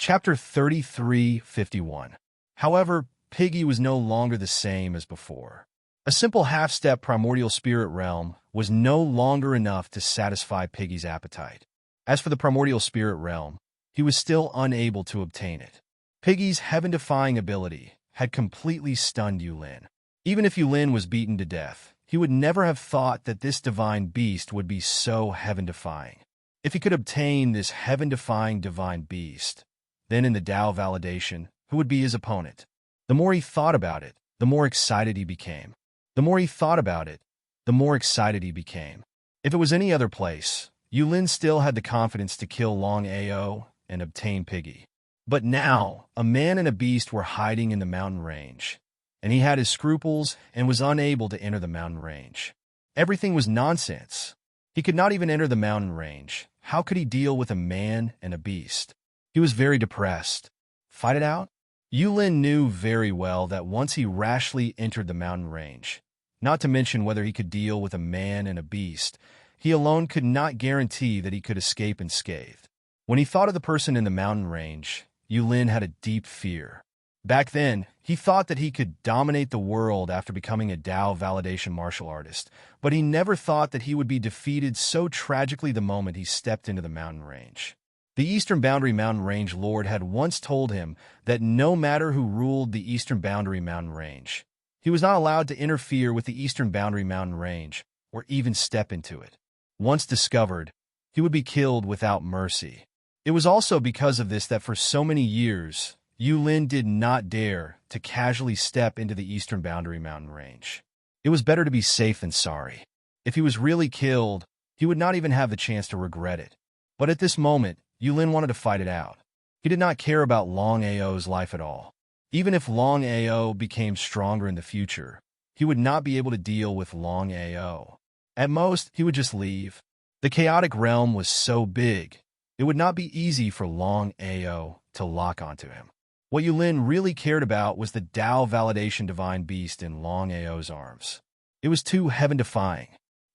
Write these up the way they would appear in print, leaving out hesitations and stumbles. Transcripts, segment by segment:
Chapter 33:51. However, Piggy was no longer the same as before. A simple half-step primordial spirit realm was no longer enough to satisfy Piggy's appetite. As for the primordial spirit realm, he was still unable to obtain it. Piggy's heaven-defying ability had completely stunned Yulin. Even if Yulin was beaten to death, he would never have thought that this divine beast would be so heaven-defying. If he could obtain this heaven-defying divine beast, then in the Tao validation, who would be his opponent? The more he thought about it, the more excited he became. The more he thought about it, the more excited he became. If it was any other place, Yulin still had the confidence to kill Longao and obtain Piggy. But now, a man and a beast were hiding in the mountain range, and he had his scruples and was unable to enter the mountain range. Everything was nonsense. He could not even enter the mountain range. How could he deal with a man and a beast? He was very depressed. Fight it out? Yulin knew very well that once he rashly entered the mountain range, not to mention whether he could deal with a man and a beast, he alone could not guarantee that he could escape unscathed. When he thought of the person in the mountain range, Yulin had a deep fear. Back then, he thought that he could dominate the world after becoming a Tao validation martial artist, but he never thought that he would be defeated so tragically the moment he stepped into the mountain range. The Eastern Boundary Mountain Range Lord had once told him that no matter who ruled the Eastern Boundary Mountain Range, he was not allowed to interfere with the Eastern Boundary Mountain Range or even step into it. Once discovered, he would be killed without mercy. It was also because of this that for so many years, Yulin did not dare to casually step into the Eastern Boundary Mountain Range. It was better to be safe than sorry. If he was really killed, he would not even have the chance to regret it. But at this moment, Yulin wanted to fight it out. He did not care about Longao's life at all. Even if Longao became stronger in the future, he would not be able to deal with Longao. At most, he would just leave. The chaotic realm was so big, it would not be easy for Longao to lock onto him. What Yulin really cared about was the Tao validation divine beast in Longao's arms. It was too heaven-defying.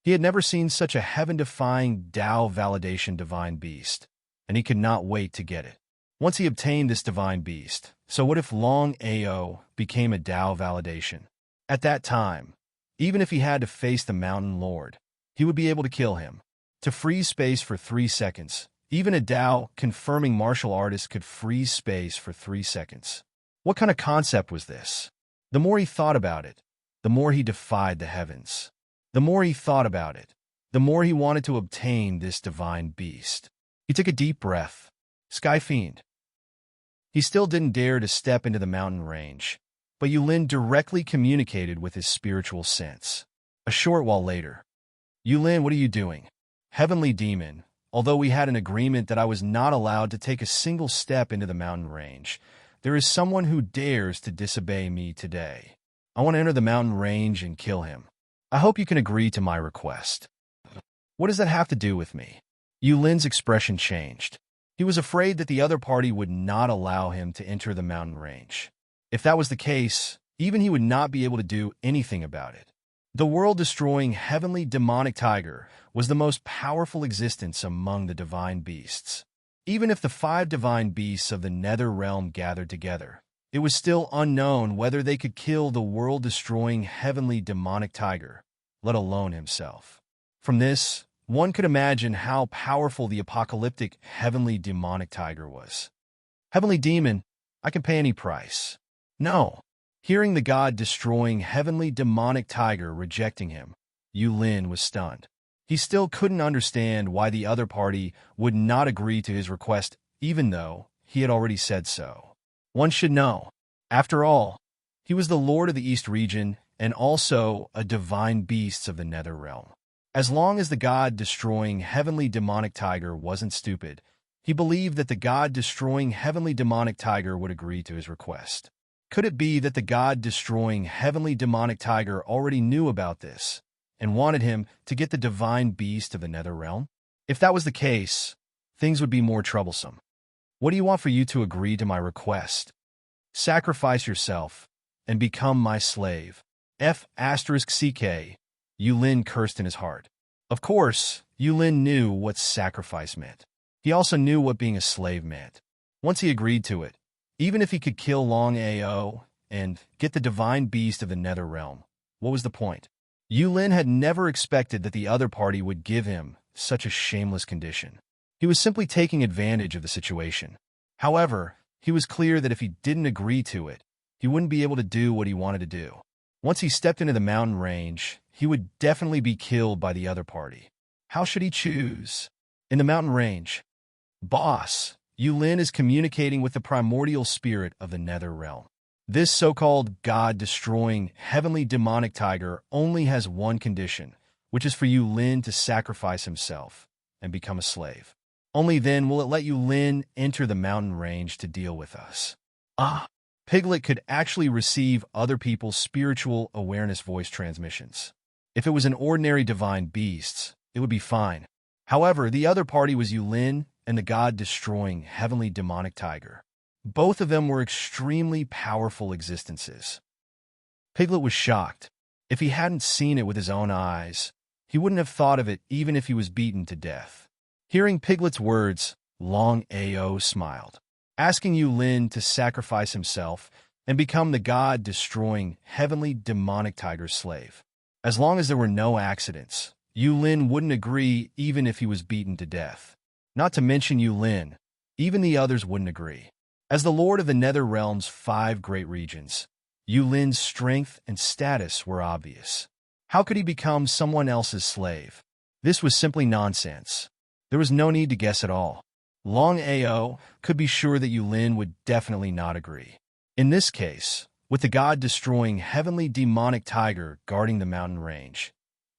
He had never seen such a heaven-defying Tao validation divine beast, and he could not wait to get it. Once he obtained this divine beast, so what if Longao became a Tao validation? At that time, even if he had to face the Mountain Lord, he would be able to kill him. To freeze space for 3 seconds, even a Tao-confirming martial artist could freeze space for 3 seconds. What kind of concept was this? The more he thought about it, the more he defied the heavens. The more he thought about it, the more he wanted to obtain this divine beast. He took a deep breath. Sky Fiend. He still didn't dare to step into the mountain range, but Yulin directly communicated with his spiritual sense. A short while later. Yulin, what are you doing? Heavenly Demon, although we had an agreement that I was not allowed to take a single step into the mountain range, there is someone who dares to disobey me today. I want to enter the mountain range and kill him. I hope you can agree to my request. What does that have to do with me? Yulin's expression changed. He was afraid that the other party would not allow him to enter the mountain range. If that was the case, even he would not be able to do anything about it. The world-destroying heavenly demonic tiger was the most powerful existence among the divine beasts. Even if the 5 divine beasts of the nether realm gathered together, it was still unknown whether they could kill the world-destroying heavenly demonic tiger, let alone himself. From this, one could imagine how powerful the apocalyptic heavenly demonic tiger was. Heavenly demon, I can pay any price. No. Hearing the god-destroying heavenly demonic tiger rejecting him, Yulin was stunned. He still couldn't understand why the other party would not agree to his request, even though he had already said so. One should know. After all, he was the Lord of the East region and also a divine beast of the Nether realm. As long as the god-destroying heavenly demonic tiger wasn't stupid, he believed that the god-destroying heavenly demonic tiger would agree to his request. Could it be that the god-destroying heavenly demonic tiger already knew about this and wanted him to get the divine beast of the Nether realm? If that was the case, things would be more troublesome. What do you want for you to agree to my request? Sacrifice yourself and become my slave. F***CK. Yulin cursed in his heart. Of course, Yulin knew what sacrifice meant. He also knew what being a slave meant. Once he agreed to it, even if he could kill Longao and get the divine beast of the nether realm, what was the point? Yulin had never expected that the other party would give him such a shameless condition. He was simply taking advantage of the situation. However, he was clear that if he didn't agree to it, he wouldn't be able to do what he wanted to do. Once he stepped into the mountain range, he would definitely be killed by the other party. How should he choose? In the mountain range, boss, Yulin is communicating with the primordial spirit of the nether realm. This so-called god-destroying heavenly demonic tiger only has one condition, which is for Yulin to sacrifice himself and become a slave. Only then will it let Yulin enter the mountain range to deal with us. Piglet could actually receive other people's spiritual awareness voice transmissions. If it was an ordinary divine beast, it would be fine. However, the other party was Yulin and the god-destroying heavenly demonic tiger. Both of them were extremely powerful existences. Piglet was shocked. If he hadn't seen it with his own eyes, he wouldn't have thought of it even if he was beaten to death. Hearing Piglet's words, Longao smiled, asking Yulin to sacrifice himself and become the god-destroying heavenly demonic tiger's slave. As long as there were no accidents, Yulin wouldn't agree even if he was beaten to death. Not to mention Yulin, even the others wouldn't agree. As the lord of the nether realm's 5 great regions, Yulin's strength and status were obvious. How could he become someone else's slave? This was simply nonsense. There was no need to guess at all. Longao could be sure that Yulin would definitely not agree. In this case, with the god-destroying heavenly demonic tiger guarding the mountain range,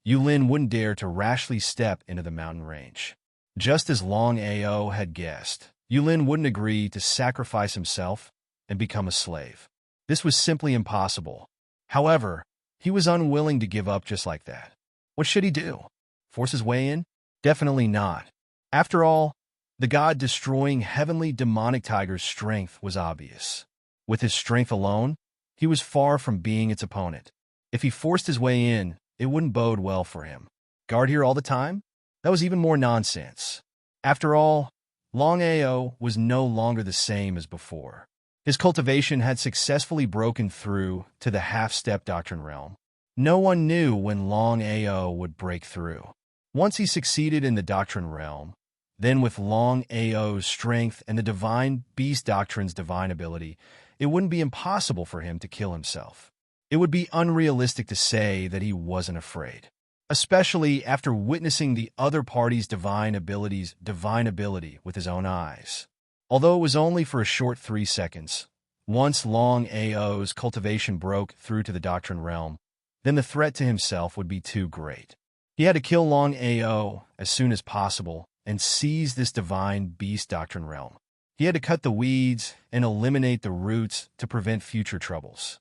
Yulin wouldn't dare to rashly step into the mountain range. Just as Longao had guessed, Yulin wouldn't agree to sacrifice himself and become a slave. This was simply impossible. However, he was unwilling to give up just like that. What should he do? Force his way in? Definitely not. After all, the god-destroying heavenly demonic tiger's strength was obvious. With his strength alone, he was far from being its opponent. If he forced his way in, it wouldn't bode well for him. Guard here all the time? That was even more nonsense. After all, Longao was no longer the same as before. His cultivation had successfully broken through to the half-step doctrine realm. No one knew when Longao would break through. Once he succeeded in the doctrine realm, then with Longao's strength and the divine beast doctrine's divine ability, it wouldn't be impossible for him to kill himself. It would be unrealistic to say that he wasn't afraid, especially after witnessing the other party's divine ability with his own eyes. Although it was only for a short 3 seconds, once Longao's cultivation broke through to the doctrine realm, then the threat to himself would be too great. He had to kill Longao as soon as possible and seize this divine beast doctrine realm. He had to cut the weeds and eliminate the roots to prevent future troubles.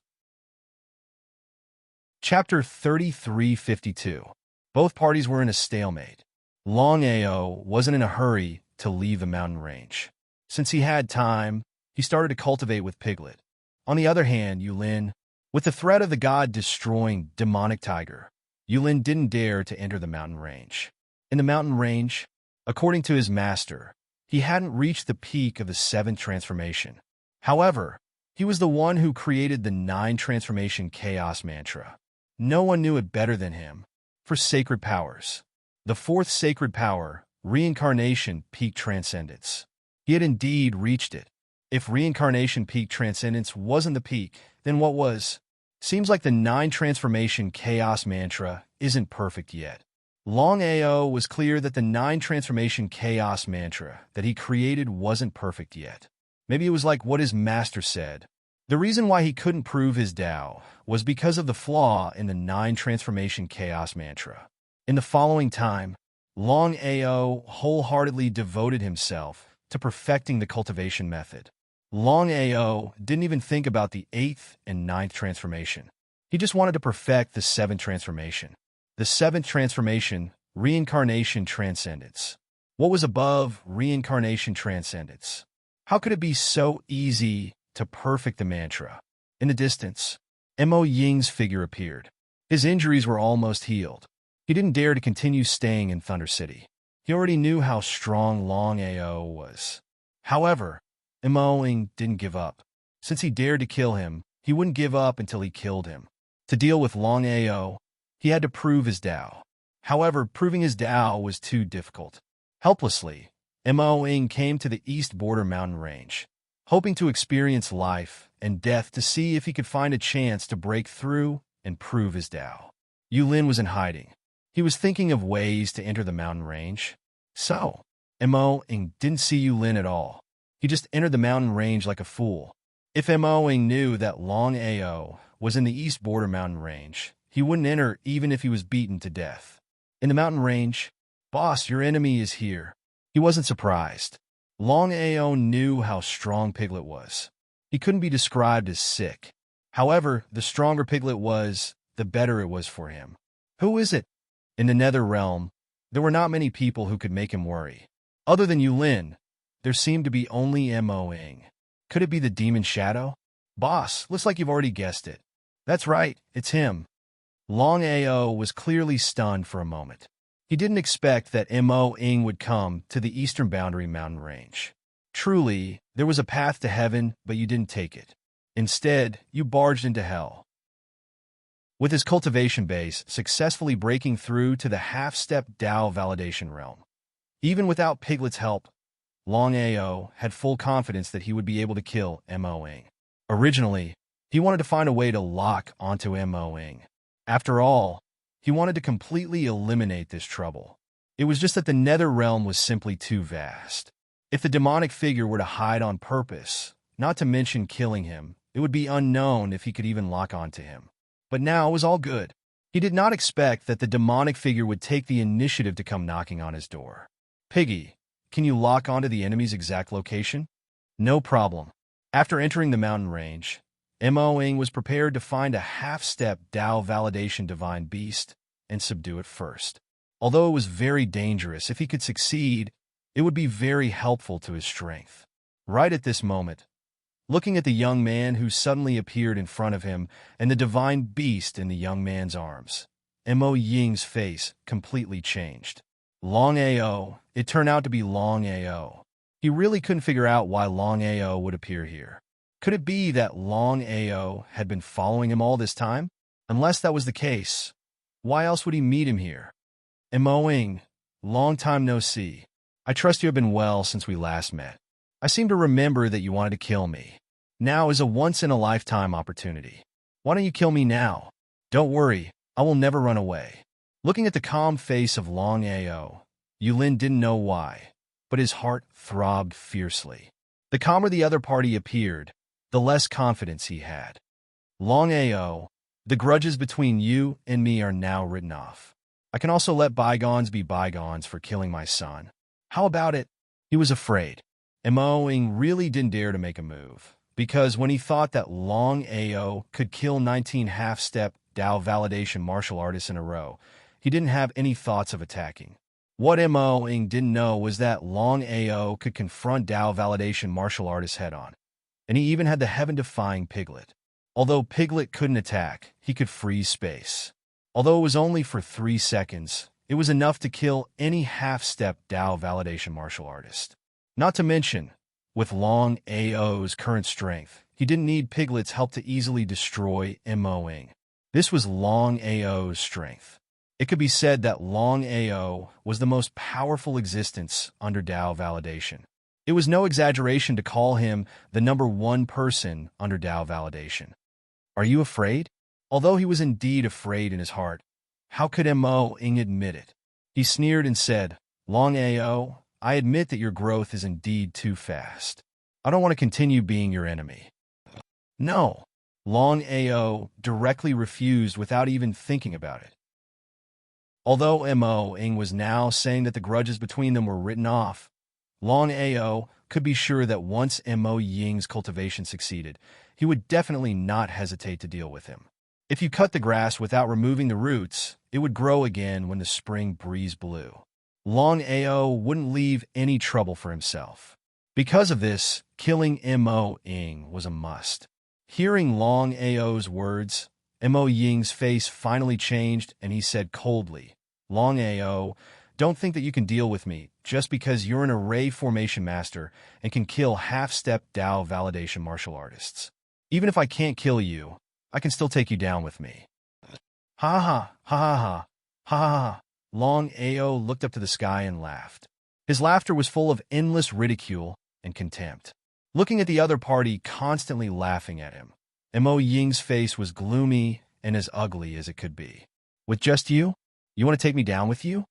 Chapter 3352. Both parties were in a stalemate. Longao wasn't in a hurry to leave the mountain range. Since he had time, he started to cultivate with Piglet. On the other hand, Yulin, with the threat of the god-destroying demonic tiger, Yulin didn't dare to enter the mountain range. In the mountain range, according to his master, he hadn't reached the peak of the 7th transformation. However, he was the one who created the 9 transformation chaos mantra. No one knew it better than him. For sacred powers, the 4th sacred power, reincarnation peak transcendence. He had indeed reached it. If reincarnation peak transcendence wasn't the peak, then what was? Seems like the 9 transformation chaos mantra isn't perfect yet. Longao was clear that the 9 transformation chaos mantra that he created wasn't perfect yet. Maybe it was like what his master said. The reason why he couldn't prove his Tao was because of the flaw in the 9 transformation chaos mantra. In the following time, Longao wholeheartedly devoted himself to perfecting the cultivation method. Longao didn't even think about the 8th and 9th transformation. He just wanted to perfect the 7th transformation. The 7th transformation, reincarnation transcendence. What was above reincarnation transcendence? How could it be so easy to perfect the mantra? In the distance, Mo Ying's figure appeared. His injuries were almost healed. He didn't dare to continue staying in Thunder City. He already knew how strong Longao was. However, Mo Ying didn't give up. Since he dared to kill him, he wouldn't give up until he killed him. To deal with Longao, he had to prove his Tao. However, proving his Tao was too difficult. Helplessly, Mo Ying came to the east border mountain range, hoping to experience life and death to see if he could find a chance to break through and prove his Tao. Yulin was in hiding. He was thinking of ways to enter the mountain range. So, Mo Ying didn't see Yulin at all. He just entered the mountain range like a fool. If Mo Ying knew that Longao was in the east border mountain range, he wouldn't enter even if he was beaten to death. In the mountain range, "Boss, your enemy is here." He wasn't surprised. Longao knew how strong Piglet was. He couldn't be described as sick. However, the stronger Piglet was, the better it was for him. Who is it? In the Nether Realm, there were not many people who could make him worry. Other than Yulin, there seemed to be only Mo Ying. Could it be the Demon Shadow? "Boss, looks like you've already guessed it." "That's right, it's him." Longao was clearly stunned for a moment. He didn't expect that Mo Ying would come to the eastern boundary mountain range. Truly, there was a path to heaven, but you didn't take it. Instead, you barged into hell. With his cultivation base successfully breaking through to the half-step Tao validation realm. Even without Piglet's help, Longao had full confidence that he would be able to kill Mo Ying. Originally, he wanted to find a way to lock onto Mo Ying. After all, he wanted to completely eliminate this trouble. It was just that the Nether Realm was simply too vast. If the demonic figure were to hide on purpose, not to mention killing him, it would be unknown if he could even lock onto him. But now it was all good. He did not expect that the demonic figure would take the initiative to come knocking on his door. "Piggy, can you lock onto the enemy's exact location?" "No problem." After entering the mountain range, Mo Ying was prepared to find a half-step Tao validation divine beast and subdue it first. Although it was very dangerous, if he could succeed, it would be very helpful to his strength. Right at this moment, looking at the young man who suddenly appeared in front of him and the divine beast in the young man's arms, Mo Ying's face completely changed. Longao, it turned out to be Longao. He really couldn't figure out why Longao would appear here. Could it be that Longao had been following him all this time? Unless that was the case, why else would he meet him here? Mo Ying, long time no see. I trust you have been well since we last met. I seem to remember that you wanted to kill me. Now is a once-in-a-lifetime opportunity. Why don't you kill me now? Don't worry, I will never run away. Looking at the calm face of Longao, Yulin didn't know why, but his heart throbbed fiercely. The calmer the other party appeared, the less confidence he had. Longao, the grudges between you and me are now written off. I can also let bygones be bygones for killing my son. How about it? He was afraid. Mo Ying really didn't dare to make a move, because when he thought that Longao could kill 19 half-step Tao validation martial artists in a row, he didn't have any thoughts of attacking. What Mo Ying didn't know was that Longao could confront Tao validation martial artists head-on. And he even had the heaven-defying Piglet. Although Piglet couldn't attack, he could freeze space. Although it was only for 3 seconds, it was enough to kill any half-step Tao validation martial artist. Not to mention, with Longao's current strength, he didn't need Piglet's help to easily destroy Mo Ying. This was Longao's strength. It could be said that Longao was the most powerful existence under Tao validation. It was no exaggeration to call him the #1 person under Tao validation. Are you afraid? Although he was indeed afraid in his heart, how could Mo Ying admit it? He sneered and said, "Longao, I admit that your growth is indeed too fast. I don't want to continue being your enemy." No. Longao directly refused without even thinking about it. Although Mo Ying was now saying that the grudges between them were written off, Longao could be sure that once Mo Ying's cultivation succeeded, he would definitely not hesitate to deal with him. If you cut the grass without removing the roots, it would grow again when the spring breeze blew. Longao wouldn't leave any trouble for himself. Because of this, killing Mo Ying was a must. Hearing Longao's words, Mo Ying's face finally changed and he said coldly, "Longao, Don't think that you can deal with me just because you're an array formation master and can kill half-step Dao validation martial artists. Even if I can't kill you, I can still take you down with me. Ha ha, ha ha ha, ha ha ha. Longao looked up to the sky and laughed. His laughter was full of endless ridicule and contempt. Looking at the other party constantly laughing at him, Mo Ying's face was gloomy and as ugly as it could be. With just you? You want to take me down with you?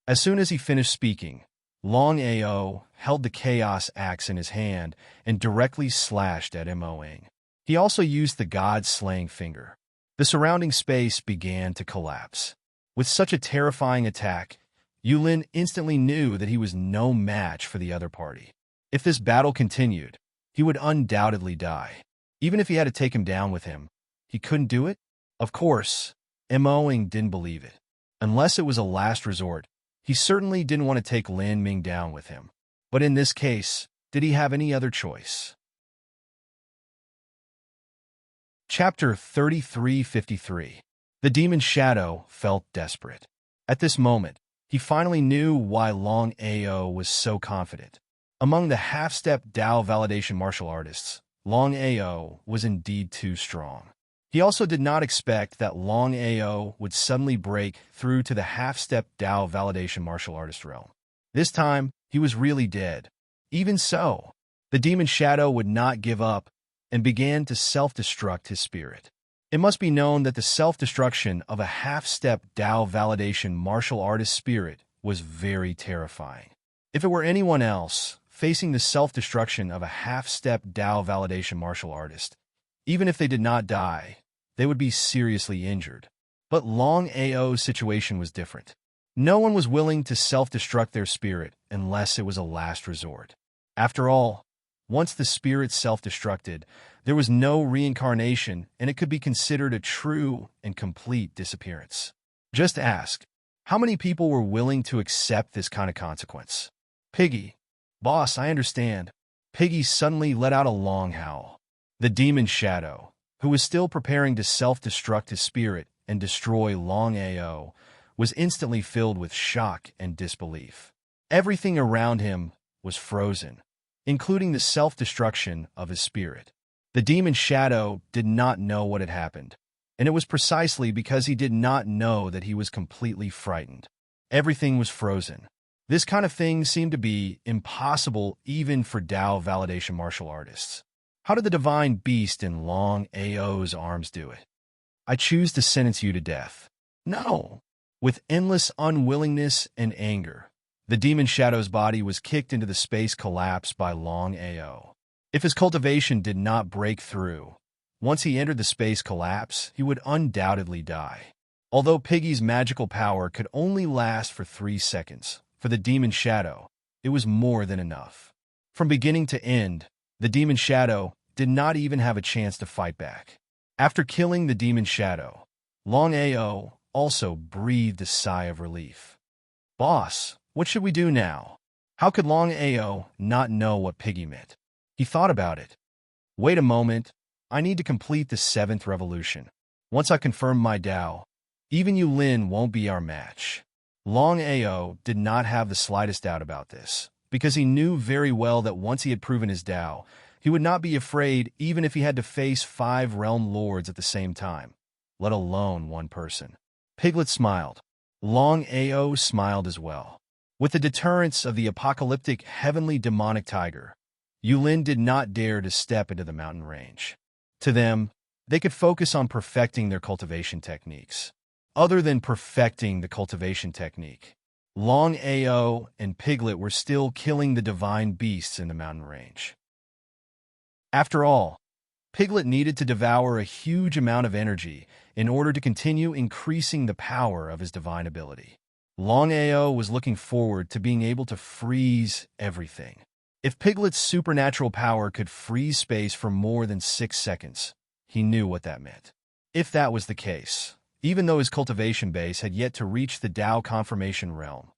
As soon as he finished speaking, Longao held the chaos axe in his hand and directly slashed at Mo Ying. He also used the god-slaying finger. The surrounding space began to collapse. With such a terrifying attack, Yulin instantly knew that he was no match for the other party. If this battle continued, he would undoubtedly die. Even if he had to take him down with him, he couldn't do it? Of course, Mo Ying didn't believe it. Unless it was a last resort, he certainly didn't want to take Lin Ming down with him. But in this case, did he have any other choice? Chapter 3353. The Demon Shadow felt desperate. At this moment, he finally knew why Longao was so confident. Among the half-step Dao validation martial artists, Longao was indeed too strong. He also did not expect that Longao would suddenly break through to the half-step Dao validation martial artist realm. This time, he was really dead. Even so, the Demon Shadow would not give up and began to self-destruct his spirit. It must be known that the self-destruction of a half-step Dao validation martial artist spirit was very terrifying. If it were anyone else facing the self-destruction of a half-step Dao validation martial artist, even if they did not die, they would be seriously injured. But Longao's situation was different. No one was willing to self-destruct their spirit unless it was a last resort. After all, once the spirit self-destructed, there was no reincarnation and it could be considered a true and complete disappearance. Just ask, how many people were willing to accept this kind of consequence? Piggy. Boss, I understand. Piggy suddenly let out a long howl. The Demon Shadow, who was still preparing to self-destruct his spirit and destroy Longao, was instantly filled with shock and disbelief. Everything around him was frozen, including the self-destruction of his spirit. The Demon Shadow did not know what had happened, and it was precisely because he did not know that he was completely frightened. Everything was frozen. This kind of thing seemed to be impossible even for Dao validation martial artists. How did the divine beast in Longao's arms do it? I choose to sentence you to death. No! With endless unwillingness and anger, the Demon Shadow's body was kicked into the space collapse by Longao. If his cultivation did not break through, once he entered the space collapse, he would undoubtedly die. Although Piggy's magical power could only last for 3 seconds, for the Demon Shadow, it was more than enough. From beginning to end, the Demon Shadow did not even have a chance to fight back. After killing the Demon Shadow, Longao also breathed a sigh of relief. Boss, what should we do now? How could Longao not know what Piggy meant? He thought about it. Wait a moment, I need to complete the 7th revolution. Once I confirm my Dao, even Yulin won't be our match. Longao did not have the slightest doubt about this, because he knew very well that once he had proven his Dao, he would not be afraid even if he had to face 5 realm lords at the same time, let alone one person. Piglet smiled. Longao smiled as well. With the deterrence of the apocalyptic heavenly demonic tiger, Yulin did not dare to step into the mountain range. To them, they could focus on perfecting their cultivation techniques. Other than perfecting the cultivation technique, Longao and Piglet were still killing the divine beasts in the mountain range. After all, Piglet needed to devour a huge amount of energy in order to continue increasing the power of his divine ability. Longao was looking forward to being able to freeze everything. If Piglet's supernatural power could freeze space for more than 6 seconds, he knew what that meant. If that was the case, even though his cultivation base had yet to reach the Dao confirmation realm,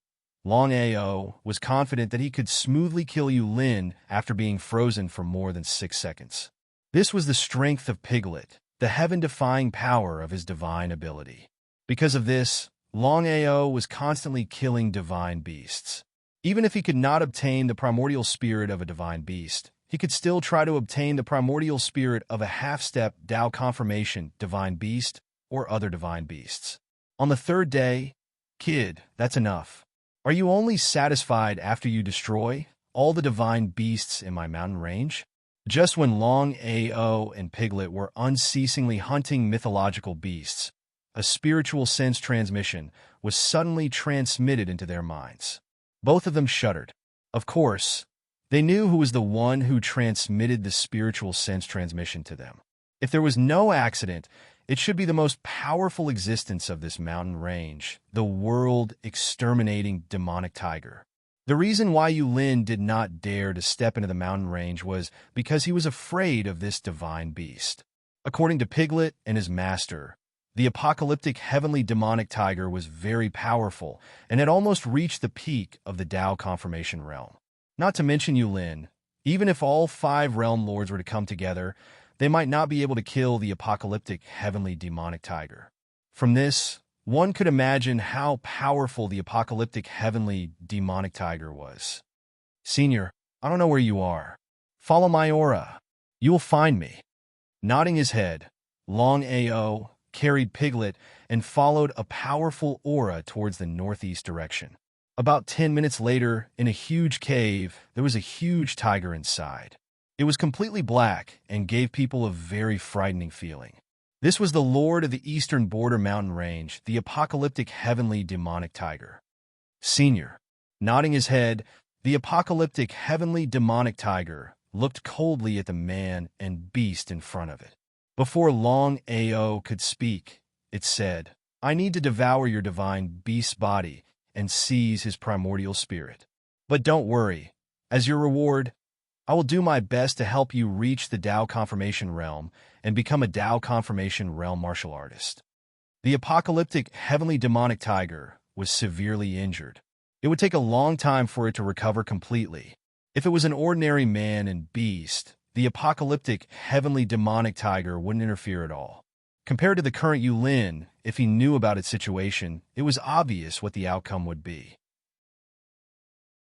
Longao was confident that he could smoothly kill Yulin after being frozen for more than 6 seconds. This was the strength of Piglet, the heaven-defying power of his divine ability. Because of this, Longao was constantly killing divine beasts. Even if he could not obtain the primordial spirit of a divine beast, he could still try to obtain the primordial spirit of a half-step Tao confirmation divine beast or other divine beasts. On the third day, "Kid, that's enough. Are you only satisfied after you destroy all the divine beasts in my mountain range?" Just when Longao and Piglet were unceasingly hunting mythological beasts, a spiritual sense transmission was suddenly transmitted into their minds. Both of them shuddered. Of course, they knew who was the one who transmitted the spiritual sense transmission to them. If there was no accident, it should be the most powerful existence of this mountain range, the world-exterminating demonic tiger. The reason why Yulin did not dare to step into the mountain range was because he was afraid of this divine beast. According to Piglet and his master, the apocalyptic heavenly demonic tiger was very powerful and had almost reached the peak of the Tao confirmation realm. Not to mention Yulin, even if all 5 realm lords were to come together, they might not be able to kill the apocalyptic heavenly demonic tiger. From this, one could imagine how powerful the apocalyptic heavenly demonic tiger was. "Senior, I don't know where you are. Follow my aura. You will find me." Nodding his head, Longao carried Piglet and followed a powerful aura towards the northeast direction. About 10 minutes later, in a huge cave, there was a huge tiger inside. It was completely black and gave people a very frightening feeling. This was the lord of the eastern border mountain range, the apocalyptic heavenly demonic tiger. "Senior." Nodding his head, the apocalyptic heavenly demonic tiger looked coldly at the man and beast in front of it. Before Longao could speak, it said, "I need to devour your divine beast's body and seize his primordial spirit. But don't worry, as your reward, I will do my best to help you reach the Tao confirmation realm and become a Tao confirmation realm martial artist." The apocalyptic heavenly demonic tiger was severely injured. It would take a long time for it to recover completely. If it was an ordinary man and beast, the apocalyptic heavenly demonic tiger wouldn't interfere at all. Compared to the current Yulin, if he knew about its situation, it was obvious what the outcome would be.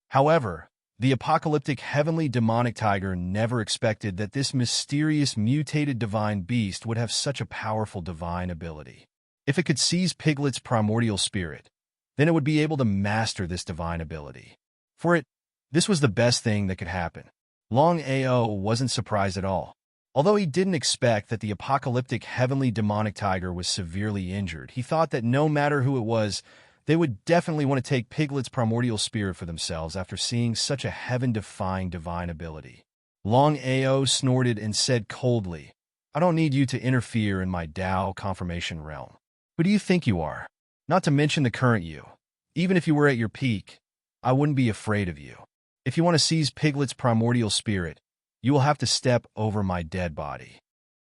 However, the apocalyptic heavenly demonic tiger never expected that this mysterious mutated divine beast would have such a powerful divine ability. If it could seize Piglet's primordial spirit, then it would be able to master this divine ability. For it, this was the best thing that could happen. Longao wasn't surprised at all. Although he didn't expect that the apocalyptic heavenly demonic tiger was severely injured, he thought that no matter who it was, they would definitely want to take Piglet's primordial spirit for themselves after seeing such a heaven-defying divine ability. Longao snorted and said coldly, "I don't need you to interfere in my Tao confirmation realm. Who do you think you are? Not to mention the current you. Even if you were at your peak, I wouldn't be afraid of you. If you want to seize Piglet's primordial spirit, you will have to step over my dead body."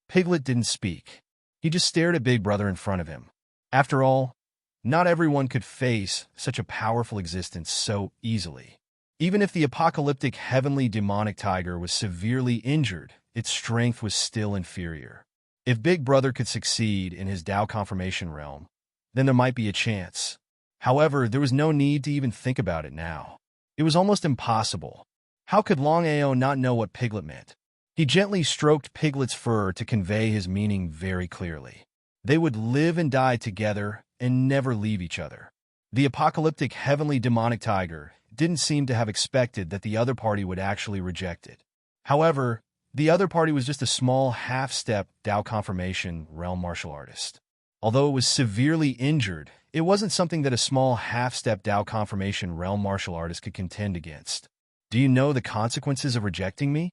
Piglet didn't speak. He just stared at Big Brother in front of him. After all, not everyone could face such a powerful existence so easily. Even if the apocalyptic heavenly demonic tiger was severely injured, its strength was still inferior. If Big Brother could succeed in his Tao confirmation realm, then there might be a chance. However, there was no need to even think about it now. It was almost impossible. How could Longao not know what Piglet meant? He gently stroked Piglet's fur to convey his meaning very clearly. They would live and die together and never leave each other. The apocalyptic heavenly demonic tiger didn't seem to have expected that the other party would actually reject it. However, the other party was just a small half-step Tao confirmation realm martial artist. Although it was severely injured, it wasn't something that a small half-step Tao confirmation realm martial artist could contend against. "Do you know the consequences of rejecting me?"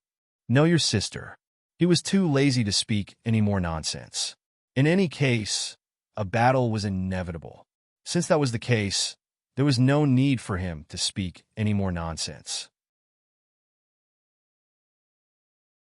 "Know your sister." He was too lazy to speak any more nonsense. In any case, a battle was inevitable. Since that was the case, there was no need for him to speak any more nonsense.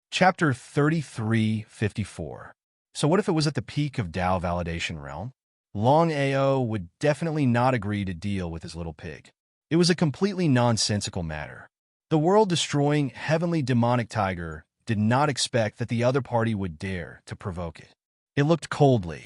Chapter 3354. So what if it was at the peak of Tao validation realm? Longao would definitely not agree to deal with his little pig. It was a completely nonsensical matter. The world-destroying heavenly demonic tiger did not expect that the other party would dare to provoke it. It looked coldly.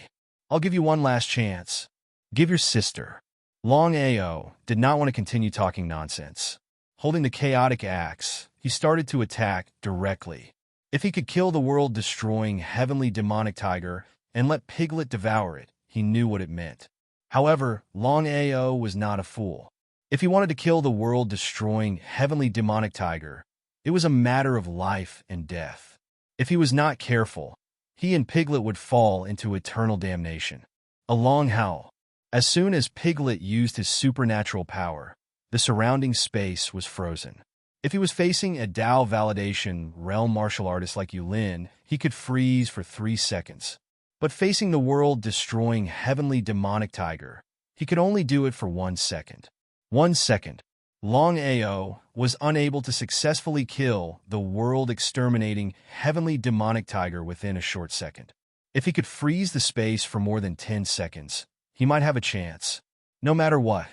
"I'll give you one last chance. Give your sister. Longao did not want to continue talking nonsense. Holding the chaotic axe, he started to attack directly. If he could kill the world-destroying heavenly demonic tiger and let Piglet devour it, he knew what it meant. However, Longao was not a fool. If he wanted to kill the world-destroying heavenly demonic tiger, it was a matter of life and death. If he was not careful, he and Piglet would fall into eternal damnation. A long howl. As soon as Piglet used his supernatural power, the surrounding space was frozen. If he was facing a Dao validation realm martial artist like Yulin, he could freeze for 3 seconds. But facing the world-destroying heavenly demonic tiger, he could only do it for 1 second. 1 second. Longao was unable to successfully kill the world-exterminating heavenly demonic tiger within a short second. If he could freeze the space for more than 10 seconds, he might have a chance. No matter what,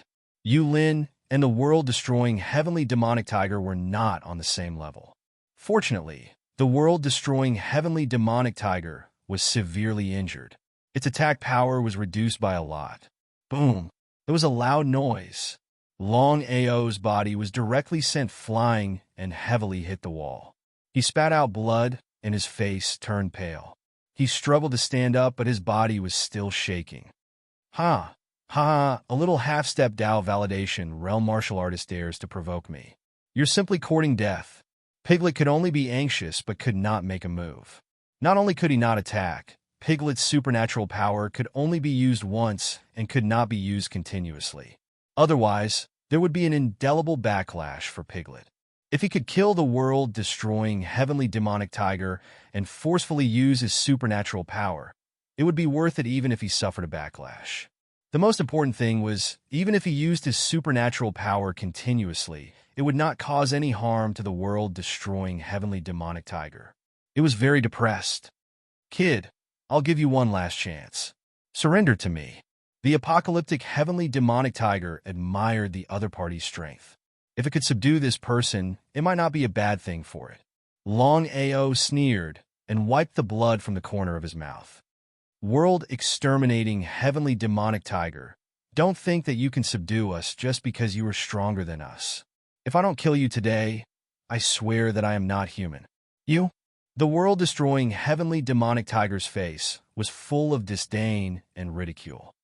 Yulin and the world-destroying heavenly demonic tiger were not on the same level. Fortunately, the world-destroying heavenly demonic tiger was severely injured. Its attack power was reduced by a lot. Boom! There was a loud noise. Longao's body was directly sent flying and heavily hit the wall. He spat out blood, and his face turned pale. He struggled to stand up, but his body was still shaking. Ha! Ha! A little half-step Dao validation realm martial artist dares to provoke me. You're simply courting death. Piglet could only be anxious but could not make a move. Not only could he not attack, Piglet's supernatural power could only be used once and could not be used continuously. Otherwise, there would be an indelible backlash for Piglet. If he could kill the world-destroying heavenly demonic tiger and forcefully use his supernatural power, it would be worth it even if he suffered a backlash. The most important thing was, even if he used his supernatural power continuously, it would not cause any harm to the world-destroying heavenly demonic tiger. It was very depressed. Kid, I'll give you one last chance. Surrender to me. The apocalyptic heavenly demonic tiger admired the other party's strength. If it could subdue this person, it might not be a bad thing for it. Longao sneered and wiped the blood from the corner of his mouth. World-exterminating heavenly demonic tiger, don't think that you can subdue us just because you are stronger than us. If I don't kill you today, I swear that I am not human. You? The world-destroying heavenly demonic tiger's face was full of disdain and ridicule.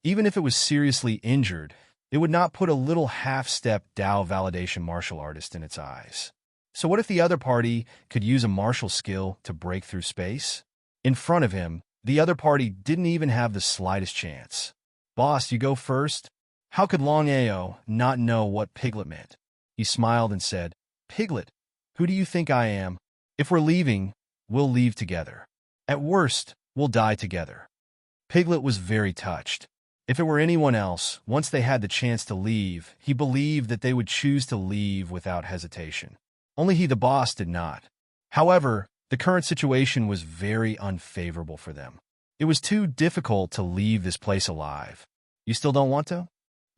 Even if it was seriously injured, it would not put a little half-step Dao validation martial artist in its eyes. So what if the other party could use a martial skill to break through space? In front of him, the other party didn't even have the slightest chance. Boss, you go first? How could Longao not know what Piglet meant? He smiled and said, Piglet, who do you think I am? If we're leaving, we'll leave together. At worst, we'll die together. Piglet was very touched. If it were anyone else, once they had the chance to leave, he believed that they would choose to leave without hesitation. Only he, the boss, did not. However, the current situation was very unfavorable for them. It was too difficult to leave this place alive. You still don't want to?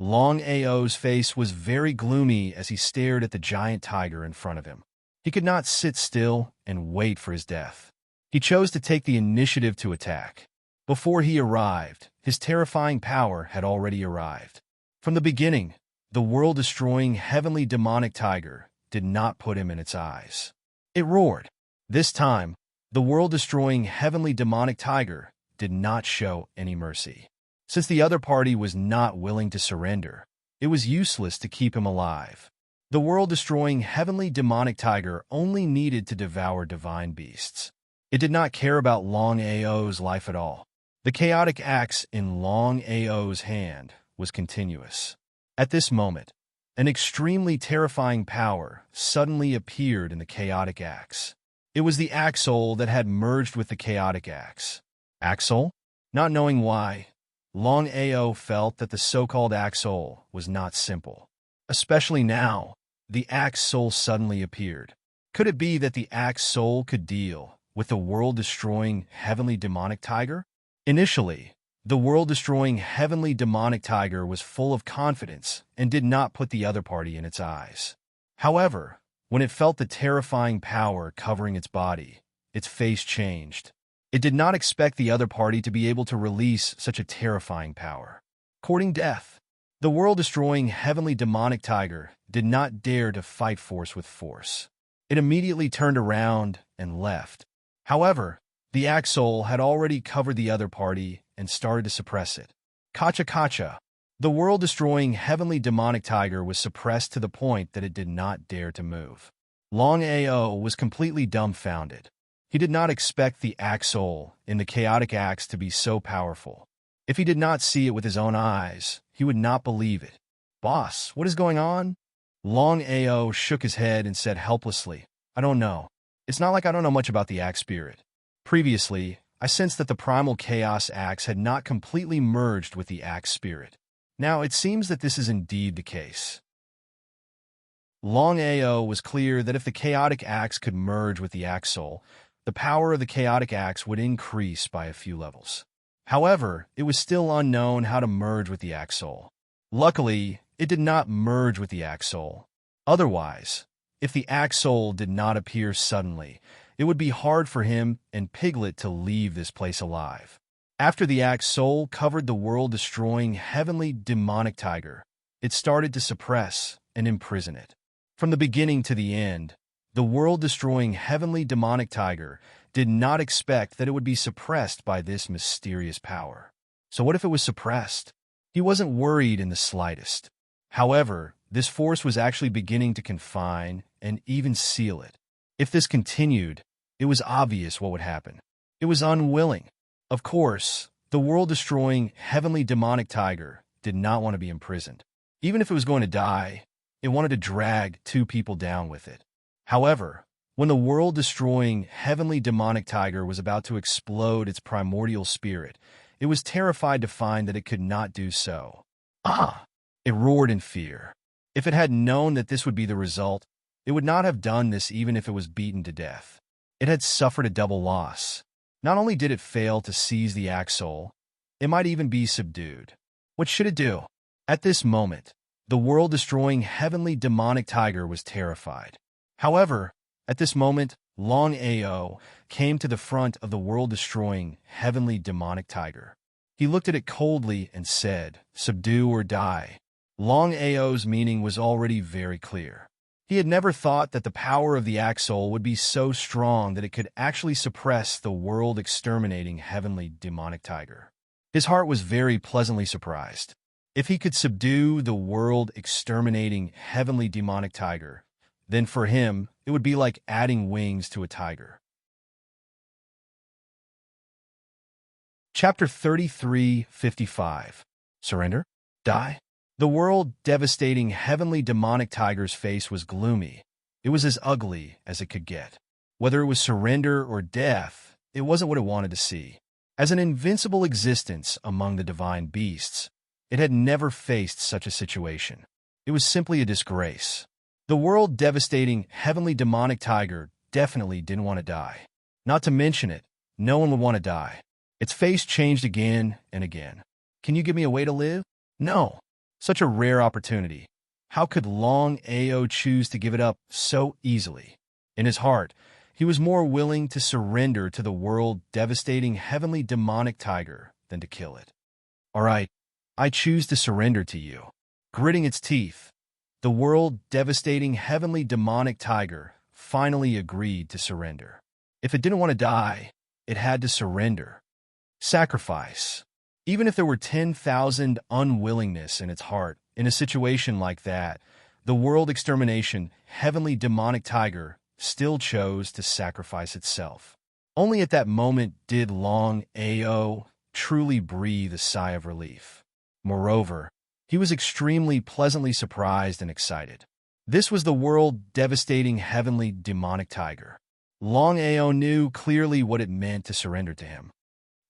Longao's face was very gloomy as he stared at the giant tiger in front of him. He could not sit still and wait for his death. He chose to take the initiative to attack. Before he arrived, his terrifying power had already arrived. From the beginning, the world-destroying heavenly demonic tiger did not put him in its eyes. It roared. This time, the world-destroying heavenly demonic tiger did not show any mercy. Since the other party was not willing to surrender, it was useless to keep him alive. The world-destroying heavenly demonic tiger only needed to devour divine beasts. It did not care about Longao's life at all. The chaotic axe in Longao's hand was continuous. At this moment, an extremely terrifying power suddenly appeared in the chaotic axe. It was the Axole that had merged with the chaotic axe. Axole? Not knowing why, Longao felt that the so-called Axole was not simple. Especially now, the Axole suddenly appeared. Could it be that the Axole could deal with the world-destroying heavenly demonic tiger? Initially, the world-destroying heavenly demonic tiger was full of confidence and did not put the other party in its eyes. However, when it felt the terrifying power covering its body, its face changed. It did not expect the other party to be able to release such a terrifying power. Courting death. The world-destroying heavenly demonic tiger did not dare to fight force with force. It immediately turned around and left. However, the Axol had already covered the other party and started to suppress it. Kacha. The world-destroying heavenly demonic tiger was suppressed to the point that it did not dare to move. Longao was completely dumbfounded. He did not expect the Axol in the chaotic axe to be so powerful. If he did not see it with his own eyes, he would not believe it. "Boss, what is going on?" Longao shook his head and said helplessly, "I don't know. It's not like I don't know much about the axe spirit. Previously, I sensed that the primal chaos axe had not completely merged with the axe spirit. Now it seems that this is indeed the case." Longao was clear that if the chaotic axe could merge with the Axol, the power of the chaotic axe would increase by a few levels. However, it was still unknown how to merge with the Axol. Luckily, it did not merge with the Axol. Otherwise, if the Axol did not appear suddenly, it would be hard for him and Piglet to leave this place alive. After the Axol covered the world-destroying heavenly demonic tiger, it started to suppress and imprison it. From the beginning to the end, the world-destroying heavenly demonic tiger did not expect that it would be suppressed by this mysterious power. So what if it was suppressed? He wasn't worried in the slightest. However, this force was actually beginning to confine and even seal it. If this continued, it was obvious what would happen. It was unwilling. Of course, the world-destroying heavenly demonic tiger did not want to be imprisoned. Even if it was going to die, it wanted to drag two people down with it. However, when the world-destroying heavenly demonic tiger was about to explode its primordial spirit, it was terrified to find that it could not do so. It roared in fear. If it had known that this would be the result, it would not have done this even if it was beaten to death. It had suffered a double loss. Not only did it fail to seize the Axol, it might even be subdued. What should it do? At this moment, the world-destroying heavenly demonic tiger was terrified. However, at this moment, Longao came to the front of the world-destroying heavenly demonic tiger. He looked at it coldly and said, "Subdue or die." Longao's meaning was already very clear. He had never thought that the power of the Axol would be so strong that it could actually suppress the world-exterminating heavenly demonic tiger. His heart was very pleasantly surprised. If he could subdue the world-exterminating heavenly demonic tiger, then for him, it would be like adding wings to a tiger. Chapter 33:55. Surrender? Die? The world-devastating heavenly demonic tiger's face was gloomy. It was as ugly as it could get. Whether it was surrender or death, it wasn't what it wanted to see. As an invincible existence among the divine beasts, it had never faced such a situation. It was simply a disgrace. The world-devastating heavenly demonic tiger definitely didn't want to die. Not to mention it, no one would want to die. Its face changed again and again. "Can you give me a way to live?" "No." Such a rare opportunity. How could Longao choose to give it up so easily? In his heart, he was more willing to surrender to the world-devastating heavenly demonic tiger than to kill it. "All right, I choose to surrender to you." Gritting its teeth, the world-devastating heavenly demonic tiger finally agreed to surrender. If it didn't want to die, it had to surrender. Sacrifice. Even if there were 10,000 unwillingness in its heart, in a situation like that, the world-extermination heavenly demonic tiger still chose to sacrifice itself. Only at that moment did Longao truly breathe a sigh of relief. Moreover, he was extremely pleasantly surprised and excited. This was the world-devastating heavenly demonic tiger. Longao knew clearly what it meant to surrender to him.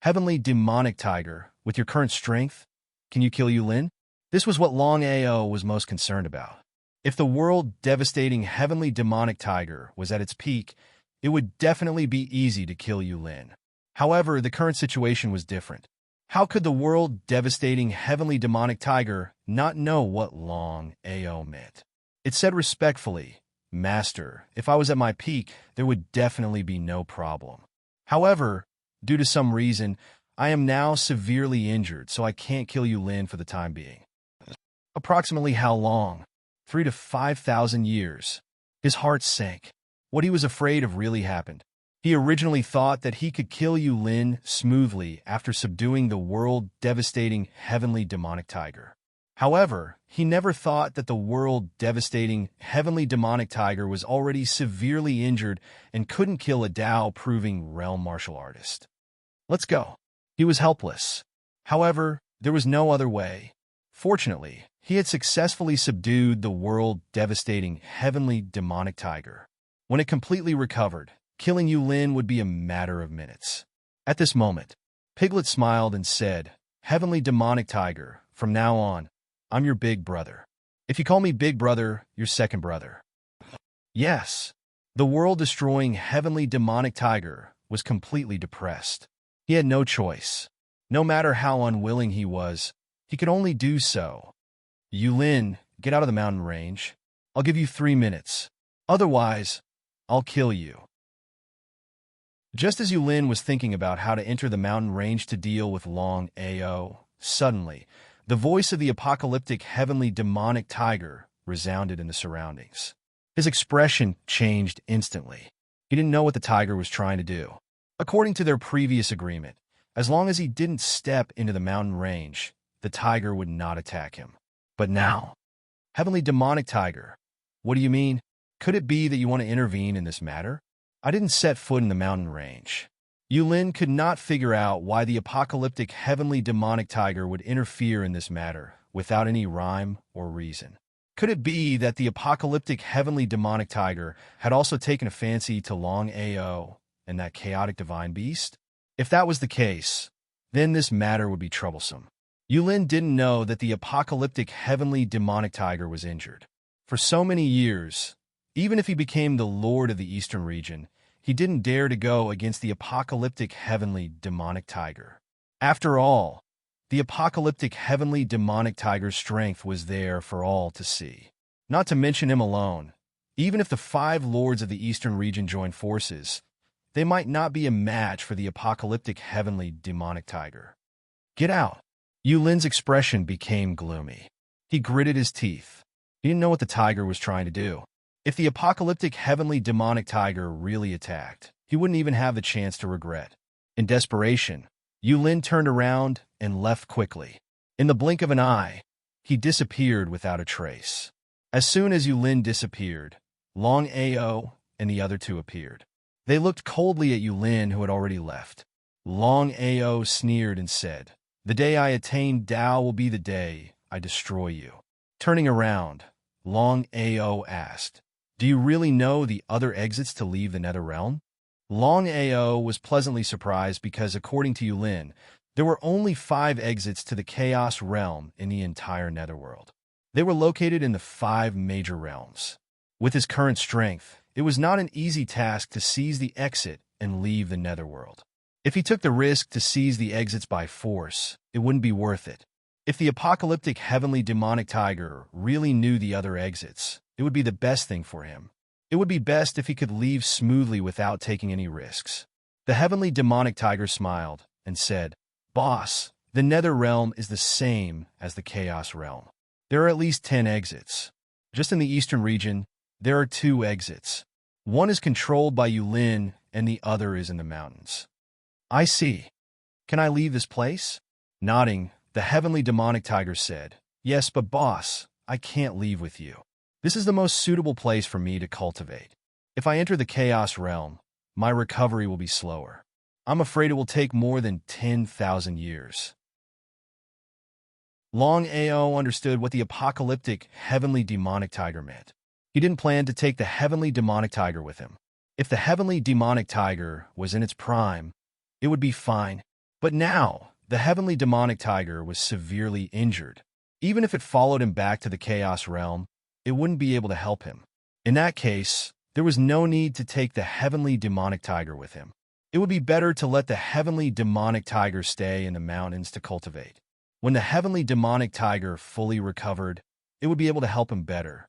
"Heavenly demonic tiger, with your current strength, can you kill Yulin?" This was what Longao was most concerned about. If the world-devastating heavenly demonic tiger was at its peak, it would definitely be easy to kill Yulin. However, the current situation was different. How could the world-devastating heavenly demonic tiger not know what Longao meant? It said respectfully, "Master, if I was at my peak, there would definitely be no problem." However, Due to some reason, I am now severely injured, so I can't kill you, Lin, for the time being. Approximately how long? 3 to 5,000 years. His heart sank. What he was afraid of really happened. He originally thought that he could kill Yu Lin smoothly after subduing the world-devastating heavenly demonic tiger. However, he never thought that the world-devastating heavenly demonic tiger was already severely injured and couldn't kill a Dao-proving realm martial artist. Let's go. He was helpless. However, there was no other way. Fortunately, he had successfully subdued the world-devastating heavenly demonic tiger. When it completely recovered, killing Yu Lin would be a matter of minutes. At this moment, Piglet smiled and said, "Heavenly demonic tiger, from now on, I'm your big brother. If you call me big brother, your second brother." Yes, the world-destroying heavenly demonic tiger was completely depressed. He had no choice. No matter how unwilling he was, he could only do so. "Yu Lin, get out of the mountain range. I'll give you 3 minutes. Otherwise, I'll kill you." Just as Yu Lin was thinking about how to enter the mountain range to deal with Longao, suddenly, the voice of the apocalyptic heavenly demonic tiger resounded in the surroundings. His expression changed instantly. He didn't know what the tiger was trying to do. According to their previous agreement, as long as he didn't step into the mountain range, the tiger would not attack him. But now, heavenly demonic tiger, what do you mean? Could it be that you want to intervene in this matter? I didn't set foot in the mountain range. Yu Lin could not figure out why the apocalyptic heavenly demonic tiger would interfere in this matter without any rhyme or reason. Could it be that the apocalyptic heavenly demonic tiger had also taken a fancy to Longao and that chaotic divine beast? If that was the case, then this matter would be troublesome. Yu Lin didn't know that the apocalyptic heavenly demonic tiger was injured. For so many years, even if he became the lord of the eastern region, he didn't dare to go against the apocalyptic heavenly demonic tiger. After all, the apocalyptic heavenly demonic tiger's strength was there for all to see. Not to mention him alone, even if the 5 lords of the eastern region joined forces, they might not be a match for the apocalyptic heavenly demonic tiger. "Get out." Yu Lin's expression became gloomy. He gritted his teeth. He didn't know what the tiger was trying to do. If the apocalyptic heavenly demonic tiger really attacked, he wouldn't even have the chance to regret. In desperation, Yu Lin turned around and left quickly. In the blink of an eye, he disappeared without a trace. As soon as Yu Lin disappeared, Longao and the other 2 appeared. They looked coldly at Yu Lin, who had already left. Longao sneered and said, "The day I attain Dao will be the day I destroy you." Turning around, Longao asked, "Do you really know the other exits to leave the Nether Realm?" Longao was pleasantly surprised because, according to Yu Lin, there were only 5 exits to the Chaos Realm in the entire Netherworld. They were located in the 5 major realms. With his current strength, it was not an easy task to seize the exit and leave the Netherworld. If he took the risk to seize the exits by force, it wouldn't be worth it. If the apocalyptic heavenly demonic tiger really knew the other exits, it would be the best thing for him. It would be best if he could leave smoothly without taking any risks. The heavenly demonic tiger smiled and said, "Boss, the Nether Realm is the same as the Chaos Realm. There are at least 10 exits. Just in the eastern region, there are 2 exits. One is controlled by Yu Lin and the other is in the mountains." "I see. Can I leave this place?" Nodding, the heavenly demonic tiger said, "Yes, but boss, I can't leave with you. This is the most suitable place for me to cultivate. If I enter the Chaos Realm, my recovery will be slower. I'm afraid it will take more than 10,000 years." Longao understood what the apocalyptic heavenly demonic tiger meant. He didn't plan to take the heavenly demonic tiger with him. If the heavenly demonic tiger was in its prime, it would be fine. But now, the heavenly demonic tiger was severely injured. Even if it followed him back to the Chaos Realm, it wouldn't be able to help him. In that case, there was no need to take the heavenly demonic tiger with him. It would be better to let the heavenly demonic tiger stay in the mountains to cultivate. When the heavenly demonic tiger fully recovered, it would be able to help him better.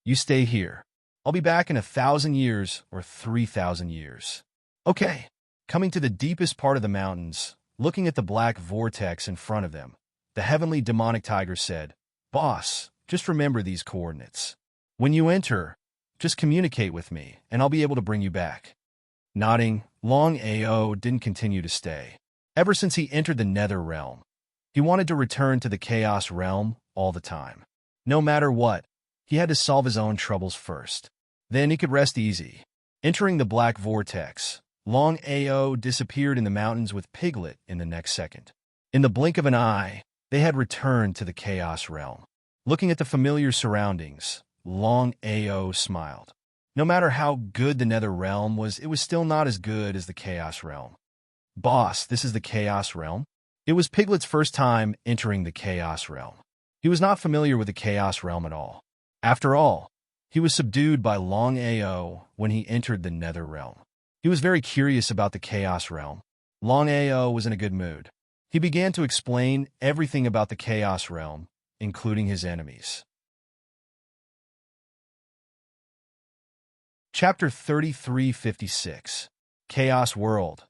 "You stay here. I'll be back in 1,000 years or 3,000 years." "Okay." Coming to the deepest part of the mountains, looking at the black vortex in front of them, the heavenly demonic tiger said, "Boss, just remember these coordinates. When you enter, just communicate with me, and I'll be able to bring you back." Nodding, Longao didn't continue to stay. Ever since he entered the nether realm, he wanted to return to the chaos realm all the time. No matter what, he had to solve his own troubles first. Then he could rest easy. Entering the black vortex, Longao disappeared in the mountains with Piglet in the next second. In the blink of an eye, they had returned to the chaos realm. Looking at the familiar surroundings, Longao smiled. No matter how good the nether realm was, it was still not as good as the chaos realm. "Boss, this is the chaos realm?" It was Piglet's first time entering the chaos realm. He was not familiar with the chaos realm at all. After all, he was subdued by Longao when he entered the nether realm. He was very curious about the chaos realm. Longao was in a good mood. He began to explain everything about the chaos realm, including his enemies. Chapter 3356. Chaos World.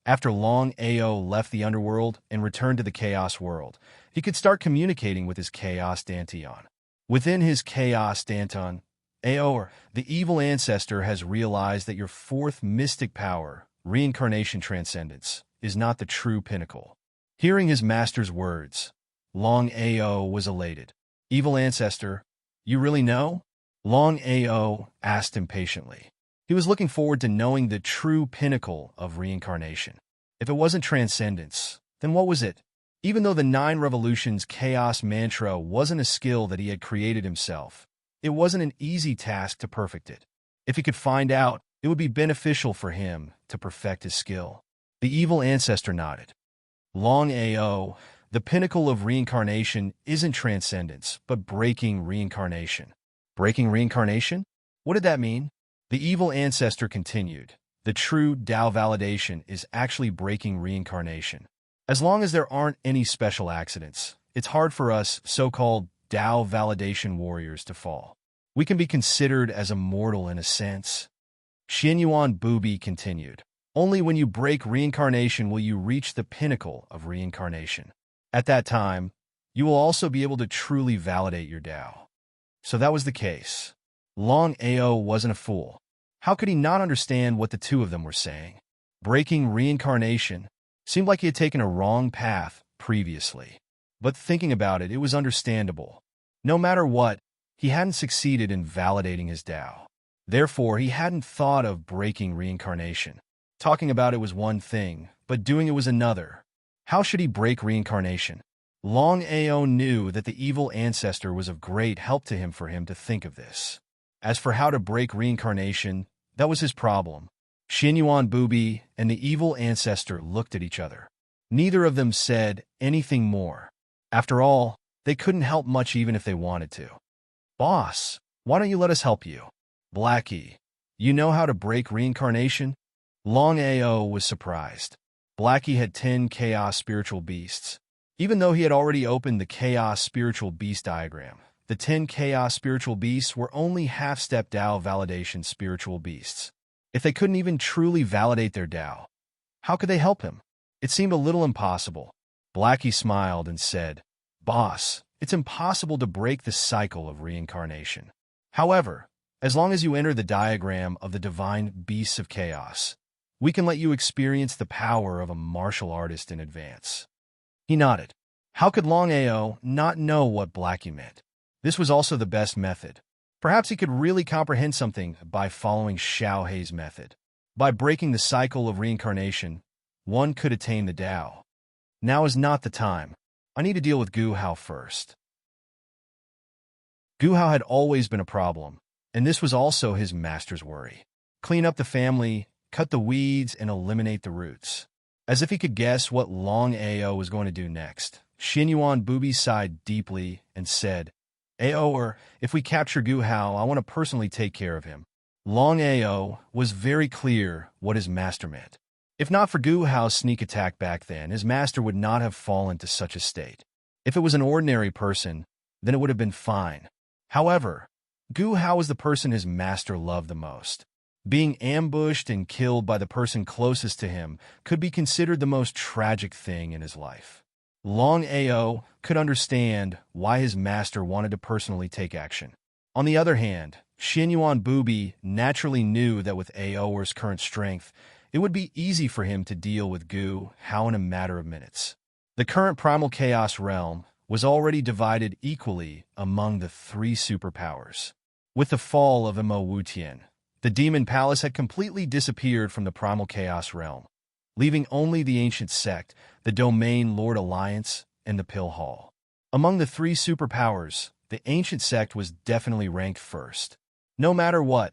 After Longao left the underworld and returned to the chaos world, he could start communicating with his chaos danteon. Within his chaos danteon, Aor, the evil ancestor, has realized that your fourth mystic power, reincarnation transcendence, is not the true pinnacle. Hearing his master's words, Longao was elated. "Evil ancestor, you really know?" Longao asked impatiently. He was looking forward to knowing the true pinnacle of reincarnation. If it wasn't transcendence, then what was it? Even though the 9 Revolutions chaos mantra wasn't a skill that he had created himself, it wasn't an easy task to perfect it. If he could find out, it would be beneficial for him to perfect his skill. The evil ancestor nodded. Longao, the pinnacle of reincarnation isn't transcendence, but breaking reincarnation. Breaking reincarnation? What did that mean? The evil ancestor continued. The true Tao validation is actually breaking reincarnation. As long as there aren't any special accidents, it's hard for us so-called Tao validation warriors to fall. We can be considered as immortal in a sense. Xianyuan Booby continued. Only when you break reincarnation will you reach the pinnacle of reincarnation. At that time, you will also be able to truly validate your Tao. So that was the case. Longao wasn't a fool. How could he not understand what the two of them were saying? Breaking reincarnation seemed like he had taken a wrong path previously. But thinking about it, it was understandable. No matter what, he hadn't succeeded in validating his Tao. Therefore, he hadn't thought of breaking reincarnation. Talking about it was one thing, but doing it was another. How should he break reincarnation? Longao knew that the evil ancestor was of great help to him for him to think of this. As for how to break reincarnation, that was his problem. Xianyuan Booby and the evil ancestor looked at each other. Neither of them said anything more. After all, they couldn't help much even if they wanted to. "Boss, why don't you let us help you?" "Blackie, you know how to break reincarnation?" Longao was surprised. Blackie had 10 chaos spiritual beasts. Even though he had already opened the chaos spiritual beast diagram, the 10 chaos spiritual beasts were only half-step Tao validation spiritual beasts. If they couldn't even truly validate their Tao, how could they help him? It seemed a little impossible. Blackie smiled and said, "Boss, it's impossible to break the cycle of reincarnation. However, as long as you enter the diagram of the divine beasts of chaos, we can let you experience the power of a martial artist in advance." He nodded. How could Longao not know what Blackie meant? This was also the best method. Perhaps he could really comprehend something by following Xiaohei's method. By breaking the cycle of reincarnation, one could attain the Tao. Now is not the time. I need to deal with Gu Hao first. Gu Hao had always been a problem, and this was also his master's worry. Clean up the family, cut the weeds, and eliminate the roots. As if he could guess what Longao was going to do next, Xianyuan Booby sighed deeply and said, "Aor, if we capture Gu Hao, I want to personally take care of him." Longao was very clear what his master meant. If not for Gu Hao's sneak attack back then, his master would not have fallen to such a state. If it was an ordinary person, then it would have been fine. However, Gu Hao was the person his master loved the most. Being ambushed and killed by the person closest to him could be considered the most tragic thing in his life. Longao could understand why his master wanted to personally take action. On the other hand, Xinyuan Bubi naturally knew that with Aoer's current strength, it would be easy for him to deal with Gu Hao in a matter of minutes. The current primal chaos realm was already divided equally among the three superpowers. With the fall of Mo Wutian, the Demon Palace had completely disappeared from the primal chaos realm, leaving only the Ancient Sect, the Domain Lord Alliance, and the Pill Hall. Among the three superpowers, the Ancient Sect was definitely ranked first. No matter what,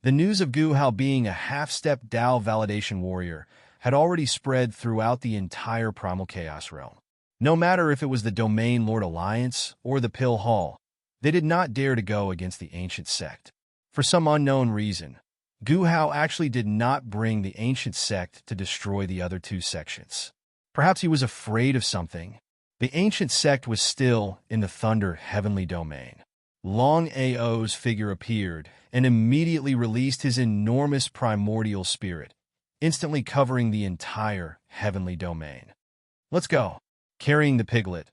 the news of Gu Hao being a half-step Dao validation warrior had already spread throughout the entire primal chaos realm. No matter if it was the Domain Lord Alliance or the Pill Hall, they did not dare to go against the Ancient Sect. For some unknown reason, Gu Hao actually did not bring the Ancient Sect to destroy the other two sections. Perhaps he was afraid of something. The Ancient Sect was still in the Thunder Heavenly Domain. Longao's figure appeared and immediately released his enormous primordial spirit, instantly covering the entire Heavenly Domain. Let's go. Carrying the piglet,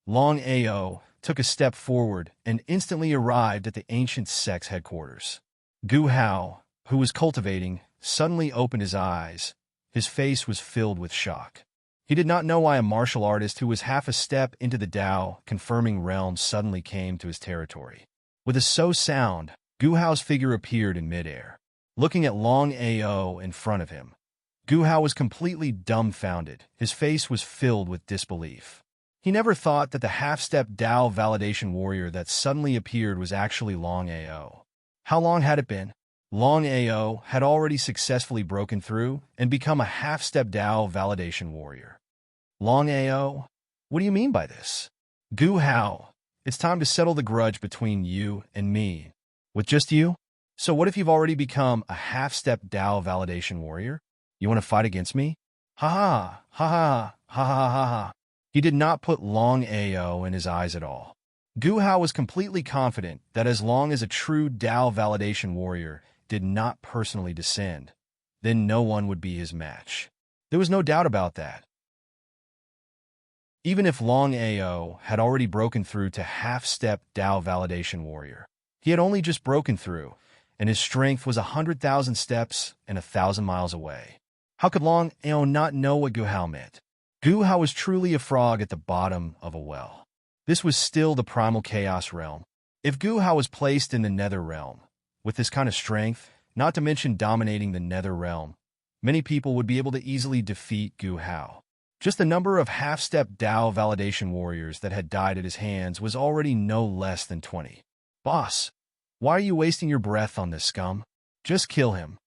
Longao took a step forward and instantly arrived at the Ancient Sect's headquarters. Gu Hao, who was cultivating, suddenly opened his eyes. His face was filled with shock. He did not know why a martial artist who was half a step into the Dao confirming realm suddenly came to his territory. With a so sound, Gu Hao's figure appeared in midair. Looking at Longao in front of him, Gu Hao was completely dumbfounded. His face was filled with disbelief. He never thought that the half-step Dao validation warrior that suddenly appeared was actually Longao. How long had it been? Longao had already successfully broken through and become a half-step Dao validation warrior. Longao, what do you mean by this? Gu Hao, it's time to settle the grudge between you and me. With just you? So what if you've already become a half-step Dao validation warrior? You want to fight against me? Ha ha, ha ha, ha ha ha ha. He did not put Longao in his eyes at all. Gu Hao was completely confident that as long as a true Dao validation warrior did not personally descend, then no one would be his match. There was no doubt about that. Even if Longao had already broken through to half-step Dao validation warrior, he had only just broken through, and his strength was 100,000 steps and 1,000 miles away. How could Longao not know what Gu Hao meant? Gu Hao was truly a frog at the bottom of a well. This was still the primal chaos realm. If Gu Hao was placed in the nether realm, with this kind of strength, not to mention dominating the nether realm, many people would be able to easily defeat Gu Hao. Just the number of half-step Dao validation warriors that had died at his hands was already no less than 20. Boss, why are you wasting your breath on this scum? Just kill him.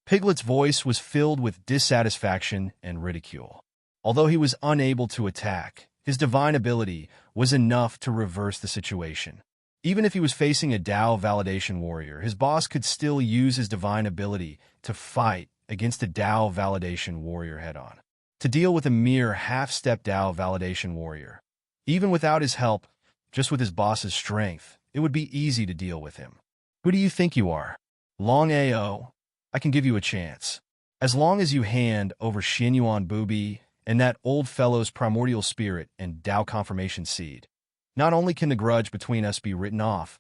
Piglet's voice was filled with dissatisfaction and ridicule. Although he was unable to attack, his divine ability was enough to reverse the situation. Even if he was facing a Dao validation warrior, his boss could still use his divine ability to fight against a Dao validation warrior head-on. To deal with a mere half-step Dao validation warrior, even without his help, just with his boss's strength, it would be easy to deal with him. Who do you think you are? Longao, I can give you a chance. As long as you hand over Xinyuan Bubi and that old fellow's primordial spirit and Dao confirmation seed, not only can the grudge between us be written off,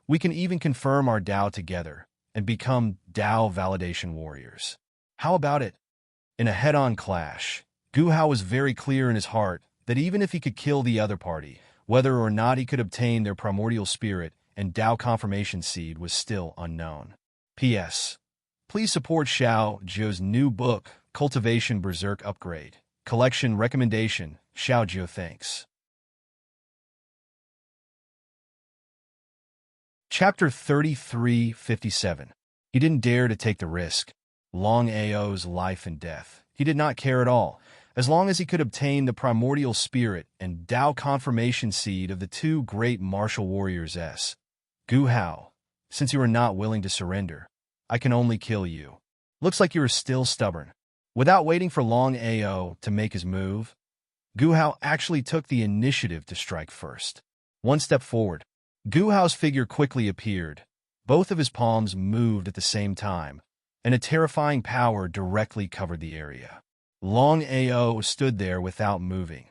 we can even confirm our Dao together and become Dao validation warriors. How about it? In a head-on clash, Gu Hao was very clear in his heart that even if he could kill the other party, whether or not he could obtain their primordial spirit and Dao confirmation seed was still unknown. P.S. Please support Xiao Zhou's new book, Cultivation Berserk Upgrade. Collection recommendation, Xiao Zhou thanks. Chapter 3357. He didn't dare to take the risk. Longao's life and death. He did not care at all, as long as he could obtain the primordial spirit and Dao confirmation seed of the two great martial warriors S. Gu Hao, since you are not willing to surrender, I can only kill you. Looks like you are still stubborn. Without waiting for Longao to make his move, Gu Hao actually took the initiative to strike first. One step forward, Gu Hao's figure quickly appeared. Both of his palms moved at the same time, and a terrifying power directly covered the area. Longao stood there without moving,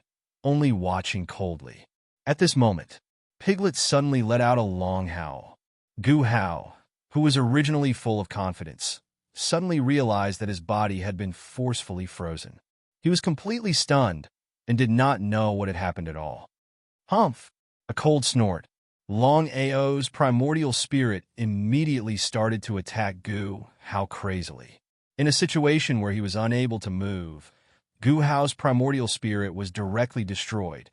only watching coldly. At this moment, Piglet suddenly let out a long howl. Gu Hao, who was originally full of confidence, suddenly realized that his body had been forcefully frozen. He was completely stunned and did not know what had happened at all. Humph! A cold snort. Longao's primordial spirit immediately started to attack Gu Hao crazily. In a situation where he was unable to move, Gu Hao's primordial spirit was directly destroyed.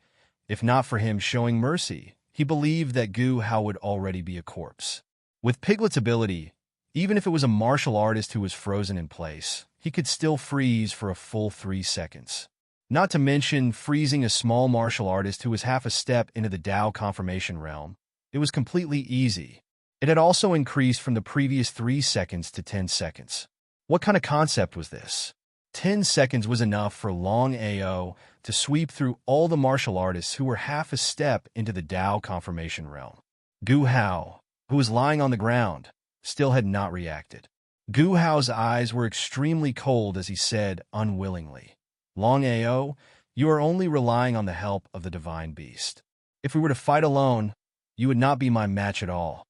If not for him showing mercy, he believed that Gu Hao would already be a corpse. With Piglet's ability, even if it was a martial artist who was frozen in place, he could still freeze for a full 3 seconds. Not to mention freezing a small martial artist who was half a step into the Dao confirmation realm. It was completely easy. It had also increased from the previous 3 seconds to 10 seconds. What kind of concept was this? 10 seconds was enough for Longao to sweep through all the martial artists who were half a step into the Dao confirmation realm. Gu Hao, who was lying on the ground, still had not reacted. Gu Hao's eyes were extremely cold as he said unwillingly, "Longao, you are only relying on the help of the divine beast. If we were to fight alone, you would not be my match at all."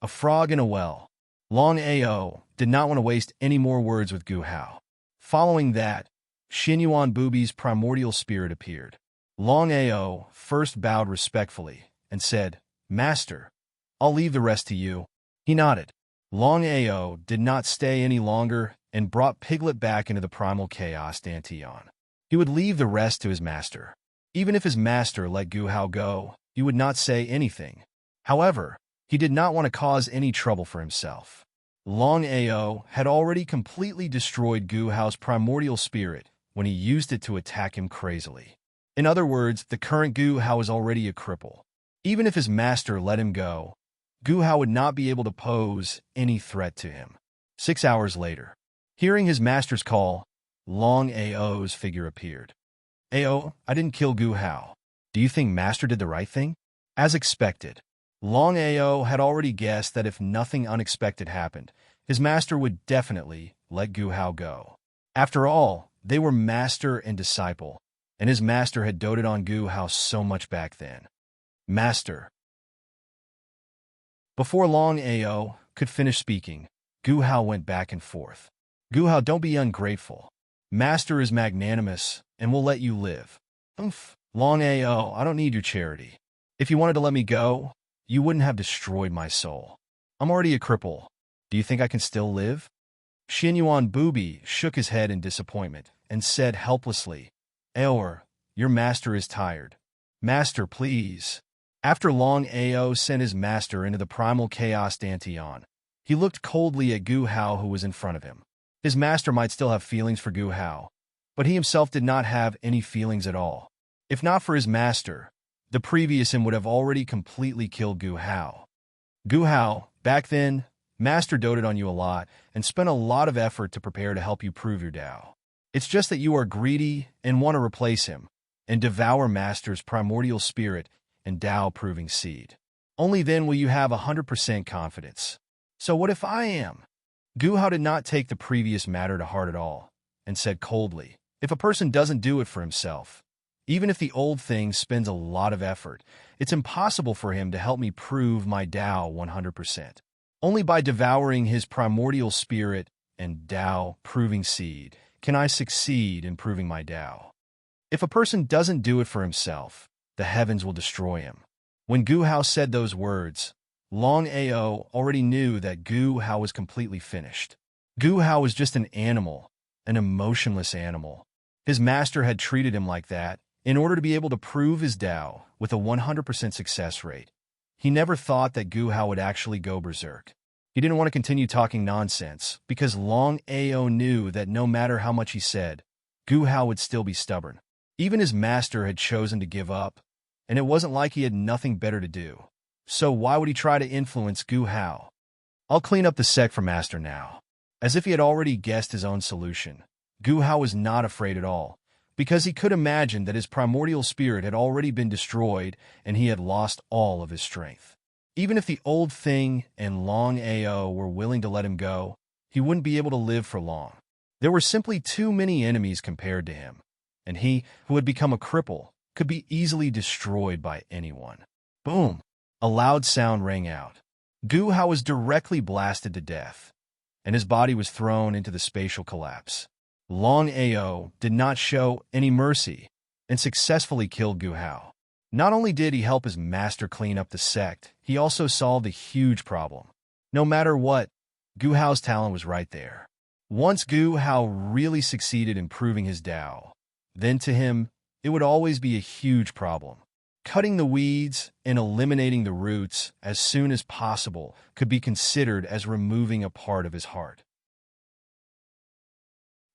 A frog in a well. Longao did not want to waste any more words with Gu Hao. Following that, Xinyuan Bubi's primordial spirit appeared. Longao first bowed respectfully and said, "Master, I'll leave the rest to you." He nodded. Longao did not stay any longer and brought Piglet back into the primal chaos Dantian. He would leave the rest to his master. Even if his master let Gu Hao go, he would not say anything. However, he did not want to cause any trouble for himself. Longao had already completely destroyed Gu Hao's primordial spirit when he used it to attack him crazily. In other words, the current Gu Hao was already a cripple. Even if his master let him go, Gu Hao would not be able to pose any threat to him. 6 hours later, hearing his master's call, Longao's figure appeared. "Ao, I didn't kill Gu Hao. Do you think master did the right thing?" As expected, Longao had already guessed that if nothing unexpected happened, his master would definitely let Gu Hao go. After all, they were master and disciple, and his master had doted on Gu Hao so much back then. "Master." Before Longao could finish speaking, Gu Hao went back and forth. "Gu Hao, don't be ungrateful. Master is magnanimous and will let you live." "Oomph. Longao, I don't need your charity. If you wanted to let me go, you wouldn't have destroyed my soul. I'm already a cripple. Do you think I can still live?" Xinyuan Bubi shook his head in disappointment and said helplessly, "Aor, your master is tired. Master, please." After Longao sent his master into the primal chaos Dantian, he looked coldly at Gu Hao who was in front of him. His master might still have feelings for Gu Hao, but he himself did not have any feelings at all. If not for his master, the previous him would have already completely killed Gu Hao. "Gu Hao, back then, master doted on you a lot and spent a lot of effort to prepare to help you prove your Dao. It's just that you are greedy and want to replace him and devour master's primordial spirit and Dao proving seed. Only then will you have 100% confidence. So what if I am?" Gu Hao did not take the previous matter to heart at all and said coldly, "If a person doesn't do it for himself, even if the old thing spends a lot of effort, it's impossible for him to help me prove my Dao 100%. Only by devouring his primordial spirit and Dao proving seed can I succeed in proving my Dao. If a person doesn't do it for himself, the heavens will destroy him." When Gu Hao said those words, Longao already knew that Gu Hao was completely finished. Gu Hao was just an animal, an emotionless animal. His master had treated him like that in order to be able to prove his Dao with a 100% success rate. He never thought that Gu Hao would actually go berserk. He didn't want to continue talking nonsense because Longao knew that no matter how much he said, Gu Hao would still be stubborn. Even his master had chosen to give up, and it wasn't like he had nothing better to do. So why would he try to influence Gu Hao? "I'll clean up the sect for master now." As if he had already guessed his own solution, Gu Hao was not afraid at all, because he could imagine that his primordial spirit had already been destroyed and he had lost all of his strength. Even if the old thing and Longao were willing to let him go, he wouldn't be able to live for long. There were simply too many enemies compared to him, and he, who had become a cripple, could be easily destroyed by anyone. Boom! A loud sound rang out. Gu Hao was directly blasted to death, and his body was thrown into the spatial collapse. Longao did not show any mercy and successfully killed Gu Hao. Not only did he help his master clean up the sect, he also solved a huge problem. No matter what, Gu Hao's talent was right there. Once Gu Hao really succeeded in proving his Tao, then to him, it would always be a huge problem. Cutting the weeds and eliminating the roots as soon as possible could be considered as removing a part of his heart.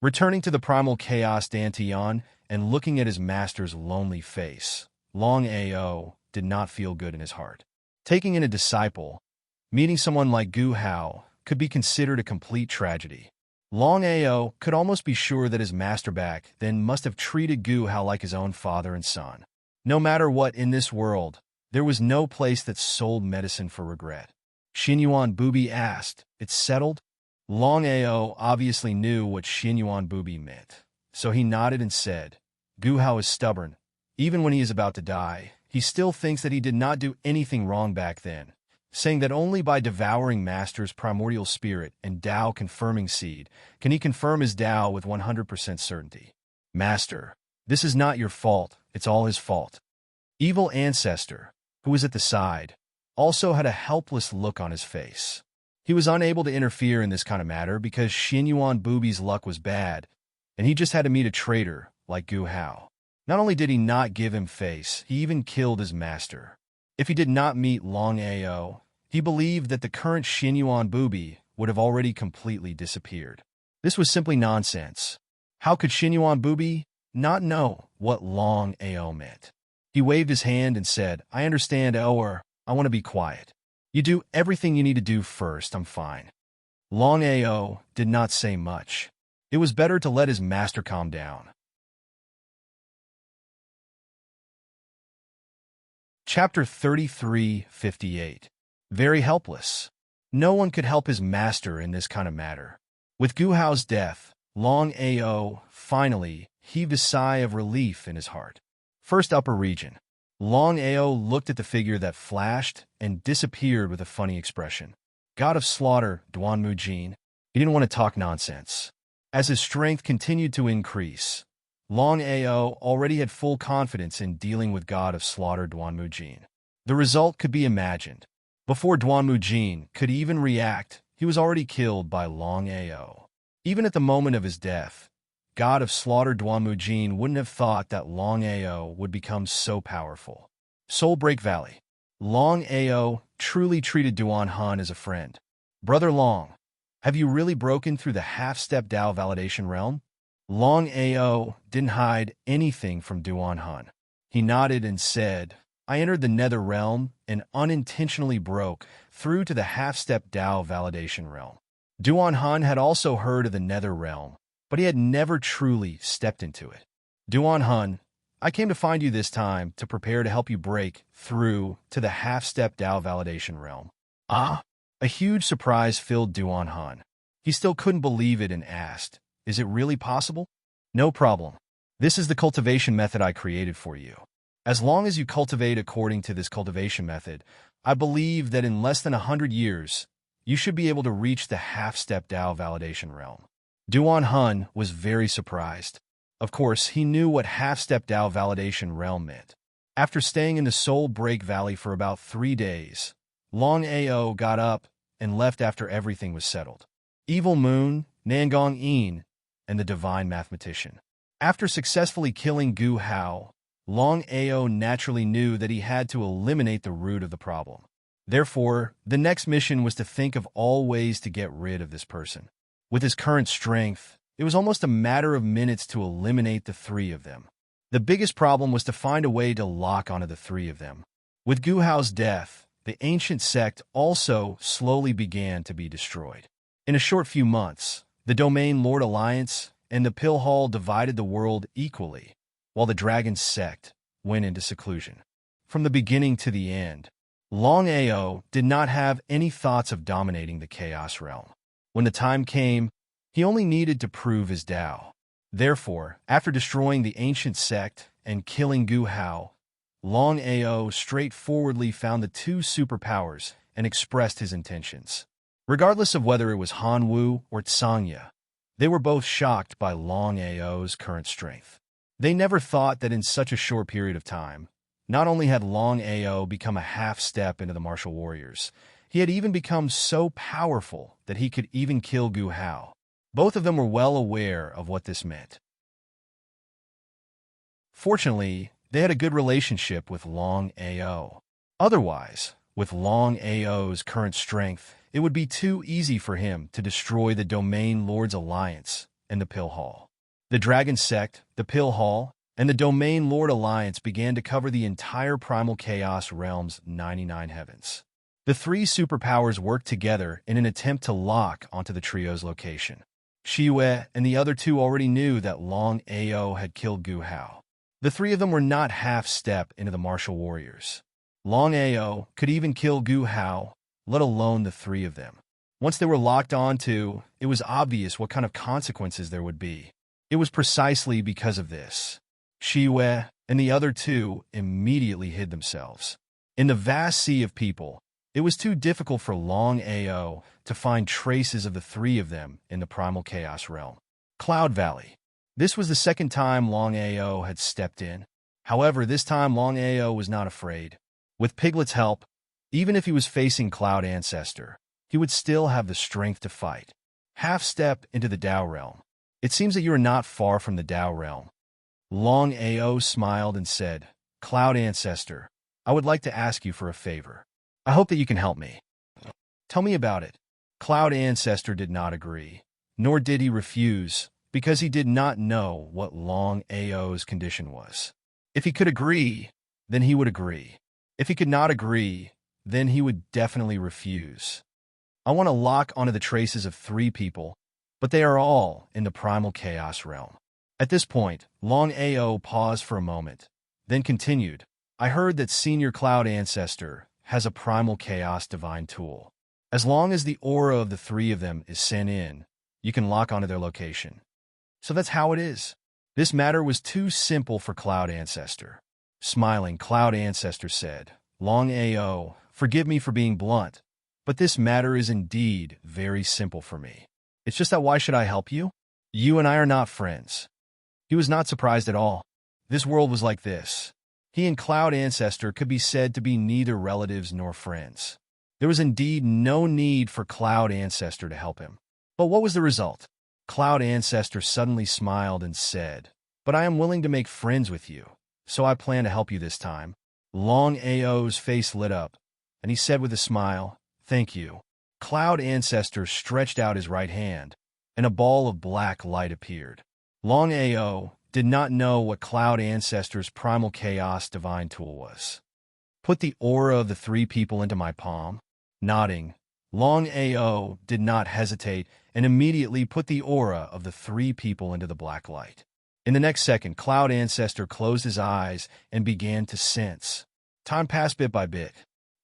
Returning to the primal chaos Dantian and looking at his master's lonely face, Longao did not feel good in his heart. Taking in a disciple, meeting someone like Gu Hao, could be considered a complete tragedy. Longao could almost be sure that his master back then must have treated Gu Hao like his own father and son. No matter what in this world, there was no place that sold medicine for regret. Xinyuan Bubi asked, "It's settled?" Longao obviously knew what Xinyuan Bubi meant, so he nodded and said, "Gu Hao is stubborn. Even when he is about to die, he still thinks that he did not do anything wrong back then, saying that only by devouring Master's primordial spirit and Tao confirming seed can he confirm his Tao with 100% certainty. Master, this is not your fault, it's all his fault." Evil Ancestor, who was at the side, also had a helpless look on his face. He was unable to interfere in this kind of matter because Xinyuan Bubi's luck was bad, and he just had to meet a traitor like Gu Hao. Not only did he not give him face, he even killed his master. If he did not meet Longao, he believed that the current Xinyuan Bubi would have already completely disappeared. This was simply nonsense. How could Xinyuan Bubi not know what Longao meant? He waved his hand and said, "I understand, or I want to be quiet. You do everything you need to do first, I'm fine." Longao did not say much. It was better to let his master calm down. Chapter 33:58. Very helpless. No one could help his master in this kind of matter. With Gu Hao's death, Longao finally heaved a sigh of relief in his heart. First upper region. Longao looked at the figure that flashed and disappeared with a funny expression. God of Slaughter, Duanmujin. He didn't want to talk nonsense. As his strength continued to increase, Longao already had full confidence in dealing with God of Slaughter Duanmujin. The result could be imagined. Before Duanmujin could even react, he was already killed by Longao. Even at the moment of his death, God of Slaughter Duanmujin wouldn't have thought that Longao would become so powerful. Soulbreak Valley. Longao truly treated Duan Han as a friend. "Brother Long, have you really broken through the half-step Tao validation realm?" Longao didn't hide anything from Duan Han. He nodded and said, "I entered the nether realm and unintentionally broke through to the half-step Tao validation realm." Duan Han had also heard of the nether realm, but he had never truly stepped into it. "Duan Han, I came to find you this time to prepare to help you break through to the half-step Tao validation realm." Ah! A huge surprise filled Duan Han. He still couldn't believe it and asked, "Is it really possible?" "No problem. This is the cultivation method I created for you. As long as you cultivate according to this cultivation method, I believe that in less than 100 years, you should be able to reach the half-step Tao validation realm." Duan Han was very surprised. Of course, he knew what half-step Tao validation realm meant. After staying in the Soul Break Valley for about 3 days, Longao got up and left after everything was settled. Evil Moon, Nangong Yin, and the Divine Mathematician. After successfully killing Gu Hao, Longao naturally knew that he had to eliminate the root of the problem. Therefore, the next mission was to think of all ways to get rid of this person. With his current strength, it was almost a matter of minutes to eliminate the 3 of them. The biggest problem was to find a way to lock onto the 3 of them. With Gu Hao's death, the ancient sect also slowly began to be destroyed. In a short few months, the Domain Lord Alliance and the Pill Hall divided the world equally, while the Dragon sect went into seclusion. From the beginning to the end, Longao did not have any thoughts of dominating the Chaos Realm. When the time came, he only needed to prove his Tao. Therefore, after destroying the ancient sect and killing Gu Hao, Longao straightforwardly found the two superpowers and expressed his intentions. Regardless of whether it was Han Wu or Tsangya, they were both shocked by Longao's current strength. They never thought that in such a short period of time, not only had Longao become a half-step into the martial warriors, he had even become so powerful that he could even kill Gu Hao. Both of them were well aware of what this meant. Fortunately, they had a good relationship with Longao. Otherwise, with Longao's current strength, it would be too easy for him to destroy the Domain Lord's Alliance and the Pill Hall. The Dragon Sect, the Pill Hall, and the Domain Lord Alliance began to cover the entire Primal Chaos Realm's 99 heavens. The three superpowers worked together in an attempt to lock onto the trio's location. Shiwei and the other two already knew that Longao had killed Gu Hao. The three of them were not half-step into the martial warriors. Longao could even kill Gu Hao, let alone the three of them. Once they were locked onto, it was obvious what kind of consequences there would be. It was precisely because of this. Shiwei and the other two immediately hid themselves. In the vast sea of people, it was too difficult for Longao to find traces of the three of them in the Primal Chaos Realm. Cloud Valley. This was the second time Longao had stepped in. However, this time Longao was not afraid. With Piglet's help, even if he was facing Cloud Ancestor, he would still have the strength to fight. Half-step into the Tao Realm. It seems that you are not far from the Tao Realm. Longao smiled and said, Cloud Ancestor, I would like to ask you for a favor. I hope that you can help me. Tell me about it. Cloud Ancestor did not agree, nor did he refuse, because he did not know what Longao's condition was. If he could agree, then he would agree. If he could not agree, then he would definitely refuse. I want to lock onto the traces of three people, but they are all in the Primal Chaos Realm. At this point, Longao paused for a moment, then continued, I heard that Senior Cloud Ancestor has a Primal Chaos Divine tool. As long as the aura of the three of them is sent in, you can lock onto their location. So that's how it is. This matter was too simple for Cloud Ancestor. Smiling, Cloud Ancestor said, Longao, forgive me for being blunt, but this matter is indeed very simple for me. It's just that why should I help you? You and I are not friends. He was not surprised at all. This world was like this. He and Cloud Ancestor could be said to be neither relatives nor friends. There was indeed no need for Cloud Ancestor to help him. But what was the result? Cloud Ancestor suddenly smiled and said, But I am willing to make friends with you, so I plan to help you this time. Longao's face lit up, and he said with a smile, Thank you. Cloud Ancestor stretched out his right hand, and a ball of black light appeared. Longao did not know what Cloud Ancestor's Primal Chaos Divine tool was. Put the aura of the three people into my palm. Nodding, Longao did not hesitate and immediately put the aura of the three people into the black light. In the next second, Cloud Ancestor closed his eyes and began to sense. Time passed bit by bit.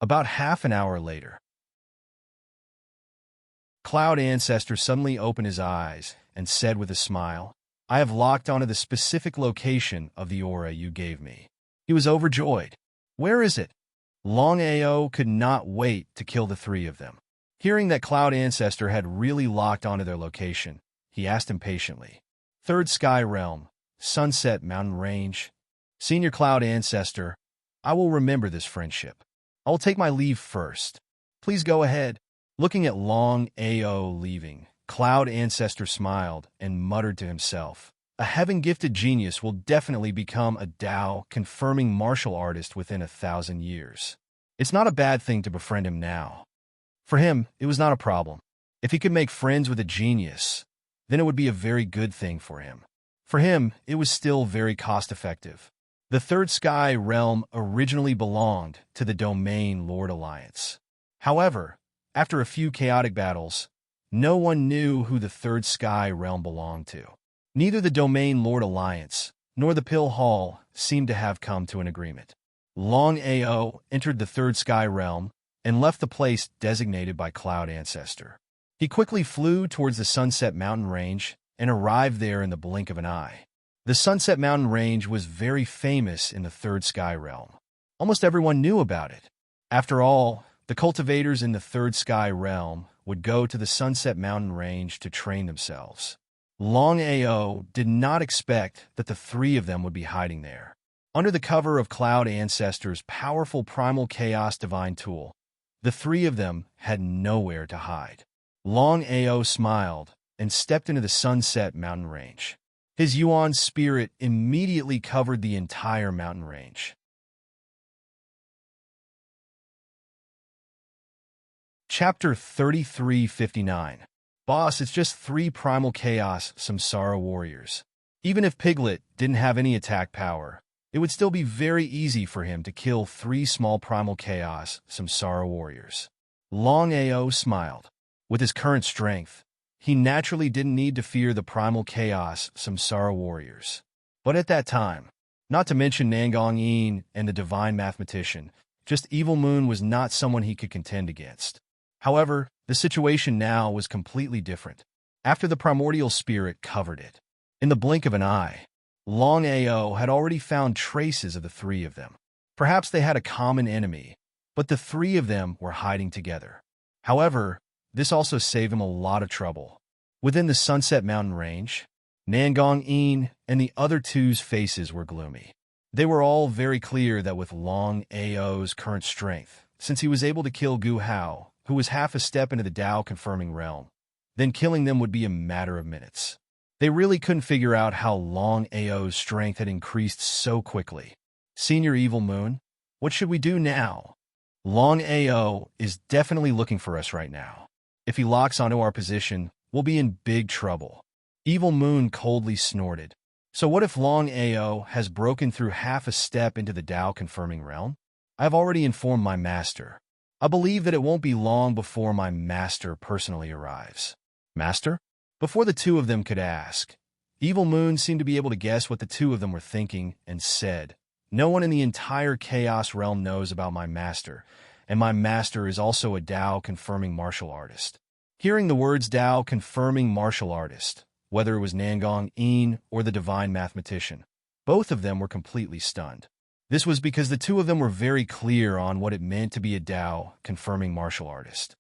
About half an hour later, Cloud Ancestor suddenly opened his eyes and said with a smile, I have locked onto the specific location of the aura you gave me. He was overjoyed. Where is it? Longao could not wait to kill the three of them. Hearing that Cloud Ancestor had really locked onto their location, he asked impatiently. Third Sky Realm, Sunset Mountain Range. Senior Cloud Ancestor, I will remember this friendship. I will take my leave first. Please go ahead. Looking at Longao leaving, Cloud Ancestor smiled and muttered to himself, A heaven-gifted genius will definitely become a Tao-confirming martial artist within 1,000 years. It's not a bad thing to befriend him now. For him, it was not a problem. If he could make friends with a genius, then it would be a very good thing for him. For him, it was still very cost-effective. The Third Sky Realm originally belonged to the Domain Lord Alliance. However, after a few chaotic battles, no one knew who the Third Sky Realm belonged to. Neither the Domain Lord Alliance nor the Pill Hall seemed to have come to an agreement. Longao entered the Third Sky Realm and left the place designated by Cloud Ancestor. He quickly flew towards the Sunset Mountain Range and arrived there in the blink of an eye. The Sunset Mountain Range was very famous in the Third Sky Realm. Almost everyone knew about it. After all, the cultivators in the Third Sky Realm would go to the Sunset Mountain Range to train themselves. Longao did not expect that the three of them would be hiding there. Under the cover of Cloud Ancestor's powerful Primal Chaos Divine Tool, the three of them had nowhere to hide. Longao smiled and stepped into the Sunset Mountain Range. His Yuan spirit immediately covered the entire mountain range. Chapter 3359. Boss, it's just 3 Primal Chaos Samsara warriors. Even if Piglet didn't have any attack power, it would still be very easy for him to kill 3 small Primal Chaos Samsara warriors. Longao smiled. With his current strength, he naturally didn't need to fear the Primal Chaos Samsara warriors. But at that time, not to mention Nangong and the Divine Mathematician, just Evil Moon was not someone he could contend against. However, the situation now was completely different. After the primordial spirit covered it, in the blink of an eye, Longao had already found traces of the three of them. Perhaps they had a common enemy, but the three of them were hiding together. However, this also saved him a lot of trouble. Within the Sunset Mountain Range, Nangong and the other two's faces were gloomy. They were all very clear that with Longao's current strength, since he was able to kill Gu Hao, who was half a step into the Tao-confirming realm, then killing them would be a matter of minutes. They really couldn't figure out how Longao's strength had increased so quickly. Senior Evil Moon, what should we do now? Longao is definitely looking for us right now. If he locks onto our position, we'll be in big trouble. Evil Moon coldly snorted. So what if Longao has broken through half a step into the Tao-confirming realm? I have already informed my master. I believe that it won't be long before my master personally arrives. Master? Before the two of them could ask, Evil Moon seemed to be able to guess what the two of them were thinking and said, "No one in the entire Chaos Realm knows about my master, and my master is also a Tao-confirming martial artist." Hearing the words Tao-confirming martial artist, whether it was Nangong or the Divine Mathematician, both of them were completely stunned. This was because the two of them were very clear on what it meant to be a Tao-confirming martial artist.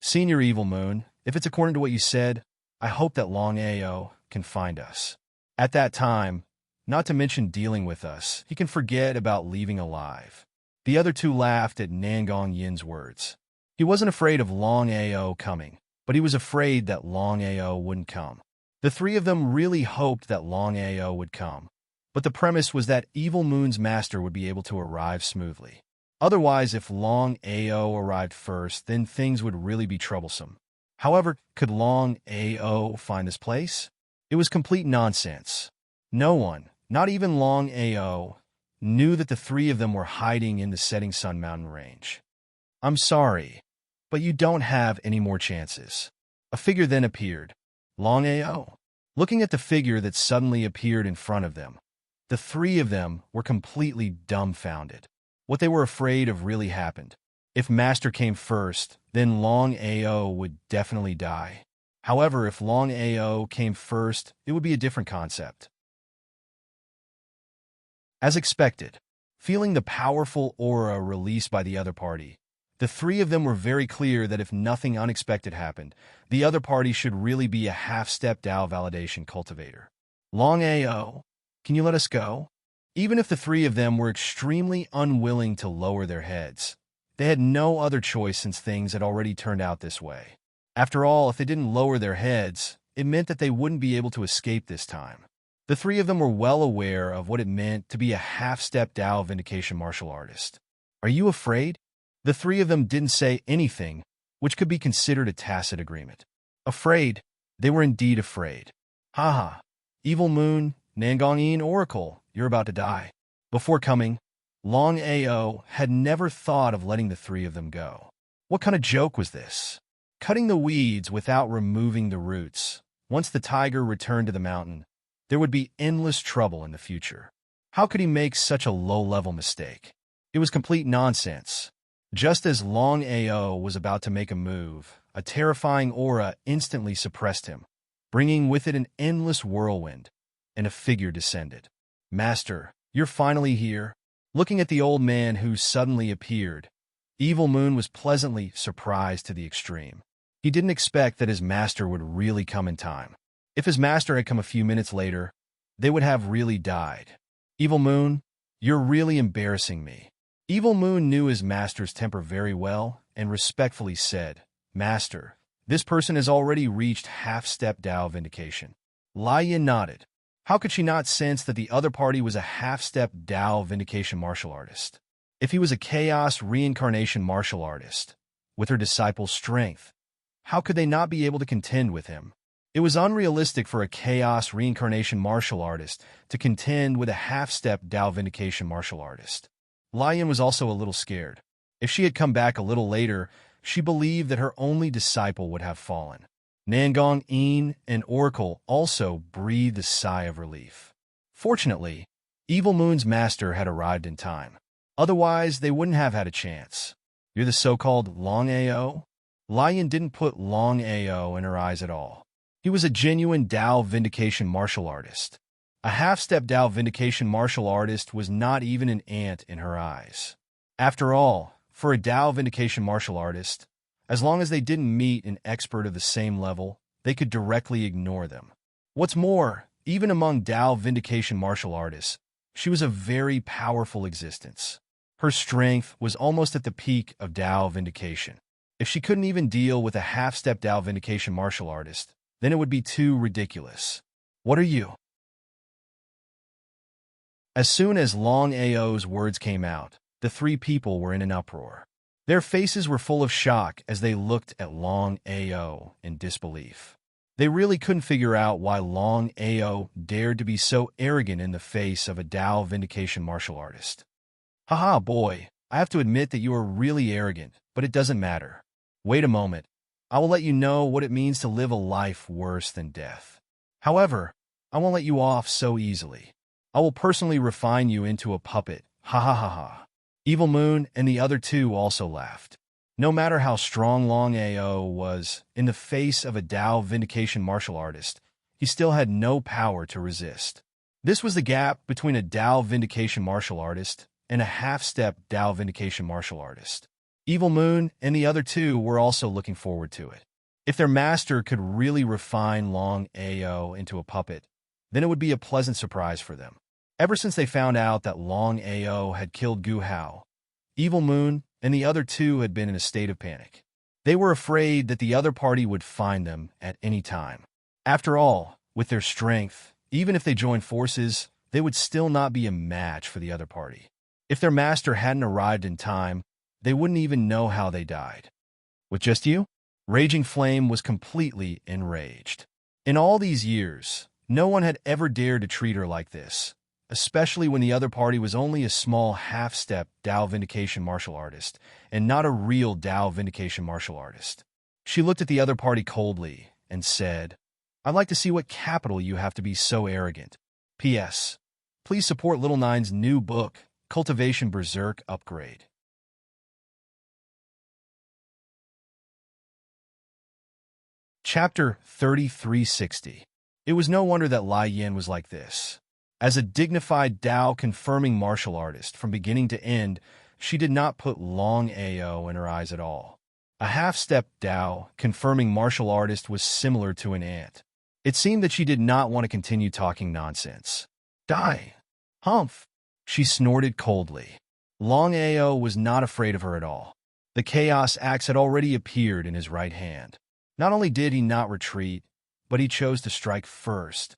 Senior Evil Moon, if it's according to what you said, I hope that Longao can find us. At that time, not to mention dealing with us, he can forget about leaving alive. The other two laughed at Nangong Yin's words. He wasn't afraid of Longao coming, but he was afraid that Longao wouldn't come. The three of them really hoped that Longao would come, but the premise was that Evil Moon's master would be able to arrive smoothly. Otherwise, if Longao arrived first, then things would really be troublesome. However, could Longao find this place? It was complete nonsense. No one, not even Longao, knew that the three of them were hiding in the Setting Sun Mountain Range. I'm sorry, but you don't have any more chances. A figure then appeared. Longao. Looking at the figure that suddenly appeared in front of them, the three of them were completely dumbfounded. What they were afraid of really happened. If Master came first, then Longao would definitely die. However, if Longao came first, it would be a different concept. As expected, feeling the powerful aura released by the other party, the three of them were very clear that if nothing unexpected happened, the other party should really be a half-step Tao validation cultivator. Longao, can you let us go? Even if the three of them were extremely unwilling to lower their heads, they had no other choice since things had already turned out this way. After all, if they didn't lower their heads, it meant that they wouldn't be able to escape this time. The three of them were well aware of what it meant to be a half-step Tao vindication martial artist. Are you afraid? The three of them didn't say anything, which could be considered a tacit agreement. Afraid? They were indeed afraid. Haha. Evil Moon, Nangong Oracle, you're about to die. Before coming, Longao had never thought of letting the three of them go. What kind of joke was this? Cutting the weeds without removing the roots. Once the tiger returned to the mountain, there would be endless trouble in the future. How could he make such a low-level mistake? It was complete nonsense. Just as Longao was about to make a move, a terrifying aura instantly suppressed him, bringing with it an endless whirlwind, and a figure descended. "Master, you're finally here." Looking at the old man who suddenly appeared, Evil Moon was pleasantly surprised to the extreme. He didn't expect that his master would really come in time. If his master had come a few minutes later, they would have really died. "Evil Moon, you're really embarrassing me." Evil Moon knew his master's temper very well and respectfully said, "Master, this person has already reached half-step Dao Vindication." Lai Yin nodded. How could she not sense that the other party was a half-step Dao Vindication martial artist? If he was a Chaos Reincarnation martial artist, with her disciple's strength, how could they not be able to contend with him? It was unrealistic for a Chaos Reincarnation martial artist to contend with a half-step Dao Vindication martial artist. Lai Yin was also a little scared. If she had come back a little later, she believed that her only disciple would have fallen. Nangong Yin and Oracle also breathed a sigh of relief. Fortunately, Evil Moon's master had arrived in time. Otherwise, they wouldn't have had a chance. "You're the so-called Longao?" Lai Yin didn't put Longao in her eyes at all. He was a genuine Dao Vindication martial artist. A half-step Dao Vindication martial artist was not even an ant in her eyes. After all, for a Dao Vindication martial artist, as long as they didn't meet an expert of the same level, they could directly ignore them. What's more, even among Dao Vindication martial artists, she was a very powerful existence. Her strength was almost at the peak of Dao Vindication. If she couldn't even deal with a half-step Dao Vindication martial artist, then it would be too ridiculous. "What are you?" As soon as Long Ao's words came out, the three people were in an uproar. Their faces were full of shock as they looked at Long Ao in disbelief. They really couldn't figure out why Long Ao dared to be so arrogant in the face of a Dao Vindication martial artist. "Haha, boy, I have to admit that you are really arrogant, but it doesn't matter. Wait a moment. I will let you know what it means to live a life worse than death. However, I won't let you off so easily. I will personally refine you into a puppet. Ha ha ha ha." Evil Moon and the other two also laughed. No matter how strong Long Ao was, in the face of a Dao Vindication martial artist, he still had no power to resist. This was the gap between a Dao Vindication martial artist and a half-step Dao Vindication martial artist. Evil Moon and the other two were also looking forward to it. If their master could really refine Long Ao into a puppet, then it would be a pleasant surprise for them. Ever since they found out that Long Ao had killed Gu Hao, Evil Moon and the other two had been in a state of panic. They were afraid that the other party would find them at any time. After all, with their strength, even if they joined forces, they would still not be a match for the other party. If their master hadn't arrived in time, they wouldn't even know how they died. "With just you?" Raging Flame was completely enraged. In all these years, no one had ever dared to treat her like this, especially when the other party was only a small half-step Dao Vindication martial artist and not a real Dao Vindication martial artist. She looked at the other party coldly and said, "I'd like to see what capital you have to be so arrogant. P.S. Please support Little Nine's new book, Cultivation Berserk Upgrade." Chapter 3360. It was no wonder that Lai Yin was like this. As a dignified Dao-confirming martial artist from beginning to end, she did not put Long Ao in her eyes at all. A half-step Dao-confirming martial artist was similar to an ant. It seemed that she did not want to continue talking nonsense. "Die! Humph!" she snorted coldly. Long Ao was not afraid of her at all. The Chaos Axe had already appeared in his right hand. Not only did he not retreat, but he chose to strike first.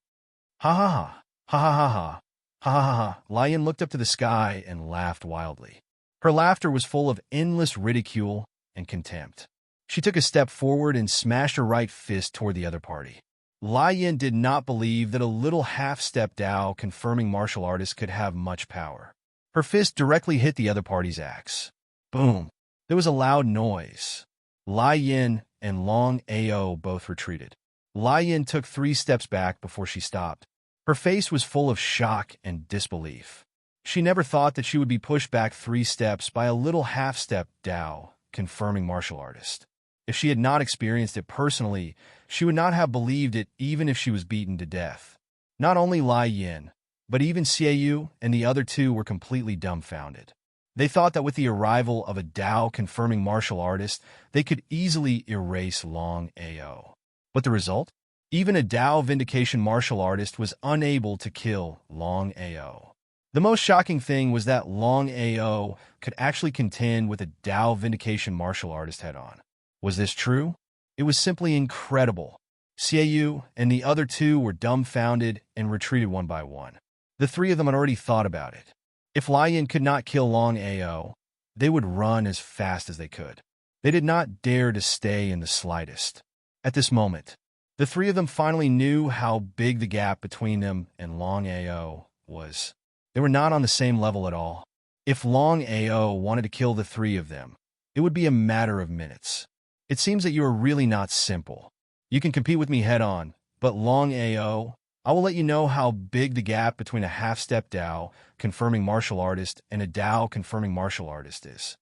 "Ha ha ha! Ha ha ha ha! Ha ha ha ha!" Lai Yin looked up to the sky and laughed wildly. Her laughter was full of endless ridicule and contempt. She took a step forward and smashed her right fist toward the other party. Lai Yin did not believe that a little half-step Dao-confirming martial artist could have much power. Her fist directly hit the other party's axe. Boom! There was a loud noise. Lai Yin and Long Ao both retreated. Lai Yin took 3 steps back before she stopped. Her face was full of shock and disbelief. She never thought that she would be pushed back 3 steps by a little half-step Dao-confirming martial artist. If she had not experienced it personally, she would not have believed it even if she was beaten to death. Not only Lai Yin, but even Xiaoyu and the other two were completely dumbfounded. They thought that with the arrival of a Dao-confirming martial artist, they could easily erase Longao. But the result? Even a Dao vindication martial artist was unable to kill Longao. The most shocking thing was that Longao could actually contend with a Dao vindication martial artist head-on. Was this true? It was simply incredible. Xiaoyu and the other two were dumbfounded and retreated one by one. The three of them had already thought about it. If Lai Yin could not kill Longao, they would run as fast as they could. They did not dare to stay in the slightest. At this moment, the three of them finally knew how big the gap between them and Longao was. They were not on the same level at all. If Longao wanted to kill the three of them, it would be a matter of minutes. It seems that you are really not simple. You can compete with me head-on, but Longao, I will let you know how big the gap between a half-step Dao confirming martial artist and a Dao confirming martial artist is.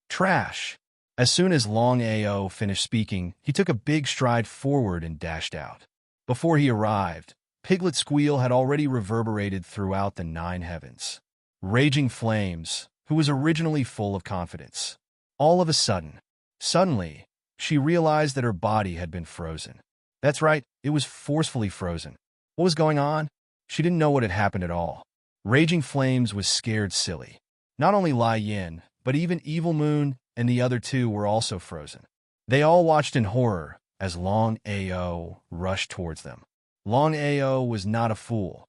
Trash. As soon as Longao finished speaking, he took a big stride forward and dashed out. Before he arrived, Piglet's squeal had already reverberated throughout the 9 heavens. Raging Flames, who was originally full of confidence. All of a sudden, suddenly, she realized that her body had been frozen. That's right, it was forcefully frozen. What was going on? She didn't know what had happened at all. Raging Flames was scared silly. Not only Lai Yin, but even Evil Moon and the other two were also frozen. They all watched in horror as Longao rushed towards them. Longao was not a fool.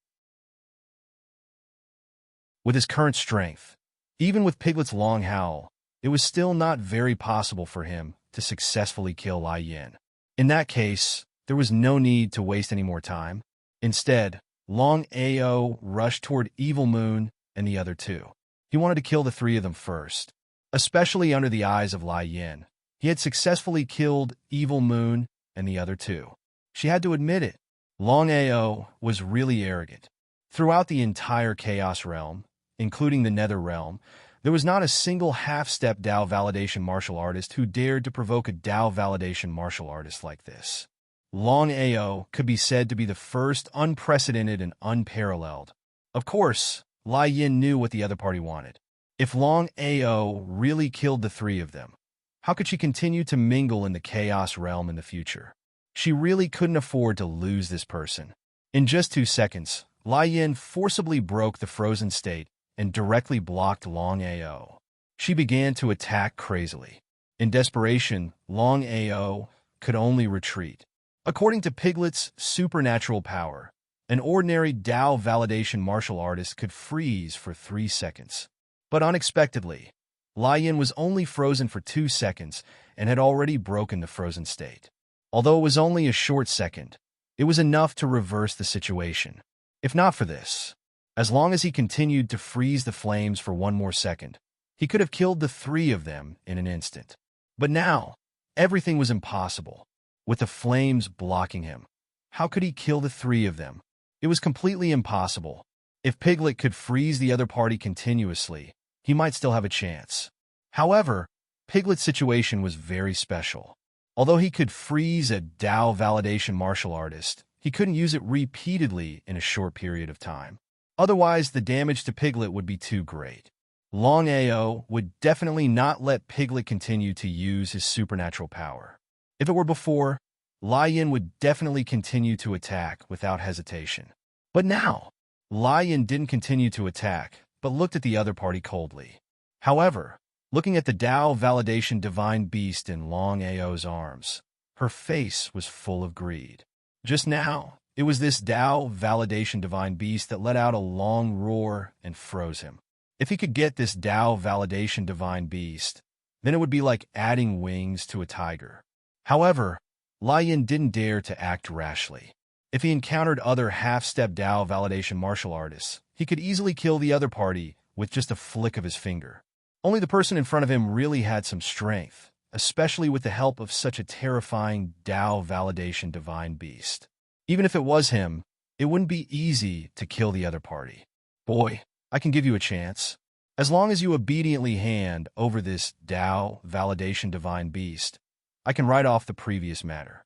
With his current strength, even with Piglet's long howl, it was still not very possible for him to successfully kill Lai Yin. In that case, there was no need to waste any more time. Instead, Longao rushed toward Evil Moon and the other two. He wanted to kill the three of them first, especially under the eyes of Lai Yin. He had successfully killed Evil Moon and the other two. She had to admit it. Longao was really arrogant. Throughout the entire Chaos Realm, including the Nether Realm, there was not a single half-step Dao validation martial artist who dared to provoke a Dao validation martial artist like this. Longao could be said to be the first unprecedented and unparalleled. Of course, Lai Yin knew what the other party wanted. If Longao really killed the three of them, how could she continue to mingle in the Chaos Realm in the future? She really couldn't afford to lose this person. In just 2 seconds, Lai Yin forcibly broke the frozen state and directly blocked Longao. She began to attack crazily. In desperation, Longao could only retreat. According to Piglet's supernatural power, an ordinary Dao validation martial artist could freeze for 3 seconds. But unexpectedly, Lai Yin was only frozen for 2 seconds and had already broken the frozen state. Although it was only a short second, it was enough to reverse the situation. If not for this, as long as he continued to freeze the flames for 1 more second, he could have killed the three of them in an instant. But now, everything was impossible. With the flames blocking him, how could he kill the three of them? It was completely impossible. If Piglet could freeze the other party continuously, he might still have a chance. However, Piglet's situation was very special. Although he could freeze a Dao validation martial artist, he couldn't use it repeatedly in a short period of time. Otherwise, the damage to Piglet would be too great. Longao would definitely not let Piglet continue to use his supernatural power. If it were before, Lai Yin would definitely continue to attack without hesitation. But now, Lai Yin didn't continue to attack, but looked at the other party coldly. However, looking at the Dao validation divine beast in Longao's arms, her face was full of greed. Just now, it was this Dao validation divine beast that let out a long roar and froze him. If he could get this Dao validation divine beast, then it would be like adding wings to a tiger. However, Lai Yin didn't dare to act rashly. If he encountered other half-step Dao validation martial artists, he could easily kill the other party with just a flick of his finger. Only the person in front of him really had some strength, especially with the help of such a terrifying Dao validation divine beast. Even if it was him, it wouldn't be easy to kill the other party. Boy, I can give you a chance. As long as you obediently hand over this Dao validation divine beast, I can write off the previous matter.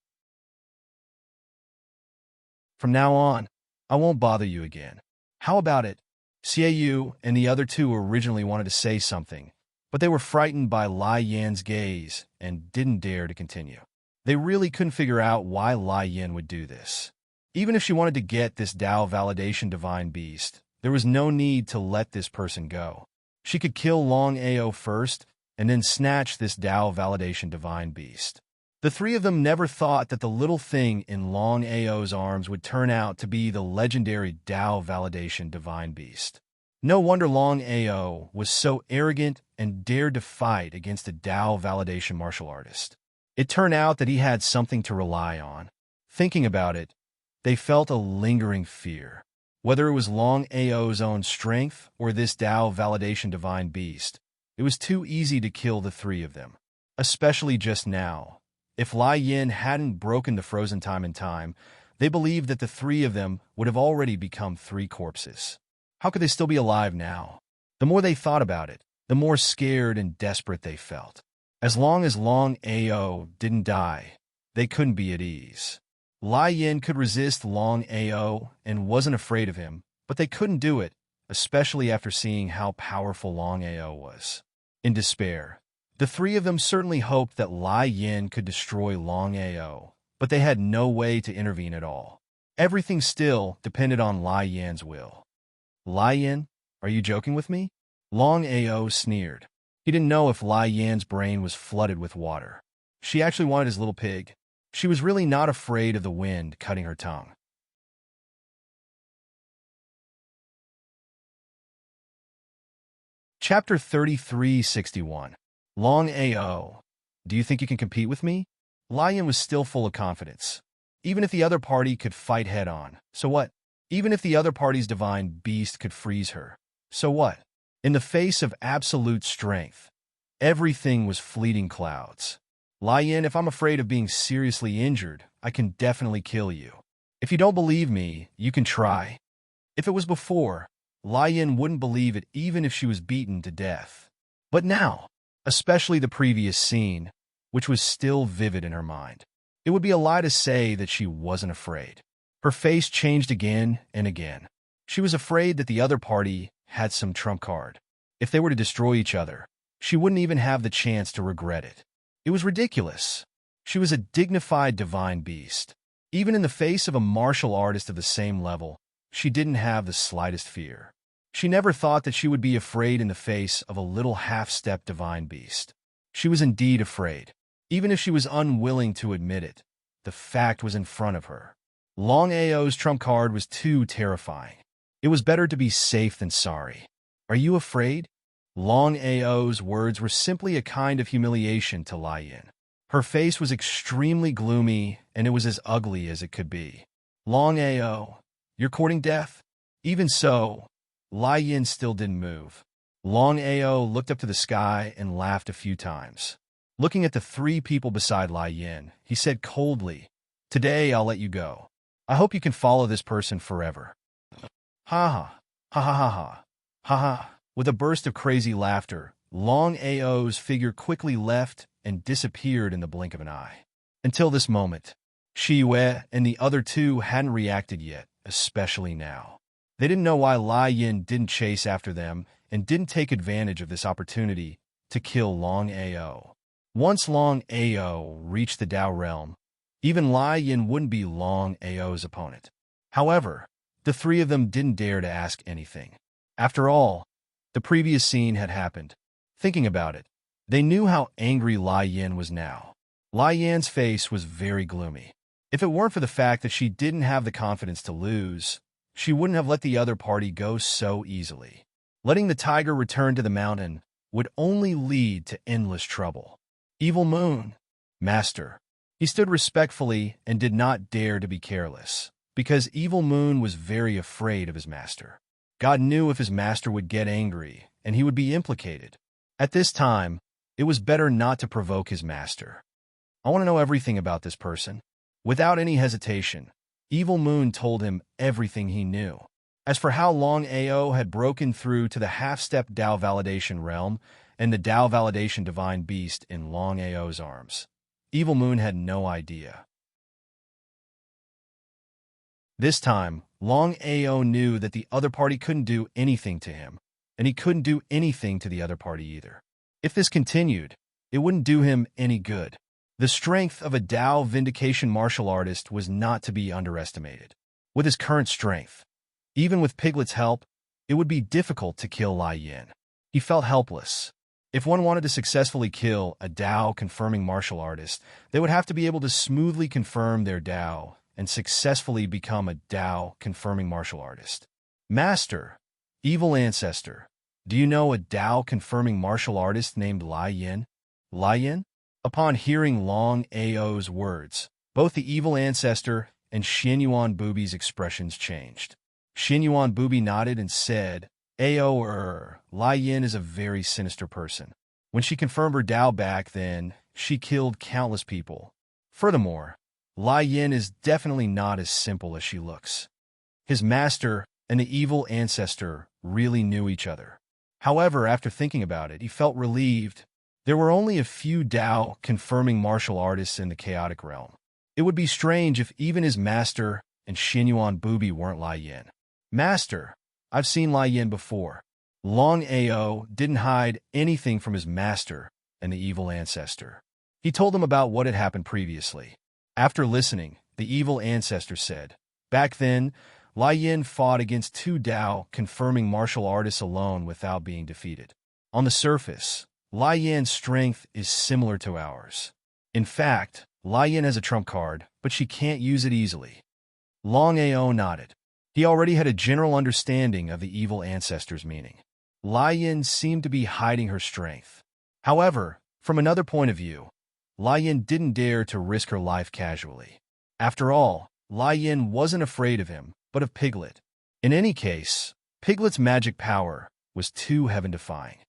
From now on, I won't bother you again. How about it? Xiaoyu and the other two originally wanted to say something, but they were frightened by Lai Yan's gaze and didn't dare to continue. They really couldn't figure out why Lai Yan would do this. Even if she wanted to get this Tao validation divine beast, there was no need to let this person go. She could kill Longao first and then snatch this Tao validation divine beast. The three of them never thought that the little thing in Longao's arms would turn out to be the legendary Tao validation divine beast. No wonder Longao was so arrogant and dared to fight against a Tao validation martial artist. It turned out that he had something to rely on. Thinking about it, they felt a lingering fear. Whether it was Longao's own strength or this Tao validation divine beast, it was too easy to kill the three of them, especially just now. If Lai Yin hadn't broken the frozen time in time, they believed that the three of them would have already become three corpses. How could they still be alive now? The more they thought about it, the more scared and desperate they felt. As long as Longao didn't die, they couldn't be at ease. Lai Yin could resist Longao and wasn't afraid of him, but they couldn't do it, especially after seeing how powerful Longao was. In despair, the three of them certainly hoped that Lai Yin could destroy Longao, but they had no way to intervene at all. Everything still depended on Lai Yan's will. Lai Yin, are you joking with me? Longao sneered. He didn't know if Lai Yan's brain was flooded with water. She actually wanted his little pig. She was really not afraid of the wind cutting her tongue. Chapter 3361. Longao, do you think you can compete with me? Lai Yin was still full of confidence. Even if the other party could fight head-on, so what? Even if the other party's divine beast could freeze her, so what? In the face of absolute strength, everything was fleeting clouds. Lai Yin, if I'm afraid of being seriously injured, I can definitely kill you. If you don't believe me, you can try. If it was before, Lai Yin wouldn't believe it even if she was beaten to death. But now, especially the previous scene, which was still vivid in her mind, it would be a lie to say that she wasn't afraid. Her face changed again and again. She was afraid that the other party had some trump card. If they were to destroy each other, she wouldn't even have the chance to regret it. It was ridiculous. She was a dignified divine beast. Even in the face of a martial artist of the same level, she didn't have the slightest fear. She never thought that she would be afraid in the face of a little half-step divine beast. She was indeed afraid. Even if she was unwilling to admit it, the fact was in front of her. Longao's trump card was too terrifying. It was better to be safe than sorry. Are you afraid? Longao's words were simply a kind of humiliation to Lai Yin. Her face was extremely gloomy, and it was as ugly as it could be. Longao, you're courting death? Even so, Lai Yin still didn't move. Longao looked up to the sky and laughed a few times. Looking at the three people beside Lai Yin, he said coldly, "Today I'll let you go. I hope you can follow this person forever." Ha ha, ha ha ha ha, ha ha. With a burst of crazy laughter, Longao's figure quickly left and disappeared in the blink of an eye. Until this moment, Shi Yue and the other two hadn't reacted yet, especially now. They didn't know why Lai Yin didn't chase after them and didn't take advantage of this opportunity to kill Longao. Once Longao reached the Tao realm, even Lai Yin wouldn't be Longao's opponent. However, the three of them didn't dare to ask anything. After all, the previous scene had happened. Thinking about it, they knew how angry Lai Yin was now. Lai Yan's face was very gloomy. If it weren't for the fact that she didn't have the confidence to lose, she wouldn't have let the other party go so easily. Letting the tiger return to the mountain would only lead to endless trouble. Evil Moon, Master. He stood respectfully and did not dare to be careless, because Evil Moon was very afraid of his master. God knew if his master would get angry, and he would be implicated. At this time, it was better not to provoke his master. I want to know everything about this person. Without any hesitation, Evil Moon told him everything he knew. As for how Longao had broken through to the half-step Tao validation realm and the Tao validation divine beast in Longao's arms, Evil Moon had no idea. This time, Longao knew that the other party couldn't do anything to him, and he couldn't do anything to the other party either. If this continued, it wouldn't do him any good. The strength of a Dao Vindication martial artist was not to be underestimated. With his current strength, even with Piglet's help, it would be difficult to kill Lai Yin. He felt helpless. If one wanted to successfully kill a Dao-confirming martial artist, they would have to be able to smoothly confirm their Dao and successfully become a Dao-confirming martial artist. Master, evil ancestor, do you know a Dao-confirming martial artist named Lai Yin? Lai Yin? Upon hearing Long Ao's words, both the evil ancestor and Xinyuan Bubi's expressions changed. Xinyuan Bubi nodded and said, Ao, Lai Yin is a very sinister person. When she confirmed her Dao back then, she killed countless people. Furthermore, Lai Yin is definitely not as simple as she looks. His master and the evil ancestor really knew each other. However, after thinking about it, he felt relieved. There were only a few Dao-confirming martial artists in the chaotic realm. It would be strange if even his master and Xinyuan Bubi weren't Lai Yin. Master, I've seen Lai Yin before. Long Ao didn't hide anything from his master and the evil ancestor. He told them about what had happened previously. After listening, the evil ancestor said, back then, Lai Yin fought against two Dao-confirming martial artists alone without being defeated. On the surface, Lai Yin's strength is similar to ours. In fact, Lai Yin has a trump card, but she can't use it easily. Long Ao nodded. He already had a general understanding of the evil ancestor's meaning. Lai Yin seemed to be hiding her strength. However, from another point of view, Lai Yin didn't dare to risk her life casually. After all, Lai Yin wasn't afraid of him, but of Piglet. In any case, Piglet's magic power was too heaven-defying.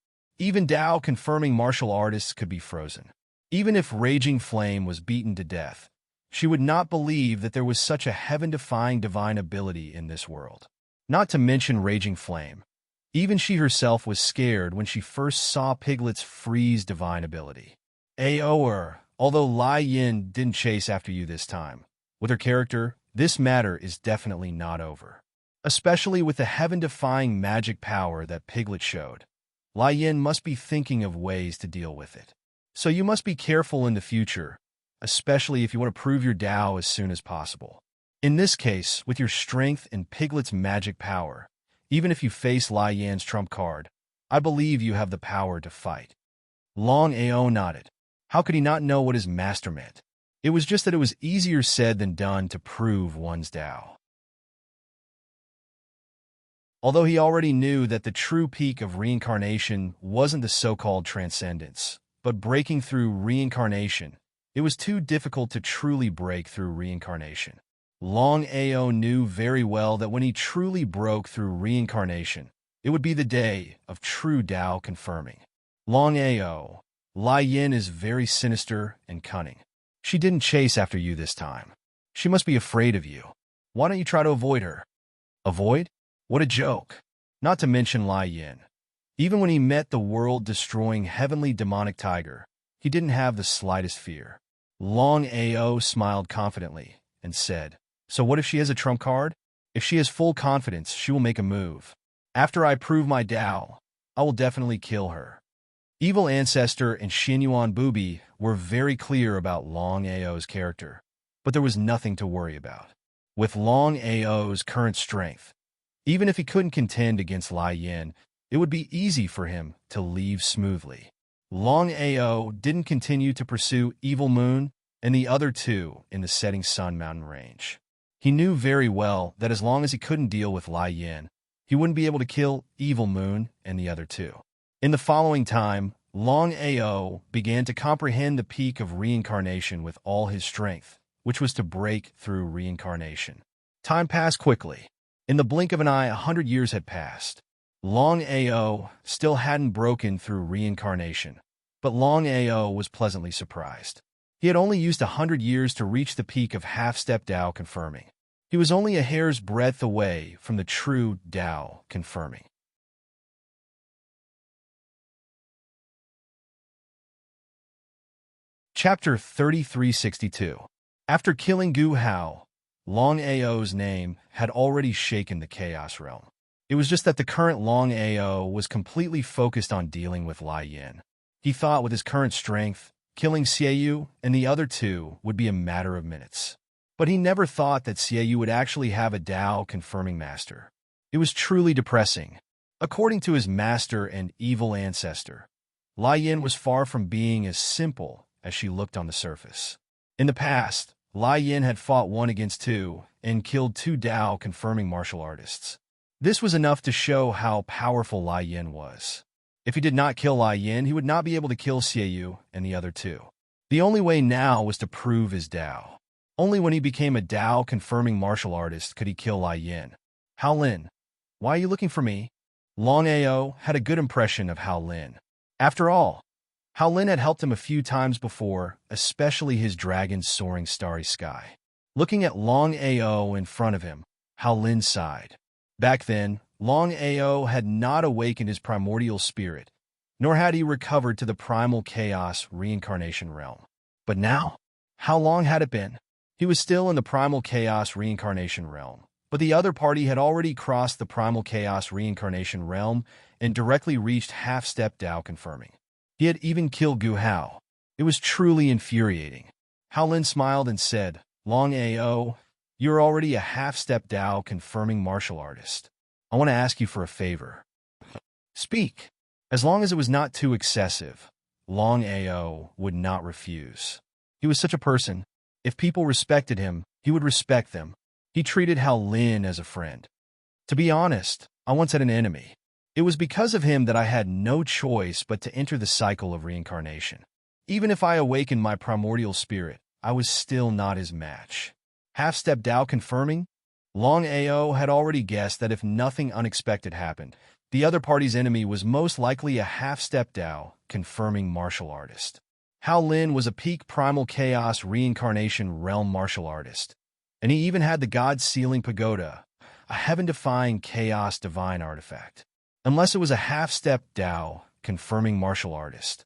Even Dao-confirming martial artists could be frozen. Even if Raging Flame was beaten to death, she would not believe that there was such a heaven-defying divine ability in this world. Not to mention Raging Flame. Even she herself was scared when she first saw Piglet's freeze divine ability. Ao, although Lai Yin didn't chase after you this time, with her character, this matter is definitely not over. Especially with the heaven-defying magic power that Piglet showed, Lai Yin must be thinking of ways to deal with it. So you must be careful in the future, especially if you want to prove your Dao as soon as possible. In this case, with your strength and Piglet's magic power, even if you face Lai Yin's trump card, I believe you have the power to fight. Long Ao nodded. How could he not know what his master meant? It was just that it was easier said than done to prove one's Dao. Although he already knew that the true peak of reincarnation wasn't the so-called transcendence, but breaking through reincarnation, it was too difficult to truly break through reincarnation. Long Ao knew very well that when he truly broke through reincarnation, it would be the day of true Dao confirming. Long Ao, Lai Yin is very sinister and cunning. She didn't chase after you this time. She must be afraid of you. Why don't you try to avoid her? Avoid? What a joke. Not to mention Lai Yin. Even when he met the world-destroying heavenly demonic tiger, he didn't have the slightest fear. Long Ao smiled confidently and said, so what if she has a trump card? If she has full confidence, she will make a move. After I prove my Dao, I will definitely kill her. Evil Ancestor and Xinyuan Bubi were very clear about Long Ao's character, but there was nothing to worry about. With Long Ao's current strength, even if he couldn't contend against Lai Yin, it would be easy for him to leave smoothly. Long Ao didn't continue to pursue Evil Moon and the other two in the setting sun mountain range. He knew very well that as long as he couldn't deal with Lai Yin, he wouldn't be able to kill Evil Moon and the other two. In the following time, Long Ao began to comprehend the peak of reincarnation with all his strength, which was to break through reincarnation. Time passed quickly. In the blink of an eye, 100 years had passed. Long Ao still hadn't broken through reincarnation, but Long Ao was pleasantly surprised. He had only used 100 years to reach the peak of half-step Dao confirming. He was only a hair's breadth away from the true Dao confirming. Chapter 3362. After killing Gu Hao, Longao's name had already shaken the Chaos Realm. It was just that the current Longao was completely focused on dealing with Lai Yin. He thought with his current strength, killing Xiaoyu and the other two would be a matter of minutes. But he never thought that Xiaoyu would actually have a Dao-confirming master. It was truly depressing. According to his master and evil ancestor, Lai Yin was far from being as simple as she looked on the surface. In the past, Lai Yin had fought 1 against 2 and killed 2 Dao-confirming martial artists. This was enough to show how powerful Lai Yin was. If he did not kill Lai Yin, he would not be able to kill Xiaoyu and the other 2. The only way now was to prove his Dao. Only when he became a Dao-confirming martial artist could he kill Lai Yin. Hao Lin, why are you looking for me? Longao had a good impression of Hao Lin. After all, Hao Lin had helped him a few times before, especially his dragon soaring starry sky. Looking at Longao in front of him, Hao Lin sighed. Back then, Longao had not awakened his primordial spirit, nor had he recovered to the primal chaos reincarnation realm. But now, how long had it been? He was still in the primal chaos reincarnation realm, but the other party had already crossed the primal chaos reincarnation realm and directly reached half-step Dao confirming. He had even killed Gu Hao. It was truly infuriating. Hao Lin smiled and said, Longao, you're already a half-step Dao confirming martial artist. I want to ask you for a favor. Speak. As long as it was not too excessive, Longao would not refuse. He was such a person. If people respected him, he would respect them. He treated Hao Lin as a friend. To be honest, I once had an enemy. It was because of him that I had no choice but to enter the cycle of reincarnation. Even if I awakened my primordial spirit, I was still not his match. Half-step Dao confirming? Longao had already guessed that if nothing unexpected happened, the other party's enemy was most likely a half-step Dao confirming martial artist. Hao Lin was a peak primal chaos reincarnation realm martial artist, and he even had the God Sealing Pagoda, a heaven-defying chaos divine artifact. Unless it was a half-step Dao confirming martial artist.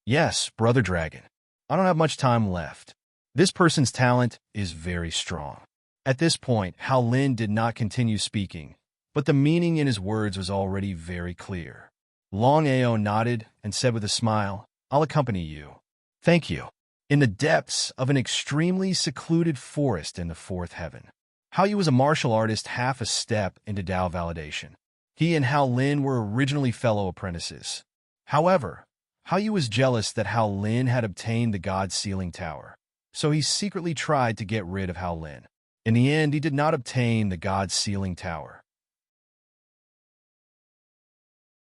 Yes, Brother Dragon. I don't have much time left. This person's talent is very strong. At this point, Hao Lin did not continue speaking, but the meaning in his words was already very clear. Longao nodded and said with a smile, I'll accompany you. Thank you. In the depths of an extremely secluded forest in the 4th heaven, Hao Yu was a martial artist half a step into Dao validation. He and Hao Lin were originally fellow apprentices. However, Hao Yu was jealous that Hao Lin had obtained the God Sealing Tower, so he secretly tried to get rid of Hao Lin. In the end, he did not obtain the God Sealing Tower.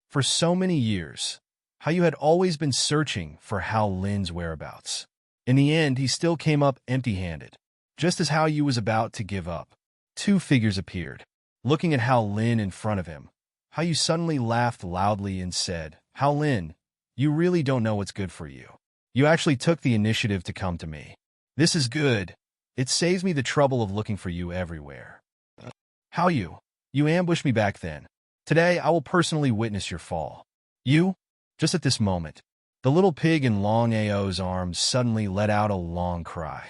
For so many years, Hao Yu had always been searching for Hao Lin's whereabouts. In the end, he still came up empty-handed. Just as Hao Yu was about to give up, 2 figures appeared. Looking at Hao Lin in front of him, Hao Yu suddenly laughed loudly and said, Hao Lin, you really don't know what's good for you. You actually took the initiative to come to me. This is good. It saves me the trouble of looking for you everywhere. Hao Yu, you ambushed me back then. Today, I will personally witness your fall. You? Just at this moment, the little pig in Longao's arms suddenly let out a long cry.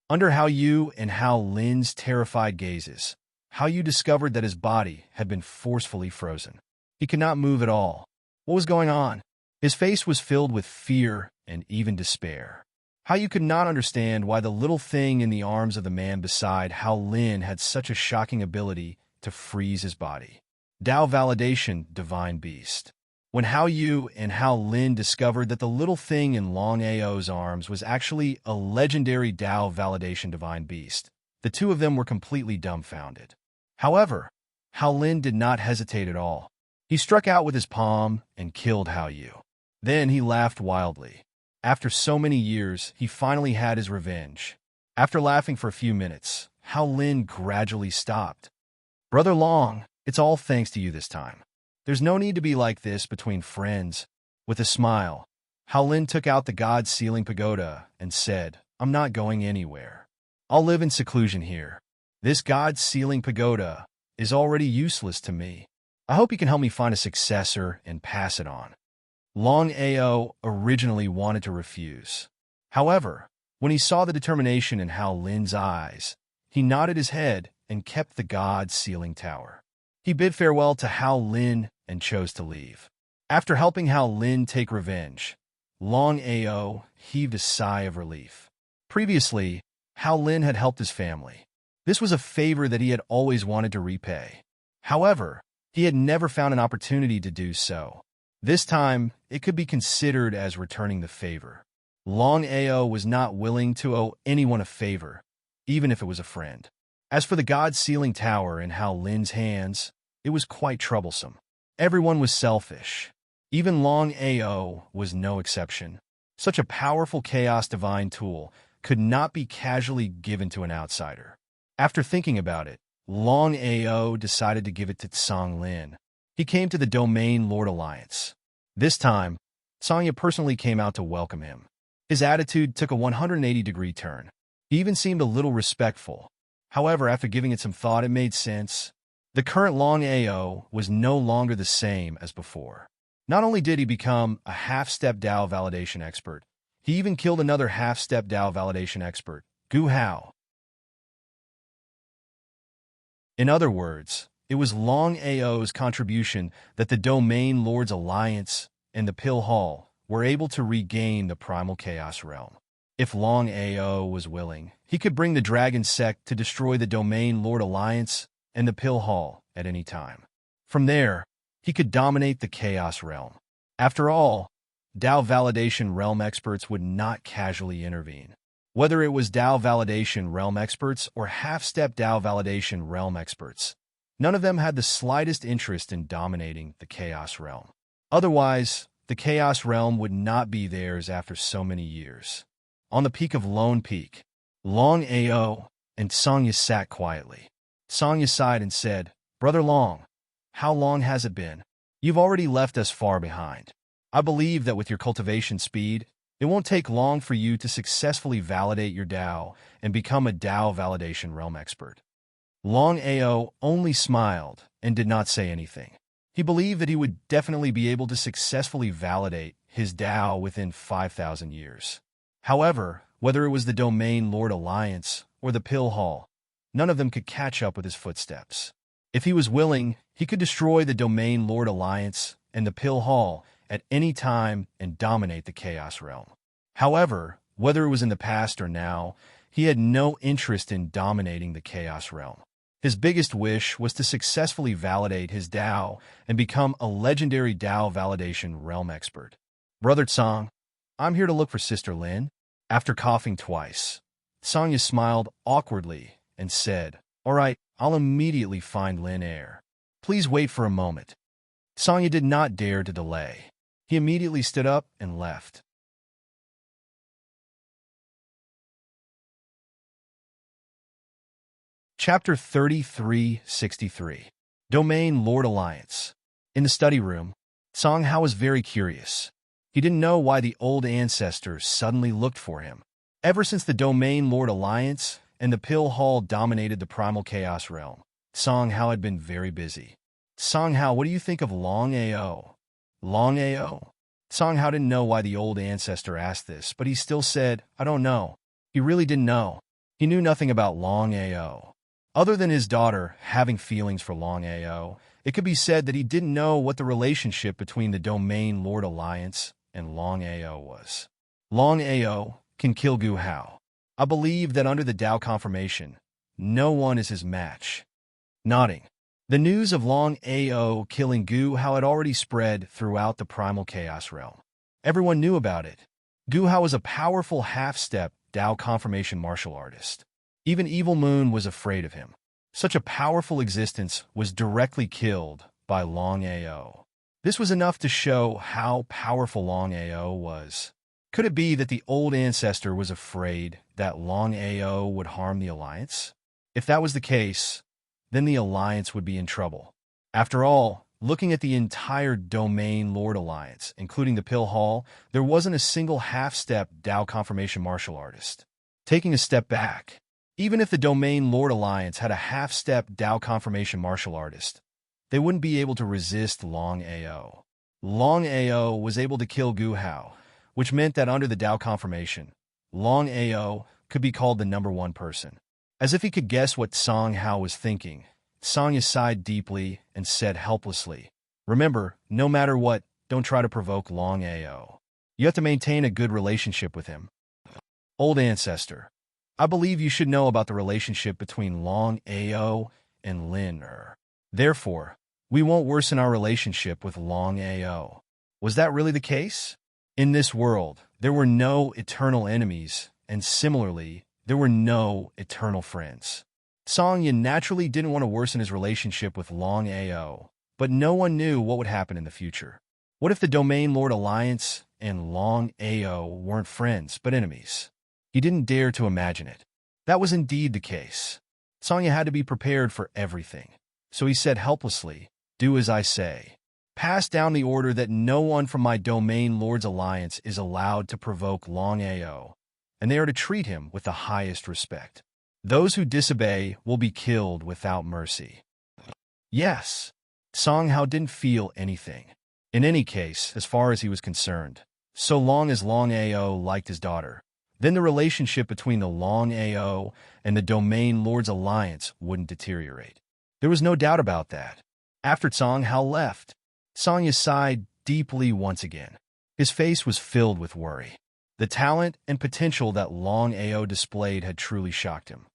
Under Hao Yu and Hao Lin's terrified gazes, Hao Yu discovered that his body had been forcefully frozen. He could not move at all. What was going on? His face was filled with fear and even despair. Hao Yu could not understand why the little thing in the arms of the man beside Hao Lin had such a shocking ability to freeze his body. Dao validation, divine beast. When Hao Yu and Hao Lin discovered that the little thing in Longao's arms was actually a legendary Dao validation divine beast, the 2 of them were completely dumbfounded. However, Hao Lin did not hesitate at all. He struck out with his palm and killed Hao Yu. Then he laughed wildly. After so many years, he finally had his revenge. After laughing for a few minutes, Hao Lin gradually stopped. Brother Long, it's all thanks to you this time. There's no need to be like this between friends. With a smile, Hao Lin took out the God Sealing Pagoda and said, I'm not going anywhere. I'll live in seclusion here. This God Sealing Pagoda is already useless to me. I hope you can help me find a successor and pass it on. Longao originally wanted to refuse. However, when he saw the determination in Hao Lin's eyes, he nodded his head and kept the god's sealing tower. He bid farewell to Hao Lin and chose to leave. After helping Hao Lin take revenge, Longao heaved a sigh of relief. Previously, Hao Lin had helped his family. This was a favor that he had always wanted to repay. However, he had never found an opportunity to do so. This time, it could be considered as returning the favor. Longao was not willing to owe anyone a favor, even if it was a friend. As for the god's sealing tower in Hao Lin's hands, it was quite troublesome. Everyone was selfish. Even Longao was no exception. Such a powerful chaos divine tool could not be casually given to an outsider. After thinking about it, Longao decided to give it to Tsang Lin. He came to the Domain Lord Alliance. This time, Sangya personally came out to welcome him. His attitude took a 180-degree turn. He even seemed a little respectful. However, after giving it some thought, it made sense. The current Longao was no longer the same as before. Not only did he become a half-step Dao validation expert, he even killed another half-step Dao validation expert, Gu Hao. In other words, it was Longao's contribution that the Domain Lords Alliance and the Pill Hall were able to regain the Primal Chaos Realm. If Longao was willing, he could bring the Dragon Sect to destroy the Domain Lord Alliance and the Pill Hall at any time. From there, he could dominate the Chaos Realm. After all, Dao Validation Realm experts would not casually intervene. Whether it was Dao Validation Realm experts or half-step Dao Validation Realm experts, none of them had the slightest interest in dominating the Chaos Realm. Otherwise, the Chaos Realm would not be theirs after so many years. On the peak of Lone Peak, Longao and Sangya sat quietly. Sangya sighed and said, "Brother Long, how long has it been? You've already left us far behind. I believe that with your cultivation speed, it won't take long for you to successfully validate your Dao and become a Dao Validation Realm expert." Longao only smiled and did not say anything. He believed that he would definitely be able to successfully validate his Dao within 5,000 years. However, whether it was the Domain Lord Alliance or the Pill Hall, none of them could catch up with his footsteps. If he was willing, he could destroy the Domain Lord Alliance and the Pill Hall at any time and dominate the Chaos Realm. However, whether it was in the past or now, he had no interest in dominating the Chaos Realm. His biggest wish was to successfully validate his Dao and become a legendary Dao Validation Realm expert. "Brother Tsang, I'm here to look for Sister Lin." After coughing twice, Sangya smiled awkwardly and said, "All right, I'll immediately find Lin Air. Please wait for a moment." Sangya did not dare to delay. He immediately stood up and left. Chapter 3363. Domain Lord Alliance. In the study room, Song Hao was very curious. He didn't know why the old ancestors suddenly looked for him. Ever since the Domain Lord Alliance and the Pill Hall dominated the Primal Chaos Realm, Song Hao had been very busy. "Song Hao, what do you think of Longao?" "Longao?" Song Hao didn't know why the old ancestor asked this, but he still said, "I don't know." He really didn't know. He knew nothing about Longao. Other than his daughter having feelings for Longao, it could be said that he didn't know what the relationship between the Domain Lord Alliance and Longao was. Longao can kill Gu Hao. I believe that under the Dao confirmation, no one is his match. Nodding. The news of Longao killing Gu Hao had already spread throughout the Primal Chaos Realm. Everyone knew about it. Gu Hao was a powerful half-step Dao confirmation martial artist. Even Evil Moon was afraid of him. Such a powerful existence was directly killed by Longao. This was enough to show how powerful Longao was. Could it be that the old ancestor was afraid that Longao would harm the Alliance? If that was the case, then the Alliance would be in trouble. After all, looking at the entire Domain Lord Alliance, including the Pill Hall, there wasn't a single half-step Dao confirmation martial artist. Taking a step back, even if the Domain Lord Alliance had a half-step Dao confirmation martial artist, they wouldn't be able to resist Longao. Longao was able to kill Gu Hao, which meant that under the Dao confirmation, Longao could be called the number one person. As if he could guess what Song Hao was thinking, Songya sighed deeply and said helplessly, "Remember, no matter what, don't try to provoke Longao. You have to maintain a good relationship with him." Old ancestor, I believe you should know about the relationship between Longao and Lin Er. Therefore, we won't worsen our relationship with Longao. Was that really the case? In this world, there were no eternal enemies, and similarly, there were no eternal friends. Song Yin naturally didn't want to worsen his relationship with Longao, but no one knew what would happen in the future. What if the Domain Lord Alliance and Longao weren't friends, but enemies? He didn't dare to imagine it. That was indeed the case. Songya had to be prepared for everything. So he said helplessly, "Do as I say. Pass down the order that no one from my Domain Lord's Alliance is allowed to provoke Longao, and they are to treat him with the highest respect. Those who disobey will be killed without mercy." Yes, Song Hao didn't feel anything. In any case, as far as he was concerned, so long as Longao liked his daughter, then the relationship between the Longao and the Domain Lord's Alliance wouldn't deteriorate. There was no doubt about that. After Song Hao left, Songya sighed deeply once again. His face was filled with worry. The talent and potential that Longao displayed had truly shocked him.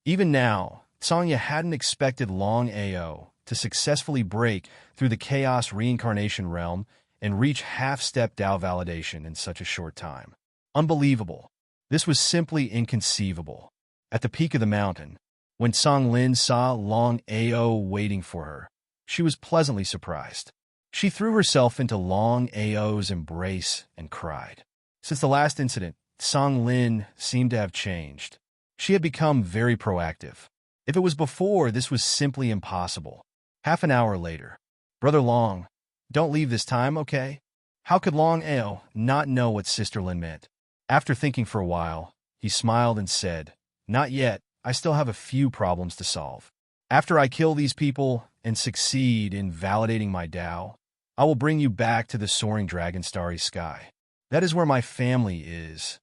Even now, Songya hadn't expected Longao to successfully break through the Chaos Reincarnation realm and reach half-step Dao validation in such a short time. Unbelievable. This was simply inconceivable. At the peak of the mountain, when Song Lin saw Longao waiting for her, she was pleasantly surprised. She threw herself into Longao's embrace and cried. Since the last incident, Song Lin seemed to have changed. She had become very proactive. If it was before, this was simply impossible. Half an hour later, "Brother Long, don't leave this time, okay?" How could Longao not know what Sister Lin meant? After thinking for a while, he smiled and said, "Not yet. I still have a few problems to solve. After I kill these people and succeed in validating my Tao, I will bring you back to the soaring dragon starry sky. That is where my family is."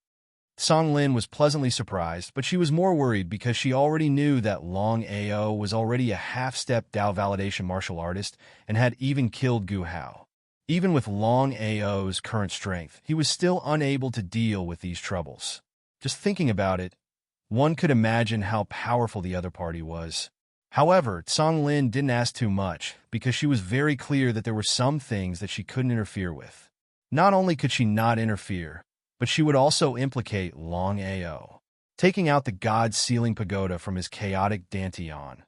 Song Lin was pleasantly surprised, but she was more worried because she already knew that Longao was already a half-step Dao validation martial artist and had even killed Gu Hao. Even with Longao's current strength, he was still unable to deal with these troubles. Just thinking about it, one could imagine how powerful the other party was. However, Song Lin didn't ask too much because she was very clear that there were some things that she couldn't interfere with. Not only could she not interfere, but she would also implicate Longao. Taking out the God's Sealing Pagoda from his chaotic dantian,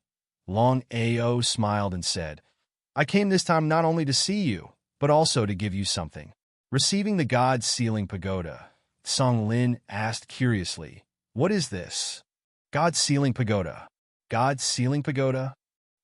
Longao smiled and said, "I came this time not only to see you, but also to give you something." Receiving the God's Sealing Pagoda, Song Lin asked curiously, "What is this?" "God's Sealing Pagoda." God's Sealing Pagoda?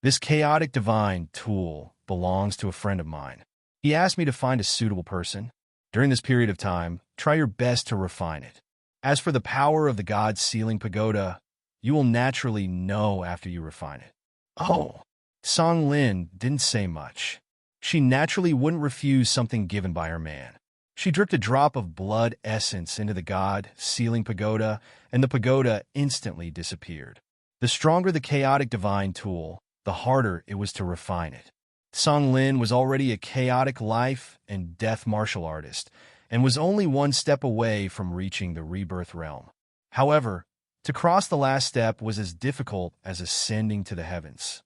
This chaotic divine tool belongs to a friend of mine. He asked me to find a suitable person. During this period of time, try your best to refine it. As for the power of the God's Sealing Pagoda, you will naturally know after you refine it. Oh, Song Lin didn't say much. She naturally wouldn't refuse something given by her man. She dripped a drop of blood essence into the God Sealing Pagoda, and the pagoda instantly disappeared. The stronger the chaotic divine tool, the harder it was to refine it. Song Lin was already a chaotic life and death martial artist, and was only one step away from reaching the rebirth realm. However, to cross the last step was as difficult as ascending to the heavens.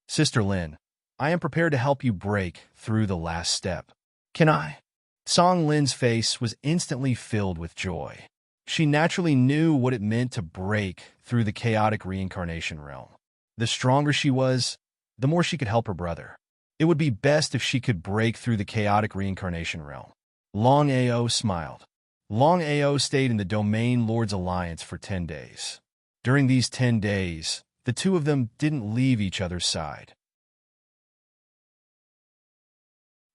"Sister Lin, I am prepared to help you break through the last step. Can I?" Song Lin's face was instantly filled with joy. She naturally knew what it meant to break through the chaotic reincarnation realm. The stronger she was, the more she could help her brother. It would be best if she could break through the chaotic reincarnation realm. Longao smiled. Longao stayed in the Domain Lord's Alliance for 10 days. During these 10 days, the two of them didn't leave each other's side.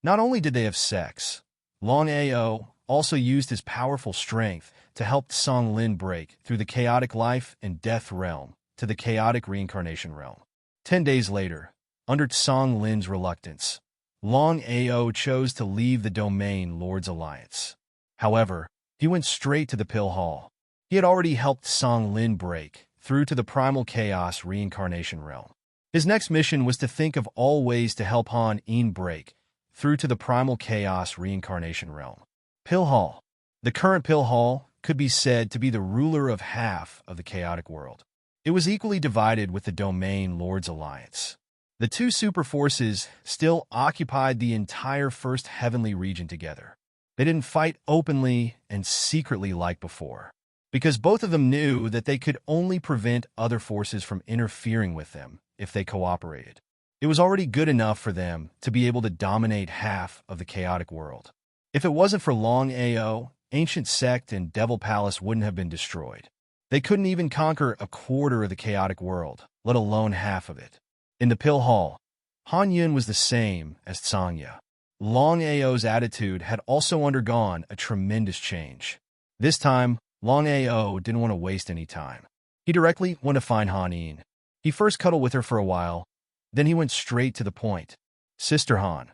Not only did they have sex, Longao also used his powerful strength to help Song Lin break through the chaotic life and death realm to the chaotic reincarnation realm. 10 days later, under Song Lin's reluctance, Longao chose to leave the Domain Lord's Alliance. However, he went straight to the pill hall. He had already helped Song Lin break through to the primal chaos reincarnation realm. His next mission was to think of all ways to help Han Een break through to the primal chaos reincarnation realm. Pill Hall. The current Pill Hall could be said to be the ruler of half of the chaotic world. It was equally divided with the Domain Lords Alliance. The two super forces still occupied the entire First Heavenly region together. They didn't fight openly and secretly like before, because both of them knew that they could only prevent other forces from interfering with them if they cooperated. It was already good enough for them to be able to dominate half of the chaotic world. If it wasn't for Longao, Ancient Sect and Devil Palace wouldn't have been destroyed. They couldn't even conquer a quarter of the chaotic world, let alone half of it. In the Pill Hall, Han Yun was the same as Tsangya. Longao's attitude had also undergone a tremendous change. This time, Longao didn't want to waste any time. He directly went to find Han Een. He first cuddled with her for a while, then he went straight to the point. Sister Han,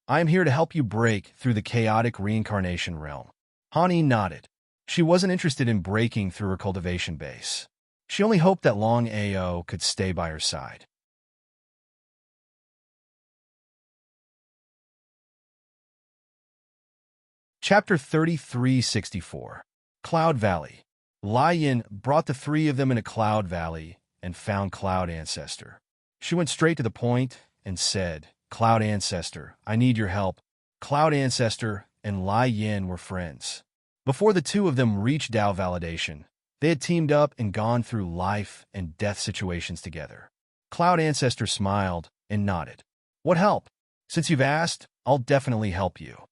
I am here to help you break through the chaotic reincarnation realm. Han Een nodded. She wasn't interested in breaking through her cultivation base. She only hoped that Longao could stay by her side. Chapter 3364. Cloud Valley. Lai Yin brought the three of them into Cloud Valley and found Cloud Ancestor. She went straight to the point and said, Cloud Ancestor, I need your help. Cloud Ancestor and Lai Yin were friends. Before the two of them reached Dao validation, they had teamed up and gone through life and death situations together. Cloud Ancestor smiled and nodded. What help? Since you've asked, I'll definitely help you.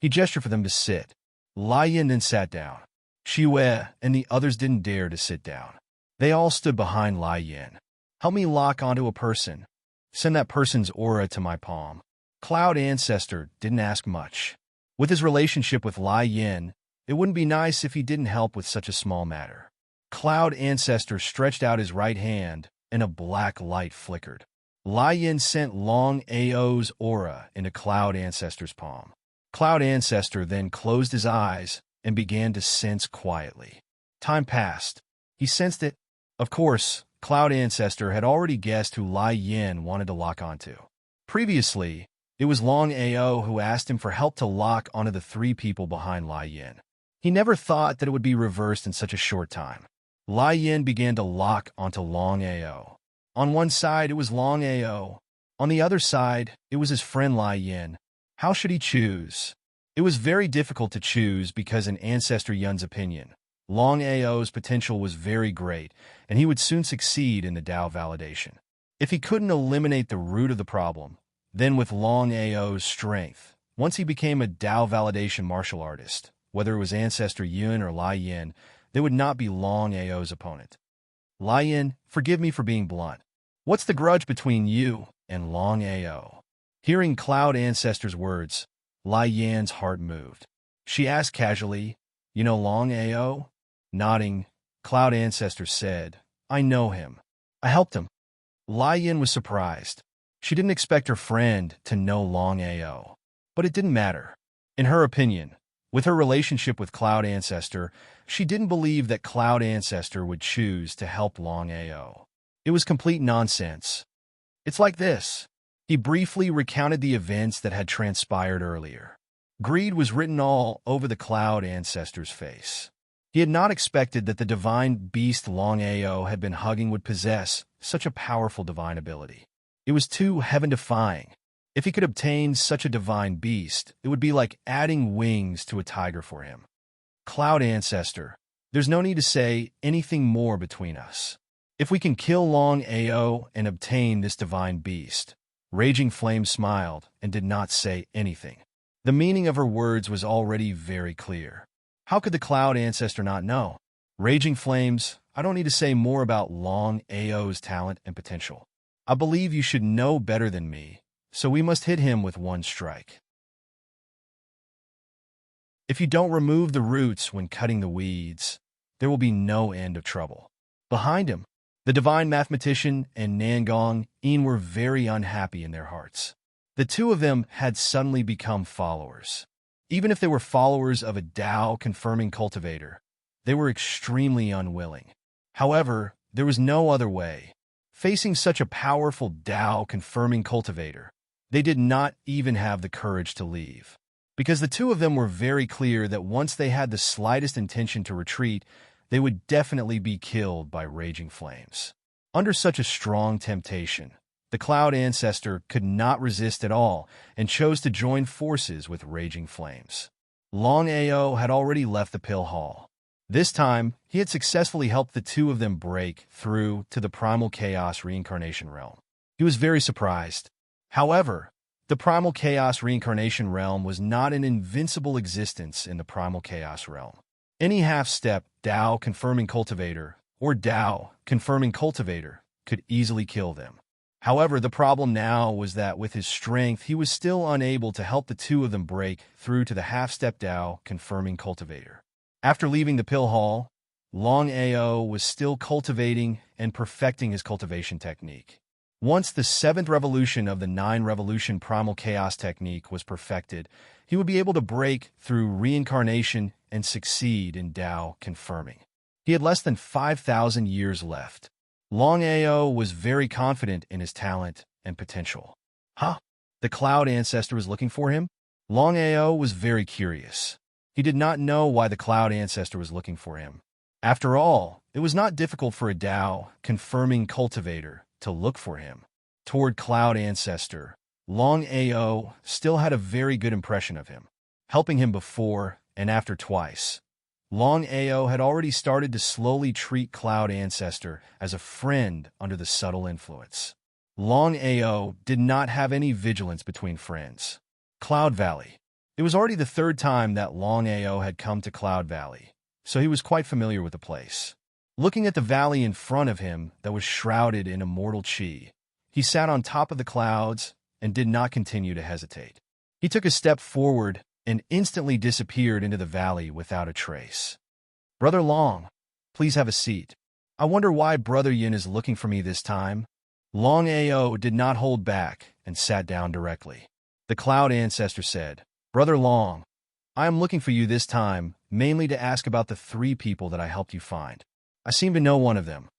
He gestured for them to sit. Lai Yin then sat down. Shi Wei and the others didn't dare to sit down. They all stood behind Lai Yin. Help me lock onto a person. Send that person's aura to my palm. Cloud Ancestor didn't ask much. With his relationship with Lai Yin, it wouldn't be nice if he didn't help with such a small matter. Cloud Ancestor stretched out his right hand, and a black light flickered. Lai Yin sent Longao's aura into Cloud Ancestor's palm. Cloud Ancestor then closed his eyes and began to sense quietly. Time passed. He sensed it. Of course, Cloud Ancestor had already guessed who Lai Yin wanted to lock onto. Previously, it was Longao who asked him for help to lock onto the three people behind Lai Yin. He never thought that it would be reversed in such a short time. Lai Yin began to lock onto Longao. On one side, it was Longao. On the other side, it was his friend Lai Yin. How should he choose? It was very difficult to choose because in Ancestor Yun's opinion, Longao's potential was very great, and he would soon succeed in the Dao validation. If he couldn't eliminate the root of the problem, then with Longao's strength, once he became a Dao validation martial artist, whether it was Ancestor Yun or Lai Yin, they would not be Longao's opponent. Lai Yin, forgive me for being blunt. What's the grudge between you and Longao? Hearing Cloud Ancestor's words, Lai Yan's heart moved. She asked casually, You know Longao? Nodding, Cloud Ancestor said, I know him. I helped him. Lai Yin was surprised. She didn't expect her friend to know Longao. But it didn't matter. In her opinion, with her relationship with Cloud Ancestor, she didn't believe that Cloud Ancestor would choose to help Longao. It was complete nonsense. It's like this. He briefly recounted the events that had transpired earlier. Greed was written all over the Cloud Ancestor's face. He had not expected that the divine beast Longao had been hugging would possess such a powerful divine ability. It was too heaven-defying. If he could obtain such a divine beast, it would be like adding wings to a tiger for him. Cloud Ancestor, there's no need to say anything more between us. If we can kill Longao and obtain this divine beast, Raging Flame smiled and did not say anything. The meaning of her words was already very clear. How could the Cloud Ancestor not know? Raging Flames, I don't need to say more about Longao's talent and potential. I believe you should know better than me, so we must hit him with one strike. If you don't remove the roots when cutting the weeds, there will be no end of trouble. Behind him, the divine mathematician and Nangong Een were very unhappy in their hearts. The two of them had suddenly become followers. Even if they were followers of a Tao-confirming cultivator, they were extremely unwilling. However, there was no other way. Facing such a powerful Tao-confirming cultivator, they did not even have the courage to leave. Because the two of them were very clear that once they had the slightest intention to retreat, they would definitely be killed by raging flames. Under such a strong temptation, the Cloud Ancestor could not resist at all and chose to join forces with raging flames. Longao had already left the pill hall. This time, he had successfully helped the two of them break through to the Primal Chaos Reincarnation Realm. He was very surprised. However, the Primal Chaos Reincarnation Realm was not an invincible existence in the Primal Chaos Realm. Any half-step Tao-confirming cultivator or Tao-confirming cultivator could easily kill them. However, the problem now was that with his strength, he was still unable to help the two of them break through to the half-step Tao-confirming cultivator. After leaving the pill hall, Longao was still cultivating and perfecting his cultivation technique. Once the 7th revolution of the 9-revolution primal chaos technique was perfected, he would be able to break through reincarnation and succeed in Tao confirming. He had less than 5,000 years left. Longao was very confident in his talent and potential. The Cloud Ancestor was looking for him? Longao was very curious. He did not know why the Cloud Ancestor was looking for him. After all, it was not difficult for a Tao-confirming cultivator to look for him. Toward Cloud Ancestor, Longao still had a very good impression of him, helping him before and after twice. Longao had already started to slowly treat Cloud Ancestor as a friend under the subtle influence. Longao did not have any vigilance between friends. Cloud Valley. It was already the 3rd time that Longao had come to Cloud Valley, so he was quite familiar with the place. Looking at the valley in front of him that was shrouded in immortal chi, he sat on top of the clouds and did not continue to hesitate. He took a step forward and instantly disappeared into the valley without a trace. "Brother Long, please have a seat. I wonder why Brother Yin is looking for me this time." Longao did not hold back and sat down directly. The Cloud Ancestor said, "Brother Long, I am looking for you this time, mainly to ask about the 3 people that I helped you find. I seem to know one of them."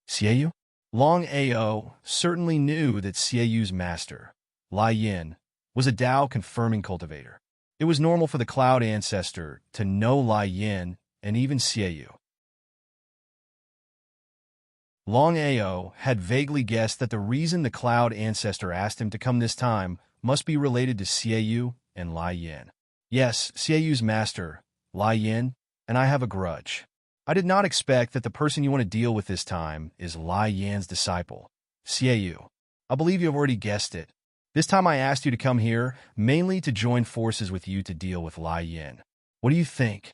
Xiaoyu? Longao certainly knew that Xiaoyu's master, Lai Yin, was a Tao-confirming cultivator. It was normal for the Cloud Ancestor to know Lai Yin and even Xiaoyu. Longao had vaguely guessed that the reason the Cloud Ancestor asked him to come this time must be related to Xiaoyu and Lai Yin. Yes, Xiaoyu's master, Lai Yin, and I have a grudge. I did not expect that the person you want to deal with this time is Lai Yin's disciple, Xiaoyu. I believe you have already guessed it. This time I asked you to come here, mainly to join forces with you to deal with Lai Yin. What do you think?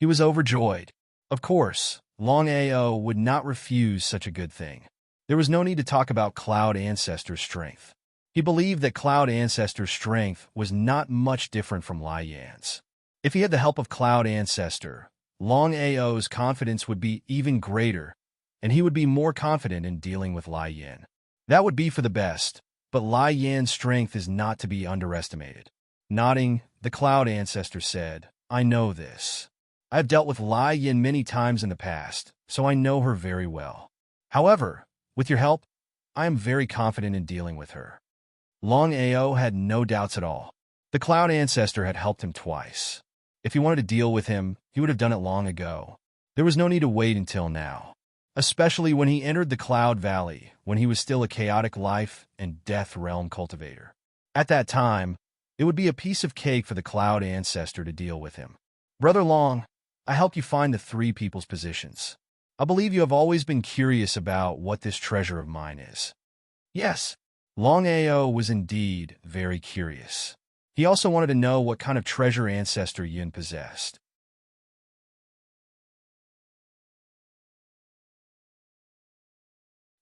He was overjoyed. Of course, Longao would not refuse such a good thing. There was no need to talk about Cloud Ancestor's strength. He believed that Cloud Ancestor's strength was not much different from Lai Yin's. If he had the help of Cloud Ancestor, Longao's confidence would be even greater, and he would be more confident in dealing with Lai Yin. That would be for the best, but Lai Yin's strength is not to be underestimated. Nodding, the Cloud Ancestor said, "I know this. I have dealt with Lai Yin many times in the past, so I know her very well. However, with your help, I am very confident in dealing with her." Longao had no doubts at all. The Cloud Ancestor had helped him twice. If he wanted to deal with him, he would have done it long ago. There was no need to wait until now, especially when he entered the Cloud Valley, when he was still a chaotic life and death realm cultivator. At that time, it would be a piece of cake for the Cloud Ancestor to deal with him. "Brother Long, I helped you find the 3 people's positions. I believe you have always been curious about what this treasure of mine is." Yes, Longao was indeed very curious. He also wanted to know what kind of treasure Ancestor Yin possessed.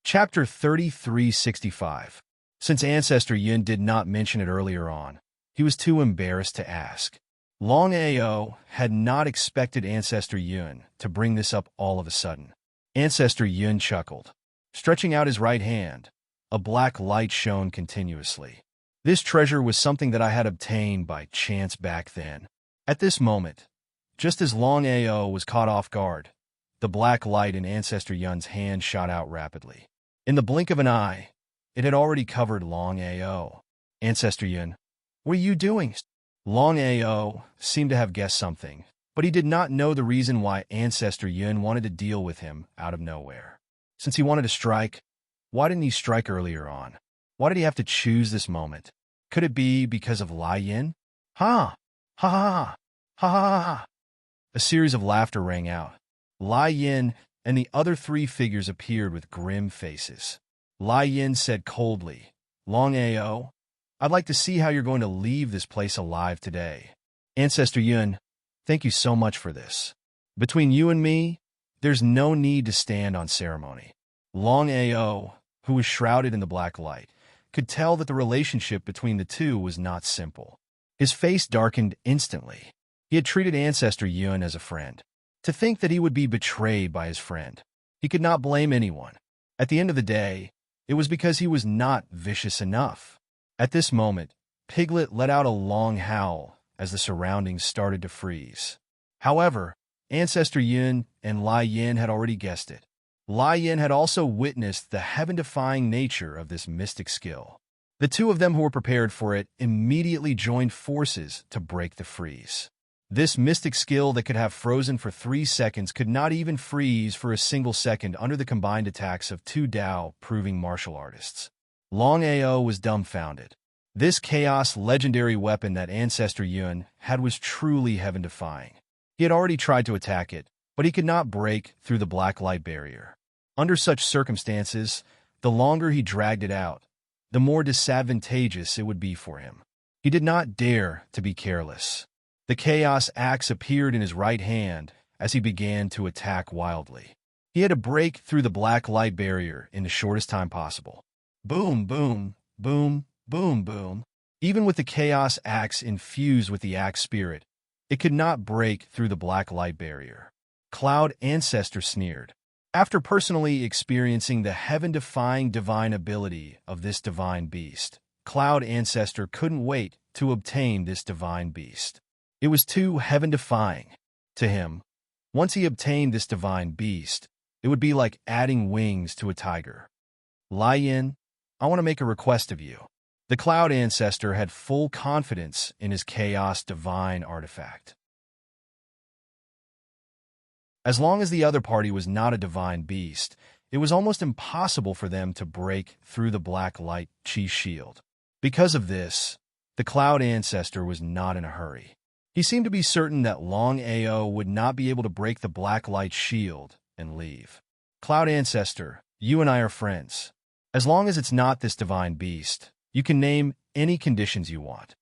Chapter 3365. Since Ancestor Yin did not mention it earlier on, he was too embarrassed to ask. Longao had not expected Ancestor Yin to bring this up all of a sudden. Ancestor Yin chuckled. Stretching out his right hand, a black light shone continuously. This treasure was something that I had obtained by chance back then. At this moment, just as Longao was caught off guard, the black light in Ancestor Yun's hand shot out rapidly. In the blink of an eye, it had already covered Longao. Ancestor Yun, what are you doing? Longao seemed to have guessed something, but he did not know the reason why Ancestor Yun wanted to deal with him out of nowhere. Since he wanted to strike, why didn't he strike earlier on? Why did he have to choose this moment? Could it be because of Lai Yin? Ha! Ha ha! Ha ha ha! A series of laughter rang out. Lai Yin and the other three figures appeared with grim faces. Lai Yin said coldly, Longao, I'd like to see how you're going to leave this place alive today. Ancestor Yun, thank you so much for this. Between you and me, there's no need to stand on ceremony. Longao, who was shrouded in the black light, could tell that the relationship between the two was not simple. His face darkened instantly. He had treated Ancestor Yun as a friend. To think that he would be betrayed by his friend, he could not blame anyone. At the end of the day, it was because he was not vicious enough. At this moment, Piglet let out a long howl as the surroundings started to freeze. However, Ancestor Yun and Lai Yin had already guessed it. Lai Yin had also witnessed the heaven-defying nature of this mystic skill. The two of them who were prepared for it immediately joined forces to break the freeze. This mystic skill that could have frozen for 3 seconds could not even freeze for a single second under the combined attacks of two Dao-proving martial artists. Longao was dumbfounded. This chaos legendary weapon that Ancestor Yun had was truly heaven-defying. He had already tried to attack it, but he could not break through the black light barrier. Under such circumstances, the longer he dragged it out, the more disadvantageous it would be for him. He did not dare to be careless. The Chaos Axe appeared in his right hand as he began to attack wildly. He had to break through the black light barrier in the shortest time possible. Boom, boom, boom, boom, boom. Even with the Chaos Axe infused with the Axe Spirit, it could not break through the black light barrier. Cloud Ancestor sneered. After personally experiencing the heaven-defying divine ability of this divine beast, Cloud Ancestor couldn't wait to obtain this divine beast. It was too heaven-defying to him. Once he obtained this divine beast, it would be like adding wings to a tiger. Lai Yin, I want to make a request of you. The Cloud Ancestor had full confidence in his Chaos Divine artifact. As long as the other party was not a divine beast, it was almost impossible for them to break through the black light chi shield. Because of this, the Cloud Ancestor was not in a hurry. He seemed to be certain that Longao would not be able to break the black light shield and leave. Cloud Ancestor, you and I are friends. As long as it's not this divine beast, you can name any conditions you want.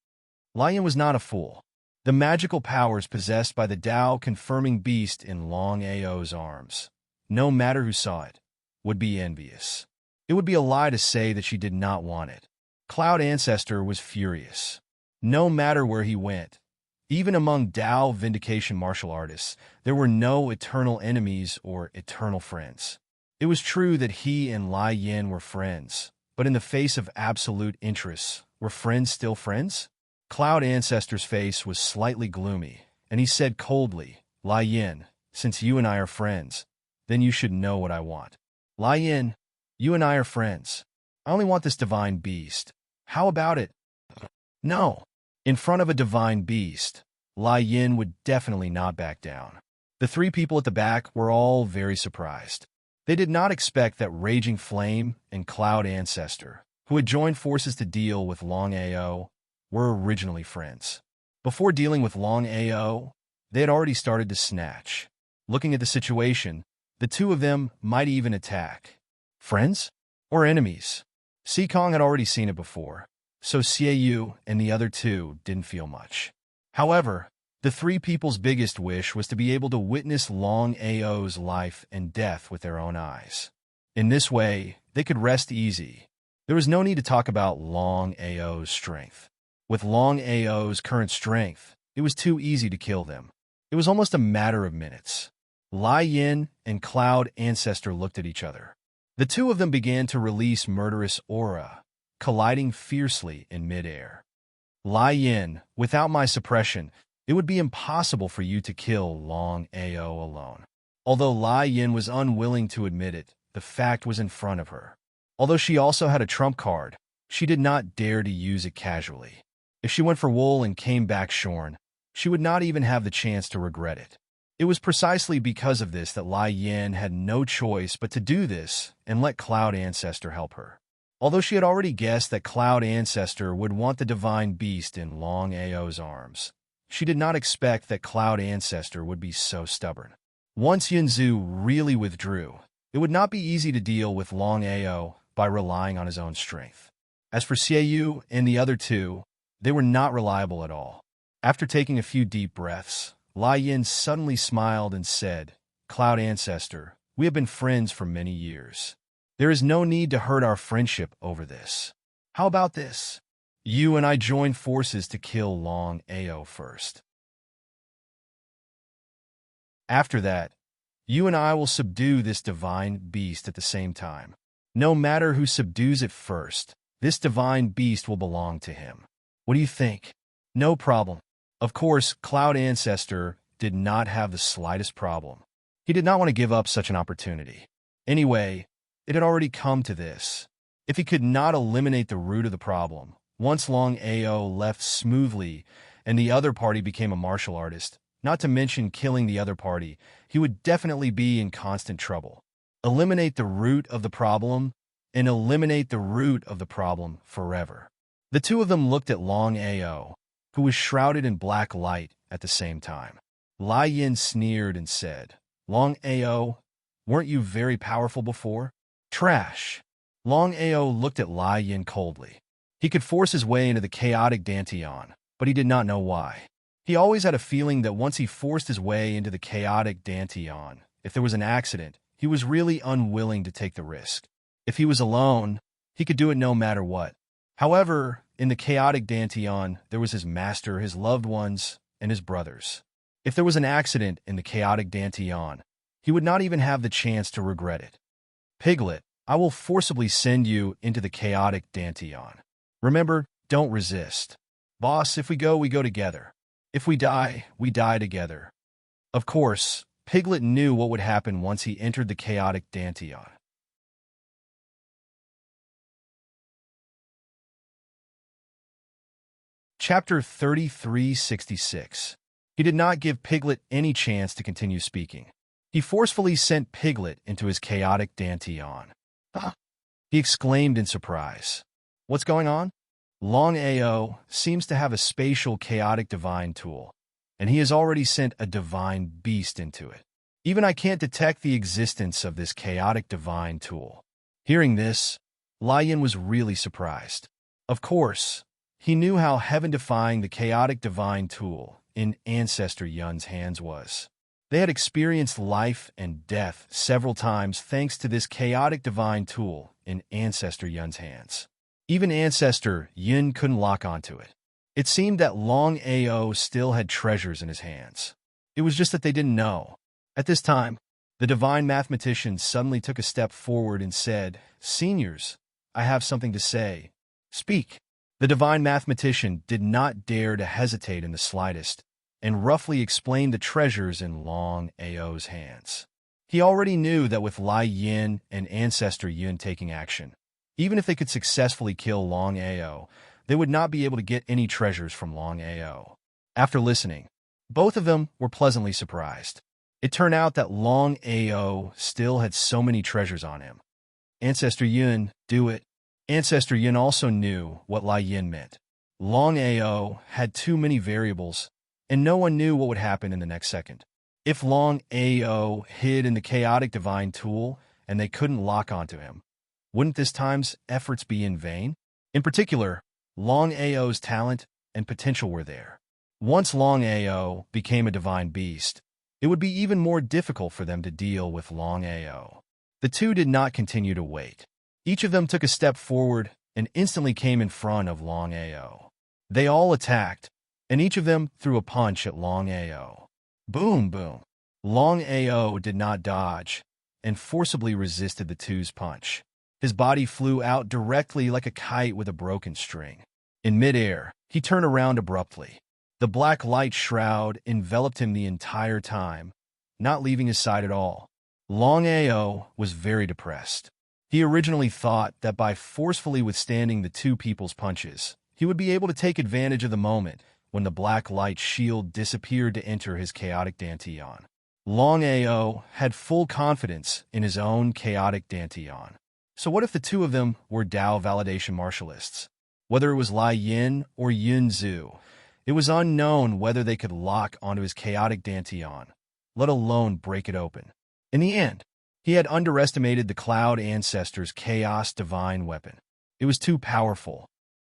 Lai Yin was not a fool. The magical powers possessed by the Tao-confirming beast in Longao's arms, no matter who saw it, would be envious. It would be a lie to say that she did not want it. Cloud Ancestor was furious. No matter where he went, even among Tao Vindication martial artists, there were no eternal enemies or eternal friends. It was true that he and Lai Yin were friends, but in the face of absolute interests, were friends still friends? Cloud Ancestor's face was slightly gloomy, and he said coldly, Lai Yin, since you and I are friends, then you should know what I want. Lai Yin, you and I are friends. I only want this divine beast. How about it? No. In front of a divine beast, Lai Yin would definitely not back down. The three people at the back were all very surprised. They did not expect that Raging Flame and Cloud Ancestor, who had joined forces to deal with Longao, were originally friends. Before dealing with Longao, they had already started to snatch. Looking at the situation, the two of them might even attack. Friends? Or enemies? Seekong had already seen it before, so Xie and the other two didn't feel much. However, the three people's biggest wish was to be able to witness Longao's life and death with their own eyes. In this way, they could rest easy. There was no need to talk about Longao's strength. With Longao's current strength, it was too easy to kill them. It was almost a matter of minutes. Lai Yin and Cloud Ancestor looked at each other. The two of them began to release murderous aura, colliding fiercely in midair. Lai Yin, without my suppression, it would be impossible for you to kill Longao alone. Although Lai Yin was unwilling to admit it, the fact was in front of her. Although she also had a trump card, she did not dare to use it casually. If she went for wool and came back shorn, she would not even have the chance to regret it. It was precisely because of this that Lai Yin had no choice but to do this and let Cloud Ancestor help her. Although she had already guessed that Cloud Ancestor would want the divine beast in Longao's arms, she did not expect that Cloud Ancestor would be so stubborn. Once Yunzu really withdrew, it would not be easy to deal with Longao by relying on his own strength. As for Xiaoyu and the other two, they were not reliable at all. After taking a few deep breaths, Lai Yin suddenly smiled and said, "Cloud Ancestor, we have been friends for many years. There is no need to hurt our friendship over this. How about this? You and I join forces to kill Longao first. After that, you and I will subdue this divine beast at the same time. No matter who subdues it first, this divine beast will belong to him. What do you think?" "No problem." Of course, Cloud Ancestor did not have the slightest problem. He did not want to give up such an opportunity. Anyway, it had already come to this. If he could not eliminate the root of the problem, once Longao left smoothly and the other party became a martial artist, not to mention killing the other party, he would definitely be in constant trouble. Eliminate the root of the problem, and eliminate the root of the problem forever. The two of them looked at Longao, who was shrouded in black light at the same time. Lai Yin sneered and said, "Longao, weren't you very powerful before?" "Trash." Longao looked at Lai Yin coldly. He could force his way into the chaotic Dantian, but he did not know why. He always had a feeling that once he forced his way into the chaotic Dantian, if there was an accident, he was really unwilling to take the risk. If he was alone, he could do it no matter what. However, in the chaotic Dantian, there was his master, his loved ones, and his brothers. If there was an accident in the chaotic Dantian, he would not even have the chance to regret it. "Piglet, I will forcibly send you into the chaotic Dantian. Remember, don't resist. Boss, if we go together. If we die together." Of course, Piglet knew what would happen once he entered the chaotic Dantian. Chapter 3366. He did not give Piglet any chance to continue speaking. He forcefully sent Piglet into his chaotic Dantian. "Huh?" he exclaimed in surprise. "What's going on?" Longao seems to have a spatial chaotic divine tool, and he has already sent a divine beast into it. Even I can't detect the existence of this chaotic divine tool. Hearing this, Lai Yin was really surprised. Of course, he knew how heaven-defying the chaotic divine tool in Ancestor Yun's hands was. They had experienced life and death several times thanks to this chaotic divine tool in Ancestor Yun's hands. Even Ancestor Yun couldn't lock onto it. It seemed that Longao still had treasures in his hands. It was just that they didn't know. At this time, the divine mathematician suddenly took a step forward and said, "Seniors, I have something to say. Speak." The divine mathematician did not dare to hesitate in the slightest, and roughly explained the treasures in Longao's hands. He already knew that with Lai Yin and Ancestor Yun taking action, even if they could successfully kill Longao, they would not be able to get any treasures from Longao. After listening, both of them were pleasantly surprised. It turned out that Longao still had so many treasures on him. Ancestor Yun, do it. Ancestor Yun also knew what Lai Yin meant. Longao had too many variables, and no one knew what would happen in the next second. If Longao hid in the chaotic divine tool and they couldn't lock onto him, wouldn't this time's efforts be in vain? In particular, Longao's talent and potential were there. Once Longao became a divine beast, it would be even more difficult for them to deal with Longao. The two did not continue to wait. Each of them took a step forward and instantly came in front of Longao. They all attacked, and each of them threw a punch at Longao. Boom, boom. Longao did not dodge and forcibly resisted the two's punch. His body flew out directly like a kite with a broken string. In midair, he turned around abruptly. The black light shroud enveloped him the entire time, not leaving his side at all. Longao was very depressed. He originally thought that by forcefully withstanding the two people's punches, he would be able to take advantage of the moment when the black light shield disappeared to enter his chaotic dantian. Longao had full confidence in his own chaotic dantian. So what if the two of them were Dao validation martialists? Whether it was Lai Yin or Yun Zhu, it was unknown whether they could lock onto his chaotic dantian, let alone break it open. In the end, he had underestimated the Cloud Ancestor's Chaos Divine weapon. It was too powerful.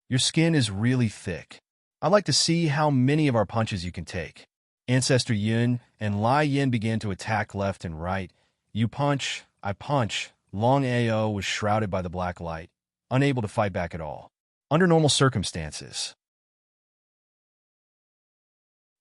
Your skin is really thick. I'd like to see how many of our punches you can take. Ancestor Yun and Lai Yin began to attack left and right. You punch, I punch. Longao was shrouded by the black light, unable to fight back at all. Under normal circumstances,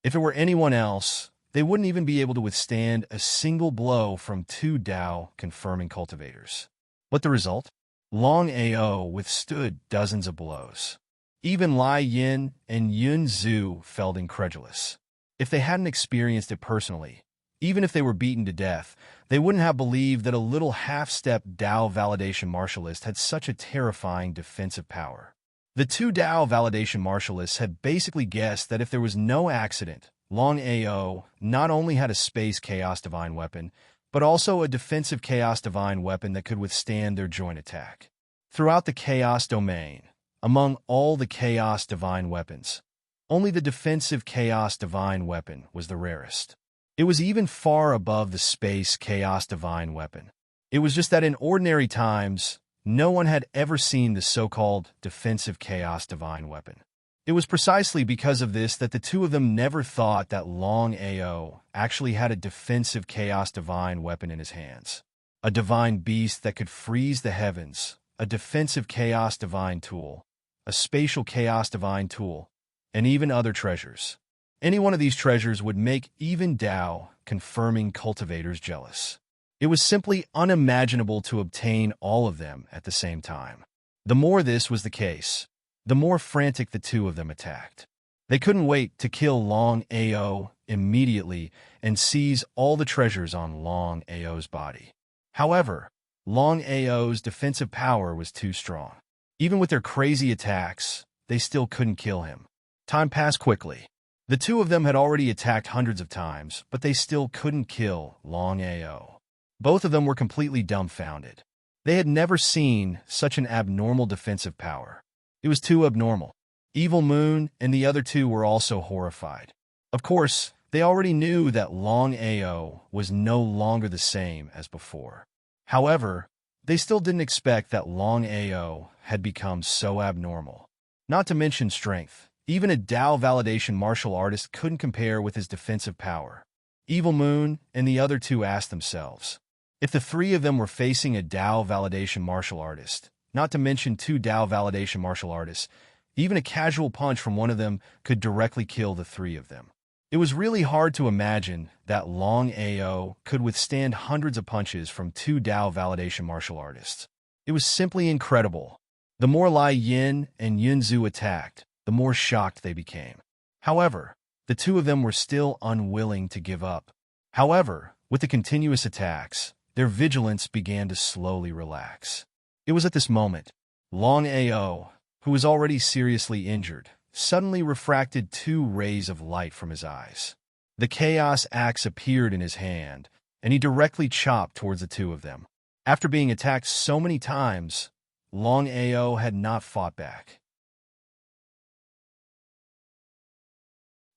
if it were anyone else, they wouldn't even be able to withstand a single blow from two Dao-confirming cultivators. But the result? Longao withstood dozens of blows. Even Lai Yin and Yun Zhu felt incredulous. If they hadn't experienced it personally, even if they were beaten to death, they wouldn't have believed that a little half-step Dao validation martialist had such a terrifying defensive power. The two Dao validation martialists had basically guessed that if there was no accident, Longao not only had a space Chaos Divine weapon, but also a defensive Chaos Divine weapon that could withstand their joint attack. Throughout the Chaos domain, among all the Chaos Divine weapons, only the defensive Chaos Divine weapon was the rarest. It was even far above the space Chaos Divine weapon. It was just that in ordinary times, no one had ever seen the so-called defensive Chaos Divine weapon. It was precisely because of this that the two of them never thought that Longao actually had a defensive Chaos Divine weapon in his hands. A divine beast that could freeze the heavens, a defensive Chaos Divine tool, a spatial Chaos Divine tool, and even other treasures. Any one of these treasures would make even Dao-confirming cultivators jealous. It was simply unimaginable to obtain all of them at the same time. The more this was the case, the more frantic the two of them attacked. They couldn't wait to kill Longao immediately and seize all the treasures on Longao's body. However, Longao's defensive power was too strong. Even with their crazy attacks, they still couldn't kill him. Time passed quickly. The two of them had already attacked hundreds of times, but they still couldn't kill Longao. Both of them were completely dumbfounded. They had never seen such an abnormal defensive power. It was too abnormal. Evil Moon and the other two were also horrified. Of course, they already knew that Longao was no longer the same as before. However, they still didn't expect that Longao had become so abnormal. Not to mention strength. Even a Dao validation martial artist couldn't compare with his defensive power. Evil Moon and the other two asked themselves, if the three of them were facing a Dao validation martial artist, not to mention two Dao validation martial artists, even a casual punch from one of them could directly kill the three of them. It was really hard to imagine that Longao could withstand hundreds of punches from two Dao validation martial artists. It was simply incredible. The more Lai Yin and Yun Zhu attacked, the more shocked they became. However, the two of them were still unwilling to give up. However, with the continuous attacks, their vigilance began to slowly relax. It was at this moment, Longao, who was already seriously injured, suddenly refracted two rays of light from his eyes. The Chaos Axe appeared in his hand, and he directly chopped towards the two of them. After being attacked so many times, Longao had not fought back.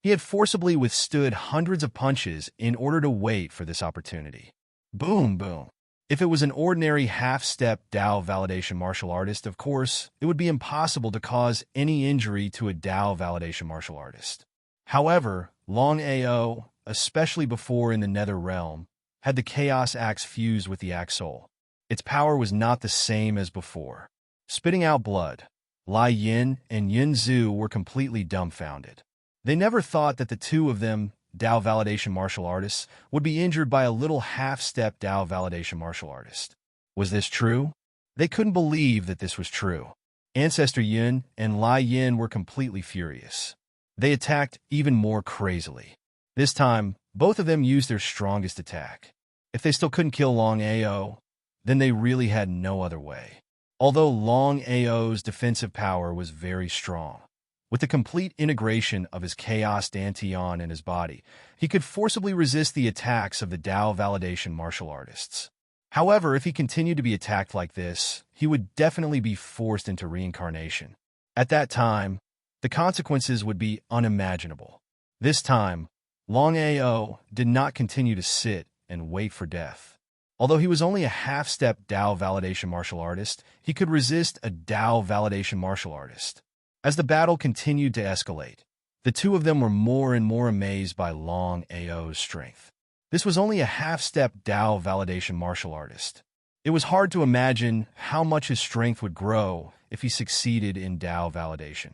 He had forcibly withstood hundreds of punches in order to wait for this opportunity. Boom, boom. If it was an ordinary half-step Dao validation martial artist, of course, it would be impossible to cause any injury to a Dao validation martial artist. However, Longao, especially before in the Nether Realm, had the Chaos Axe fused with the Axe Soul. Its power was not the same as before. Spitting out blood, Lai Yin and Yun Zhu were completely dumbfounded. They never thought that the two of them, Dao validation martial artists, would be injured by a little half-step Dao validation martial artist. Was this true? They couldn't believe that this was true. Ancestor Yin and Lai Yin were completely furious. They attacked even more crazily. This time, both of them used their strongest attack. If they still couldn't kill Longao, then they really had no other way. Although Longao's defensive power was very strong, with the complete integration of his chaos dantian in his body, he could forcibly resist the attacks of the Dao validation martial artists. However, if he continued to be attacked like this, he would definitely be forced into reincarnation. At that time, the consequences would be unimaginable. This time, Longao did not continue to sit and wait for death. Although he was only a half-step Dao validation martial artist, he could resist a Dao validation martial artist. As the battle continued to escalate, the two of them were more and more amazed by Longao's strength. This was only a half-step Dao validation martial artist. It was hard to imagine how much his strength would grow if he succeeded in Dao validation.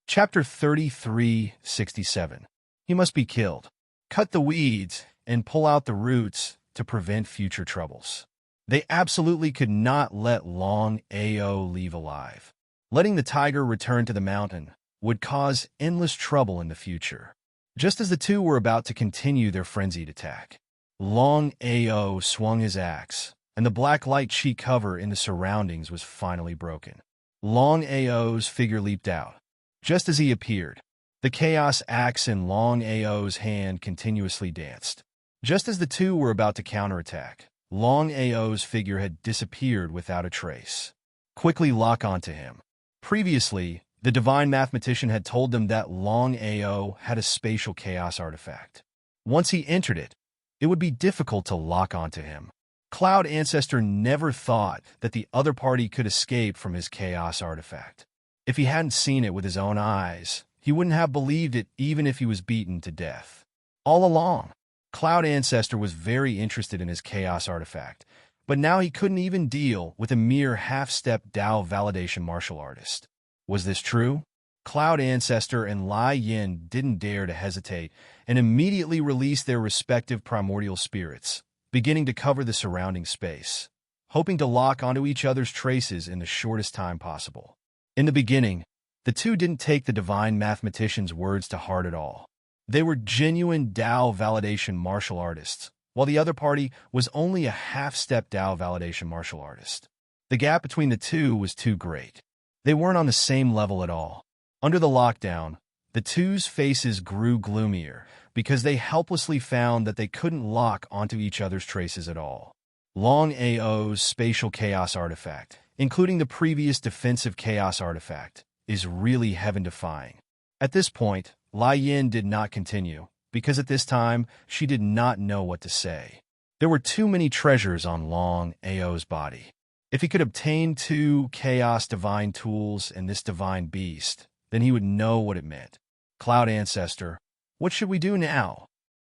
Chapter 33:67. He must be killed. Cut the weeds and pull out the roots to prevent future troubles. They absolutely could not let Longao leave alive. Letting the tiger return to the mountain would cause endless trouble in the future. Just as the two were about to continue their frenzied attack, Longao swung his axe, and the black light sheet cover in the surroundings was finally broken. Longao's figure leaped out. Just as he appeared, the chaos axe in Longao's hand continuously danced. Just as the two were about to counterattack, Longao's figure had disappeared without a trace. Quickly lock onto him. Previously, the divine mathematician had told them that Longao had a spatial chaos artifact. Once he entered it, it would be difficult to lock onto him. Cloud Ancestor never thought that the other party could escape from his chaos artifact. If he hadn't seen it with his own eyes, he wouldn't have believed it even if he was beaten to death. All along, Cloud Ancestor was very interested in his chaos artifact, but now he couldn't even deal with a mere half-step Dao validation martial artist. Was this true? Cloud Ancestor and Lai Yin didn't dare to hesitate and immediately released their respective primordial spirits, beginning to cover the surrounding space, hoping to lock onto each other's traces in the shortest time possible. In the beginning, the two didn't take the divine mathematician's words to heart at all. They were genuine Dao validation martial artists, while the other party was only a half-step Dao validation martial artist. The gap between the two was too great. They weren't on the same level at all. Under the lockdown, the two's faces grew gloomier because they helplessly found that they couldn't lock onto each other's traces at all. Longao's spatial chaos artifact, including the previous defensive chaos artifact, is really heaven-defying. At this point, Lai Yin did not continue, because at this time, she did not know what to say. There were too many treasures on Longao's body. If he could obtain 2 chaos divine tools and this divine beast, then he would know what it meant. Cloud Ancestor, what should we do now?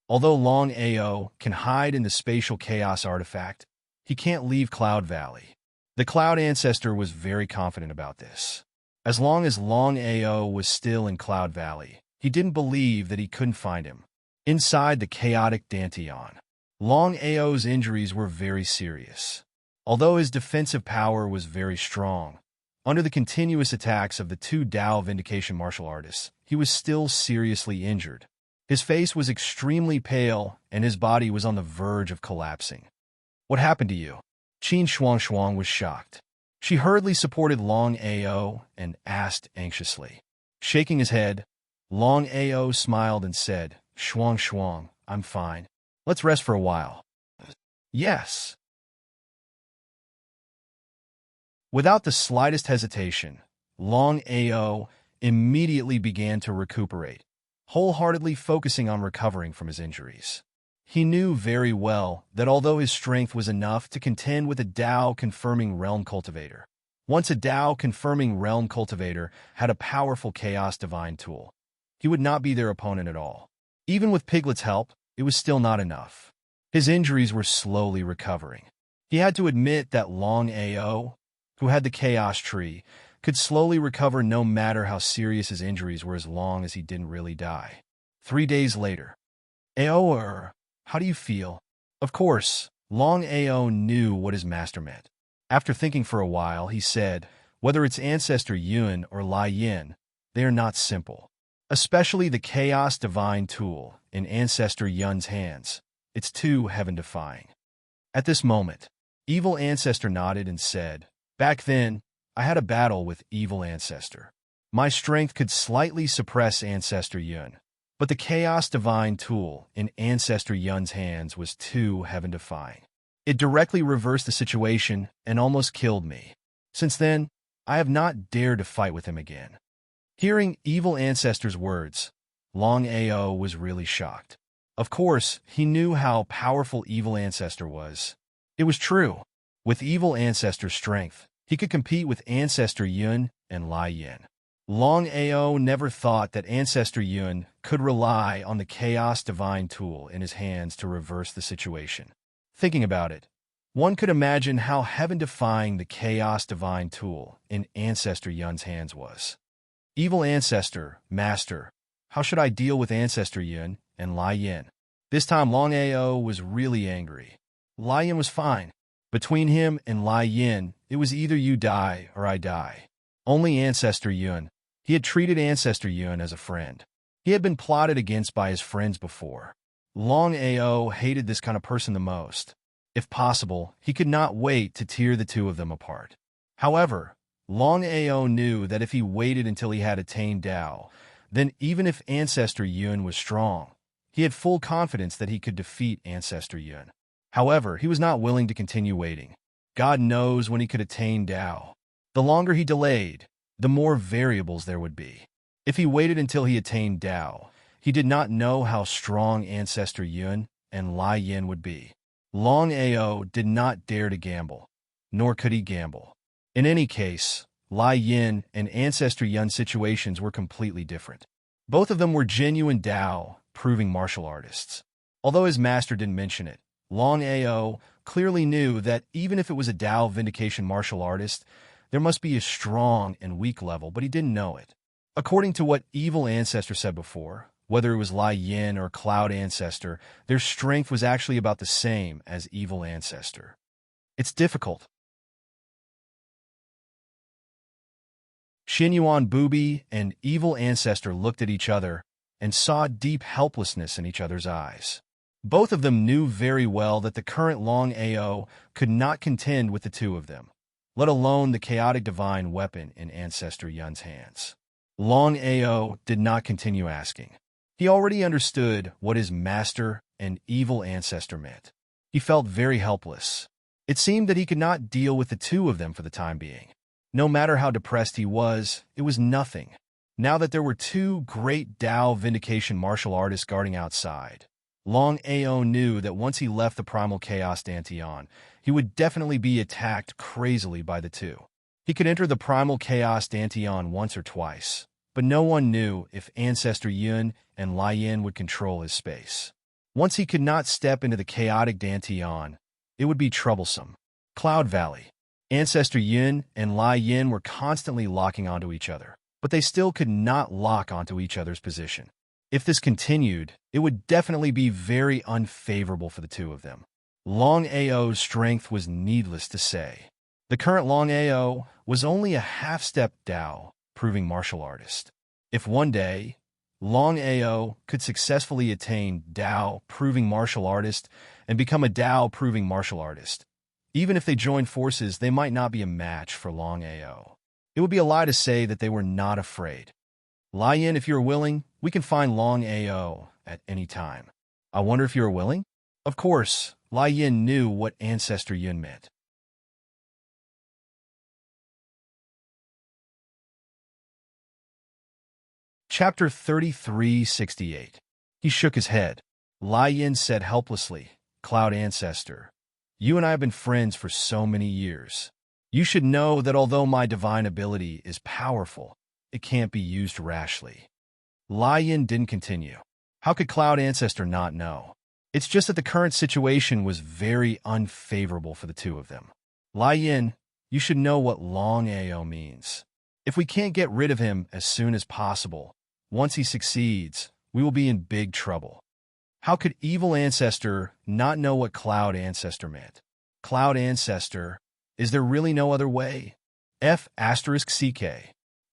Although Longao can hide in the spatial chaos artifact, he can't leave Cloud Valley. The Cloud Ancestor was very confident about this. As long as Longao was still in Cloud Valley, he didn't believe that he couldn't find him. Inside the chaotic Dantian, Longao's injuries were very serious. Although his defensive power was very strong, under the continuous attacks of the 2 Dao Vindication martial artists, he was still seriously injured. His face was extremely pale, and his body was on the verge of collapsing. What happened to you? Qin Shuang was shocked. She hurriedly supported Longao and asked anxiously. Shaking his head, Longao smiled and said, Shuang, I'm fine. Let's rest for a while. Yes. Without the slightest hesitation, Longao immediately began to recuperate, wholeheartedly focusing on recovering from his injuries. He knew very well that although his strength was enough to contend with a Dao-confirming realm cultivator, once a Dao-confirming realm cultivator had a powerful chaos divine tool, he would not be their opponent at all. Even with Piglet's help, it was still not enough. His injuries were slowly recovering. He had to admit that Longao, who had the chaos tree, could slowly recover no matter how serious his injuries were as long as he didn't really die. 3 days later, Ao, how do you feel? Of course, Long Ao knew what his master meant. After thinking for a while, he said, whether it's Ancestor Yun or Lai Yin, they are not simple. Especially the Chaos Divine tool in Ancestor Yun's hands. It's too heaven-defying. At this moment, Evil Ancestor nodded and said, back then, I had a battle with Evil Ancestor. My strength could slightly suppress Ancestor Yun, but the Chaos Divine tool in Ancestor Yun's hands was too heaven-defying. It directly reversed the situation and almost killed me. Since then, I have not dared to fight with him again. Hearing Evil Ancestor's words, Long Ao was really shocked. Of course, he knew how powerful Evil Ancestor was. It was true. With Evil Ancestor's strength, he could compete with Ancestor Yun and Lai Yin. Long Ao never thought that Ancestor Yun could rely on the Chaos Divine tool in his hands to reverse the situation. Thinking about it, one could imagine how heaven-defying the Chaos Divine tool in Ancestor Yun's hands was. Evil Ancestor, Master, how should I deal with Ancestor Yun and Lai Yin? This time Long Ao was really angry. Lai Yin was fine. Between him and Lai Yin, it was either you die or I die. Only Ancestor Yun. He had treated Ancestor Yun as a friend. He had been plotted against by his friends before. Long Ao hated this kind of person the most. If possible, he could not wait to tear the two of them apart. However, Long Ao knew that if he waited until he had attained Tao, then even if Ancestor Yun was strong, he had full confidence that he could defeat Ancestor Yun. However, he was not willing to continue waiting. God knows when he could attain Tao. The longer he delayed, the more variables there would be. If he waited until he attained Tao, he did not know how strong Ancestor Yun and Lai Yin would be. Long Ao did not dare to gamble, nor could he gamble. In any case, Lai Yin and Ancestor Yun's situations were completely different. Both of them were genuine Tao, proving martial artists. Although his master didn't mention it, Long Ao clearly knew that even if it was a Tao Vindication martial artist, there must be a strong and weak level, but he didn't know it. According to what Evil Ancestor said before, whether it was Lai Yin or Cloud Ancestor, their strength was actually about the same as Evil Ancestor. It's difficult. Xinyuan Bubi and Evil Ancestor looked at each other and saw deep helplessness in each other's eyes. Both of them knew very well that the current Long Ao could not contend with the two of them, let alone the chaotic divine weapon in Ancestor Yun's hands. Long Ao did not continue asking. He already understood what his master and Evil Ancestor meant. He felt very helpless. It seemed that he could not deal with the two of them for the time being. No matter how depressed he was, it was nothing. Now that there were two great Tao Vindication martial artists guarding outside, Long Ao knew that once he left the Primal Chaos Dantian, he would definitely be attacked crazily by the two. He could enter the Primal Chaos Dantian once or twice, but no one knew if Ancestor Yun and Lai Yin would control his space. Once he could not step into the chaotic Dantian, it would be troublesome. Cloud Valley. Ancestor Yun and Lai Yin were constantly locking onto each other, but they still could not lock onto each other's position. If this continued, it would definitely be very unfavorable for the two of them. Long Ao's strength was needless to say. The current Long Ao was only a half-step Tao, proving martial artist. If one day, Long Ao could successfully attain Tao, proving martial artist, and become a Tao, proving martial artist, even if they joined forces, they might not be a match for Long Ao. It would be a lie to say that they were not afraid. Lai Yin, if you're willing, we can find Long Ao at any time. I wonder if you're willing? Of course, Lai Yin knew what Ancestor Yun meant. Chapter 3368. He shook his head. Lai Yin said helplessly, Cloud Ancestor, you and I have been friends for so many years. You should know that although my divine ability is powerful, it can't be used rashly. Lai Yin didn't continue. How could Cloud Ancestor not know? It's just that the current situation was very unfavorable for the two of them. Lai Yin, you should know what Long Ao means. If we can't get rid of him as soon as possible, once he succeeds, we will be in big trouble. How could evil ancestor not know what cloud ancestor meant? Cloud ancestor, is there really no other way? F***CK.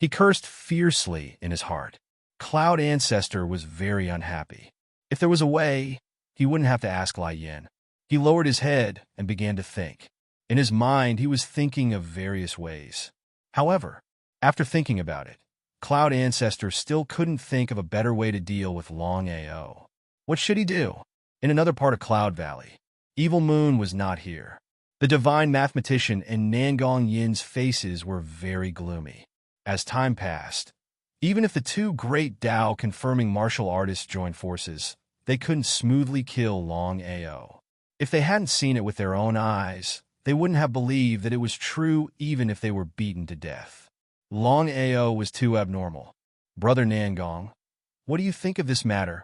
He cursed fiercely in his heart. Cloud ancestor was very unhappy. If there was a way, he wouldn't have to ask Lai Yin. He lowered his head and began to think. In his mind, he was thinking of various ways. However, after thinking about it, Cloud Ancestor still couldn't think of a better way to deal with Longao. What should he do? In another part of Cloud Valley, Evil Moon was not here. The divine mathematician and Nangong Yin's faces were very gloomy. As time passed, even if the two great Tao-confirming martial artists joined forces, they couldn't smoothly kill Longao. If they hadn't seen it with their own eyes, they wouldn't have believed that it was true even if they were beaten to death. Longao was too abnormal. Brother Nangong, what do you think of this matter?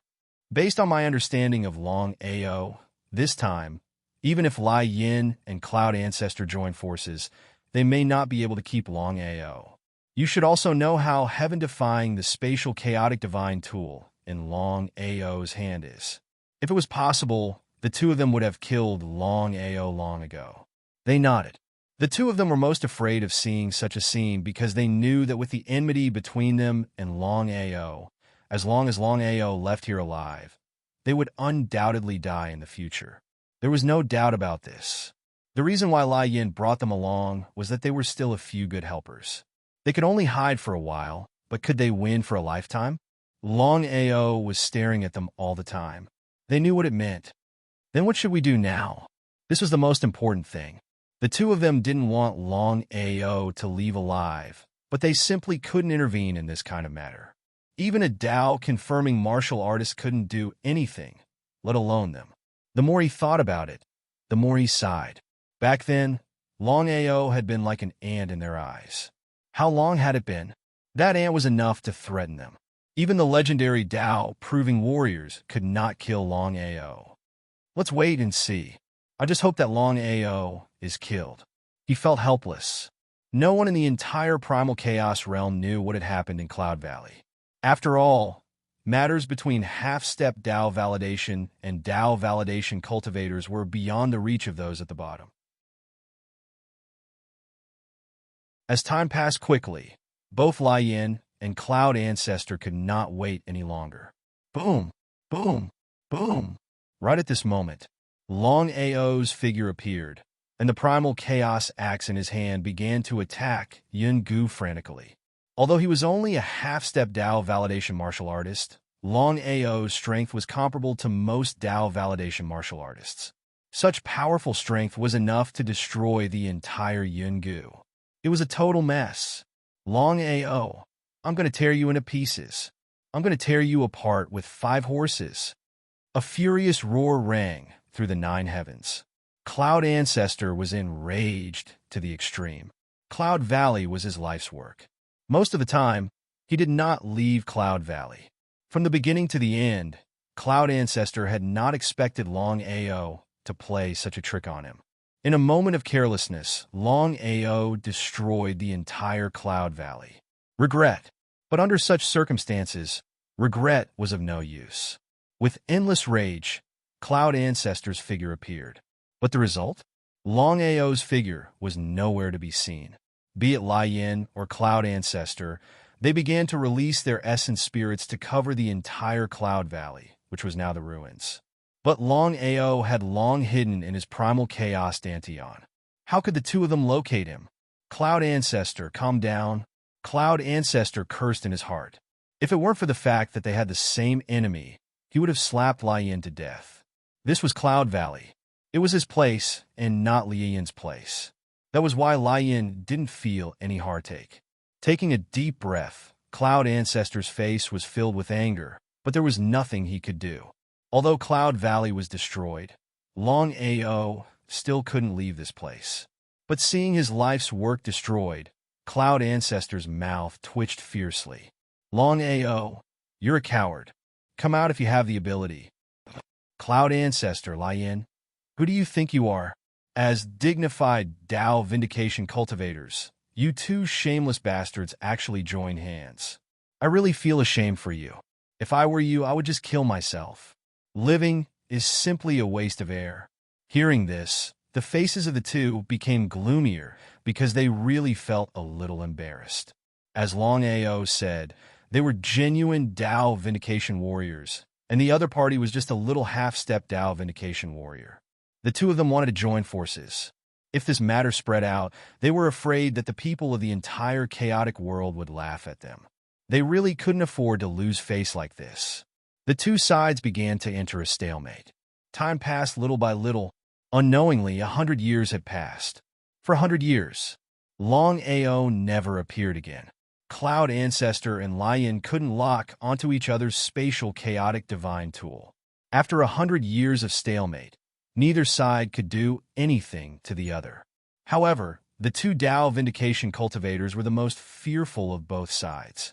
Based on my understanding of Longao, this time, even if Lai Yin and Cloud Ancestor join forces, they may not be able to keep Longao. You should also know how heaven-defying the spatial chaotic divine tool in Longao's hand is. If it was possible, the two of them would have killed Longao long ago. They nodded. The two of them were most afraid of seeing such a scene because they knew that with the enmity between them and Longao, as long as Longao left here alive, they would undoubtedly die in the future. There was no doubt about this. The reason why Lai Yin brought them along was that they were still a few good helpers. They could only hide for a while, but could they win for a lifetime? Longao was staring at them all the time. They knew what it meant. Then what should we do now? This was the most important thing. The two of them didn't want Longao to leave alive, but they simply couldn't intervene in this kind of matter. Even a Tao-confirming martial artist couldn't do anything, let alone them. The more he thought about it, the more he sighed. Back then, Longao had been like an ant in their eyes. How long had it been? That ant was enough to threaten them. Even the legendary Tao-proving warriors could not kill Longao. Let's wait and see. I just hope that Longao is killed. He felt helpless. No one in the entire primal chaos realm knew what had happened in Cloud Valley. After all, matters between half-step Tao validation and Tao validation cultivators were beyond the reach of those at the bottom. As time passed quickly, both Lai Yin and Cloud Ancestor could not wait any longer. Boom! Boom! Boom! Right at this moment, Longao's figure appeared, and the primal chaos axe in his hand began to attack Yun Gu frantically. Although he was only a half-step Tao validation martial artist, Longao's strength was comparable to most Tao validation martial artists. Such powerful strength was enough to destroy the entire Yun Gu. It was a total mess. Longao, I'm going to tear you into pieces. I'm going to tear you apart with 5 horses. A furious roar rang through the 9 heavens. Cloud Ancestor was enraged to the extreme. Cloud Valley was his life's work. Most of the time, he did not leave Cloud Valley. From the beginning to the end, Cloud Ancestor had not expected Longao to play such a trick on him. In a moment of carelessness, Longao destroyed the entire Cloud Valley. Regret. But under such circumstances, regret was of no use. With endless rage, Cloud Ancestor's figure appeared. But the result? Longao's figure was nowhere to be seen. Be it Lai Yin or Cloud Ancestor, they began to release their essence spirits to cover the entire Cloud Valley, which was now the ruins. But Longao had long hidden in his primal chaos Dantian. How could the two of them locate him? Cloud Ancestor, calm down. Cloud Ancestor cursed in his heart. If it weren't for the fact that they had the same enemy, he would have slapped Lai Yin to death. This was Cloud Valley. It was his place and not Lai Yin's place. That was why Lai Yin didn't feel any heartache. Taking a deep breath, Cloud Ancestor's face was filled with anger, but there was nothing he could do. Although Cloud Valley was destroyed, Longao still couldn't leave this place. But seeing his life's work destroyed, Cloud Ancestor's mouth twitched fiercely. Longao, you're a coward. Come out if you have the ability. Cloud Ancestor, Lai Yin, who do you think you are? As dignified Tao vindication cultivators, you two shameless bastards actually join hands. I really feel ashamed for you. If I were you, I would just kill myself. Living is simply a waste of air. Hearing this, the faces of the two became gloomier because they really felt a little embarrassed. As Longao said, they were genuine Tao Vindication warriors, and the other party was just a little half-step Tao Vindication warrior. The two of them wanted to join forces. If this matter spread out, they were afraid that the people of the entire chaotic world would laugh at them. They really couldn't afford to lose face like this. The two sides began to enter a stalemate. Time passed little by little. Unknowingly, 100 years had passed. For 100 years, Longao never appeared again. Cloud Ancestor and Lion couldn't lock onto each other's spatial chaotic divine tool. After 100 years of stalemate, neither side could do anything to the other. However, the two Tao Vindication cultivators were the most fearful of both sides.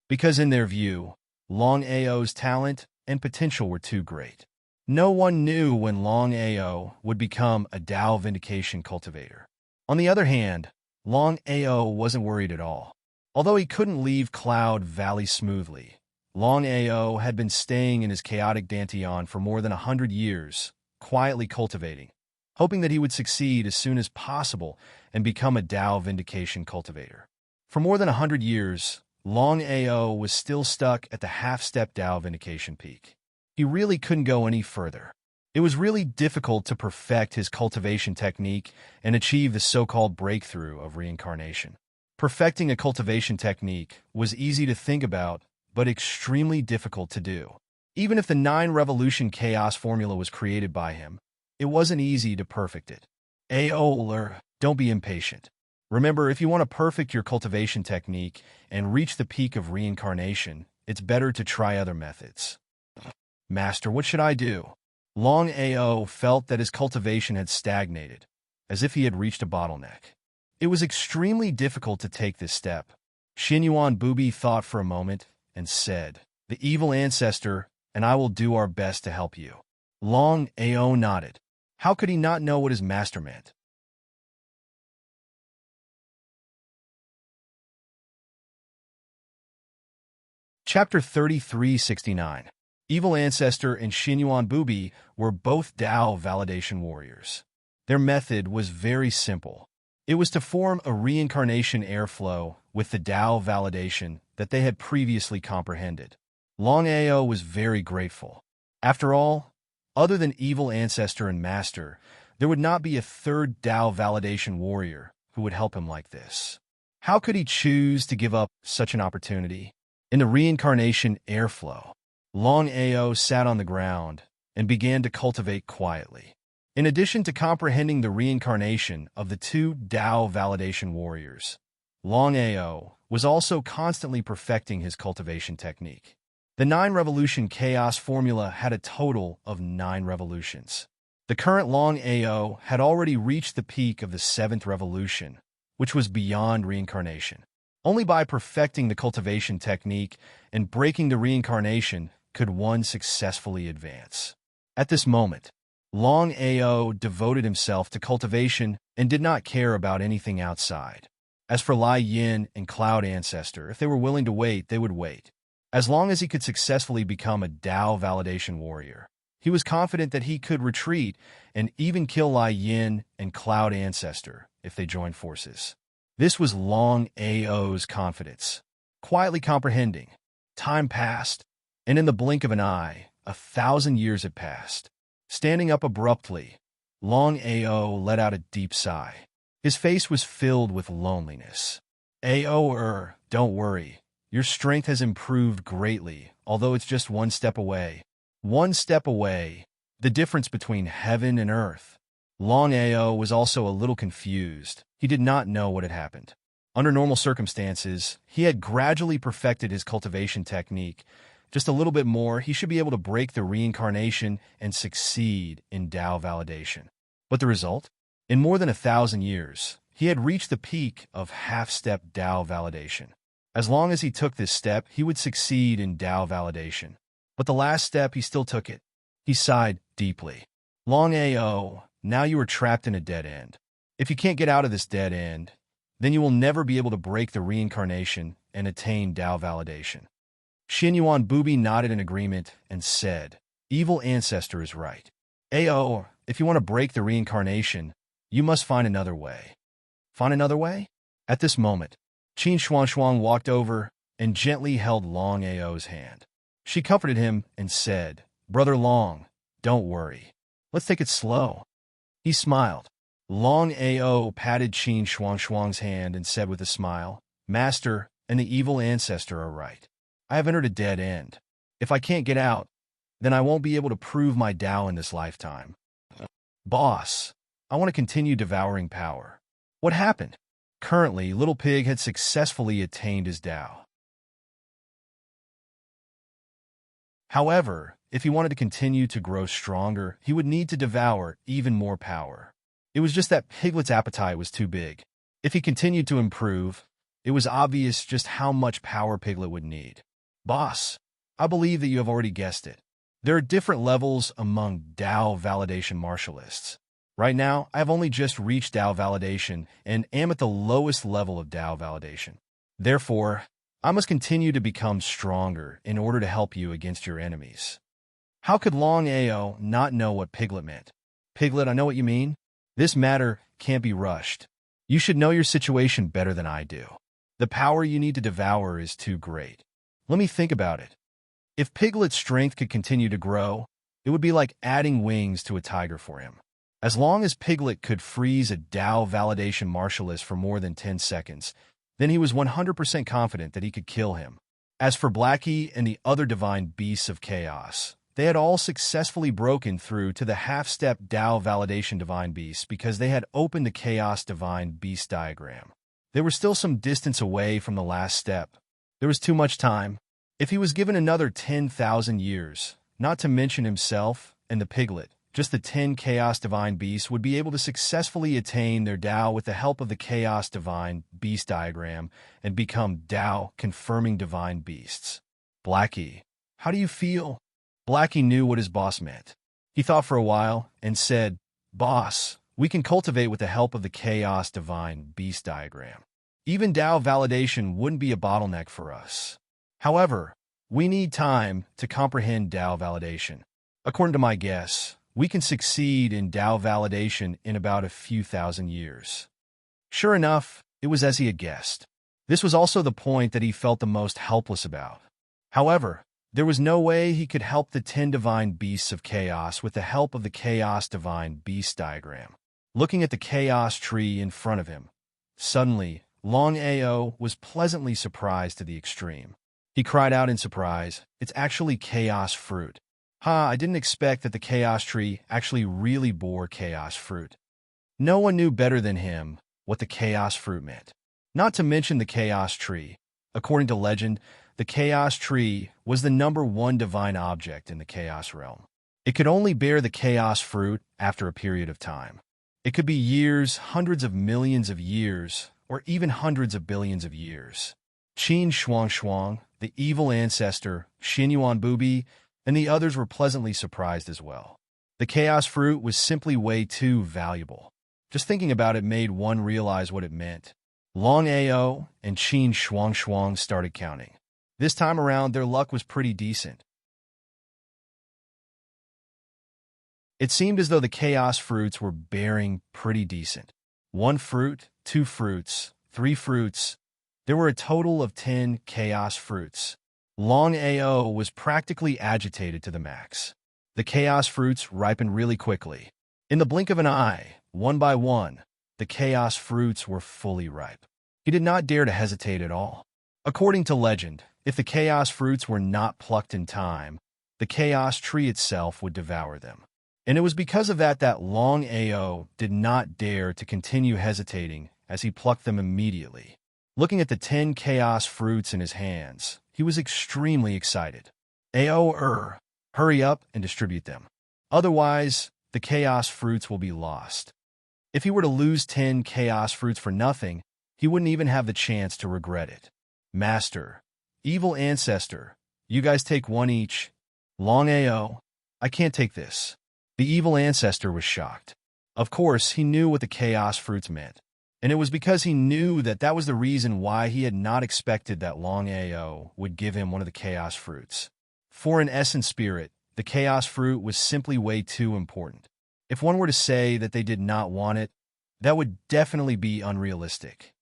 Because in their view, Longao's talent and potential were too great. No one knew when Longao would become a Tao Vindication cultivator. On the other hand, Longao wasn't worried at all. Although he couldn't leave Cloud Valley smoothly, Longao had been staying in his chaotic Dantian for more than 100 years, quietly cultivating, hoping that he would succeed as soon as possible and become a Tao Vindication cultivator. For more than 100 years, Longao was still stuck at the half-step Tao Vindication peak. He really couldn't go any further. It was really difficult to perfect his cultivation technique and achieve the so-called breakthrough of reincarnation. Perfecting a cultivation technique was easy to think about, but extremely difficult to do. Even if the 9-revolution chaos formula was created by him, it wasn't easy to perfect it. Don't be impatient. Remember, if you want to perfect your cultivation technique and reach the peak of reincarnation, it's better to try other methods. Master, what should I do? Longao felt that his cultivation had stagnated, as if he had reached a bottleneck. It was extremely difficult to take this step. Xinyuan Bubi thought for a moment and said, "The evil ancestor and I will do our best to help you." Longao nodded. How could he not know what his master meant? Chapter 3369. Evil Ancestor and Xinyuan Bubi were both Tao validation warriors. Their method was very simple. It was to form a reincarnation airflow with the Tao validation that they had previously comprehended. Longao was very grateful. After all, other than Evil Ancestor and Master, there would not be a third Tao validation warrior who would help him like this. How could he choose to give up such an opportunity? In the reincarnation airflow, Longao sat on the ground and began to cultivate quietly. In addition to comprehending the reincarnation of the two Tao validation warriors, Longao was also constantly perfecting his cultivation technique. The 9-revolution chaos formula had a total of 9 revolutions. The current Longao had already reached the peak of the 7th revolution, which was beyond reincarnation. Only by perfecting the cultivation technique and breaking the reincarnation could one successfully advance. At this moment, Longao devoted himself to cultivation and did not care about anything outside. As for Lai Yin and Cloud Ancestor, if they were willing to wait, they would wait. As long as he could successfully become a Tao validation warrior, he was confident that he could retreat and even kill Lai Yin and Cloud Ancestor if they joined forces. This was Longao's confidence. Quietly comprehending, time passed, and in the blink of an eye, 1,000 years had passed. Standing up abruptly, Longao let out a deep sigh. His face was filled with loneliness. Don't worry. Your strength has improved greatly, although it's just one step away. One step away, the difference between heaven and earth. Longao was also a little confused. He did not know what had happened. Under normal circumstances, he had gradually perfected his cultivation technique. Just a little bit more, he should be able to break the reincarnation and succeed in Tao validation. But the result? In more than 1,000 years, he had reached the peak of half-step Tao validation. As long as he took this step, he would succeed in Tao validation. But the last step, he still took it. He sighed deeply. Longao, now you are trapped in a dead end. If you can't get out of this dead end, then you will never be able to break the reincarnation and attain Tao validation. Xinyuan Bubi nodded in agreement and said, "Evil ancestor is right. Ao, if you want to break the reincarnation, you must find another way." Find another way? At this moment, Qin Shuangshuang walked over and gently held Long Ao's hand. She comforted him and said, "Brother Long, don't worry. Let's take it slow." He smiled. Long Ao patted Qin Shuangshuang's hand and said with a smile, "Master and the evil ancestor are right. I have entered a dead end. If I can't get out, then I won't be able to prove my Tao in this lifetime. Boss, I want to continue devouring power." What happened? Currently, Little Pig had successfully attained his Tao. However, if he wanted to continue to grow stronger, he would need to devour even more power. It was just that Piglet's appetite was too big. If he continued to improve, it was obvious just how much power Piglet would need. Boss, I believe that you have already guessed it. There are different levels among Tao validation martialists. Right now, I have only just reached Tao validation and am at the lowest level of Tao validation. Therefore, I must continue to become stronger in order to help you against your enemies. How could Long Ao not know what Piglet meant? Piglet, I know what you mean. This matter can't be rushed. You should know your situation better than I do. The power you need to devour is too great. Let me think about it. If Piglet's strength could continue to grow, it would be like adding wings to a tiger for him. As long as Piglet could freeze a Tao validation martialist for more than 10 seconds, then he was 100% confident that he could kill him. As for Blackie and the other divine beasts of chaos, they had all successfully broken through to the half-step Tao validation divine beasts because they had opened the chaos divine beast diagram. They were still some distance away from the last step. There was too much time. If he was given another 10,000 years, not to mention himself and the Piglet, just the 10 Chaos Divine Beasts would be able to successfully attain their Tao with the help of the Chaos Divine Beast diagram and become Tao-confirming Divine Beasts. Blackie, how do you feel? Blackie knew what his boss meant. He thought for a while and said, "Boss, we can cultivate with the help of the Chaos Divine Beast diagram. Even Tao validation wouldn't be a bottleneck for us. However, we need time to comprehend Tao validation. According to my guess, we can succeed in Tao validation in about a few thousand years." Sure enough, it was as he had guessed. This was also the point that he felt the most helpless about. However, there was no way he could help the 10 divine beasts of chaos with the help of the Chaos Divine Beast diagram. Looking at the chaos tree in front of him, suddenly, Long Ao was pleasantly surprised to the extreme. He cried out in surprise, "It's actually chaos fruit. I didn't expect that the chaos tree actually really bore chaos fruit." No one knew better than him what the chaos fruit meant. Not to mention the chaos tree. According to legend, the chaos tree was the #1 divine object in the chaos realm. It could only bear the chaos fruit after a period of time. It could be years, hundreds of millions of years, or even hundreds of billions of years. Qin Shuangshuang, the evil ancestor, Xinyuan Bubi, and the others were pleasantly surprised as well. The chaos fruit was simply way too valuable. Just thinking about it made one realize what it meant. Long Ao and Qin Shuangshuang started counting. This time around, their luck was pretty decent. It seemed as though the chaos fruits were bearing pretty decent. 1 fruit, 2 fruits, 3 fruits. There were a total of 10 chaos fruits. Long Ao was practically agitated to the max. The chaos fruits ripened really quickly. In the blink of an eye, one by one, the chaos fruits were fully ripe. He did not dare to hesitate at all. According to legend, if the chaos fruits were not plucked in time, the chaos tree itself would devour them. And it was because of that Long Ao did not dare to continue hesitating as he plucked them immediately. Looking at the 10 chaos fruits in his hands, he was extremely excited. Ao, hurry up and distribute them. Otherwise, the chaos fruits will be lost. If he were to lose 10 chaos fruits for nothing, he wouldn't even have the chance to regret it. Master, evil ancestor, you guys take 1 each. Long Ao, I can't take this. The evil ancestor was shocked. Of course, he knew what the chaos fruits meant. And it was because he knew that that was the reason why he had not expected that Longao would give him one of the chaos fruits. For an essence spirit, the chaos fruit was simply way too important. If one were to say that they did not want it, that would definitely be unrealistic.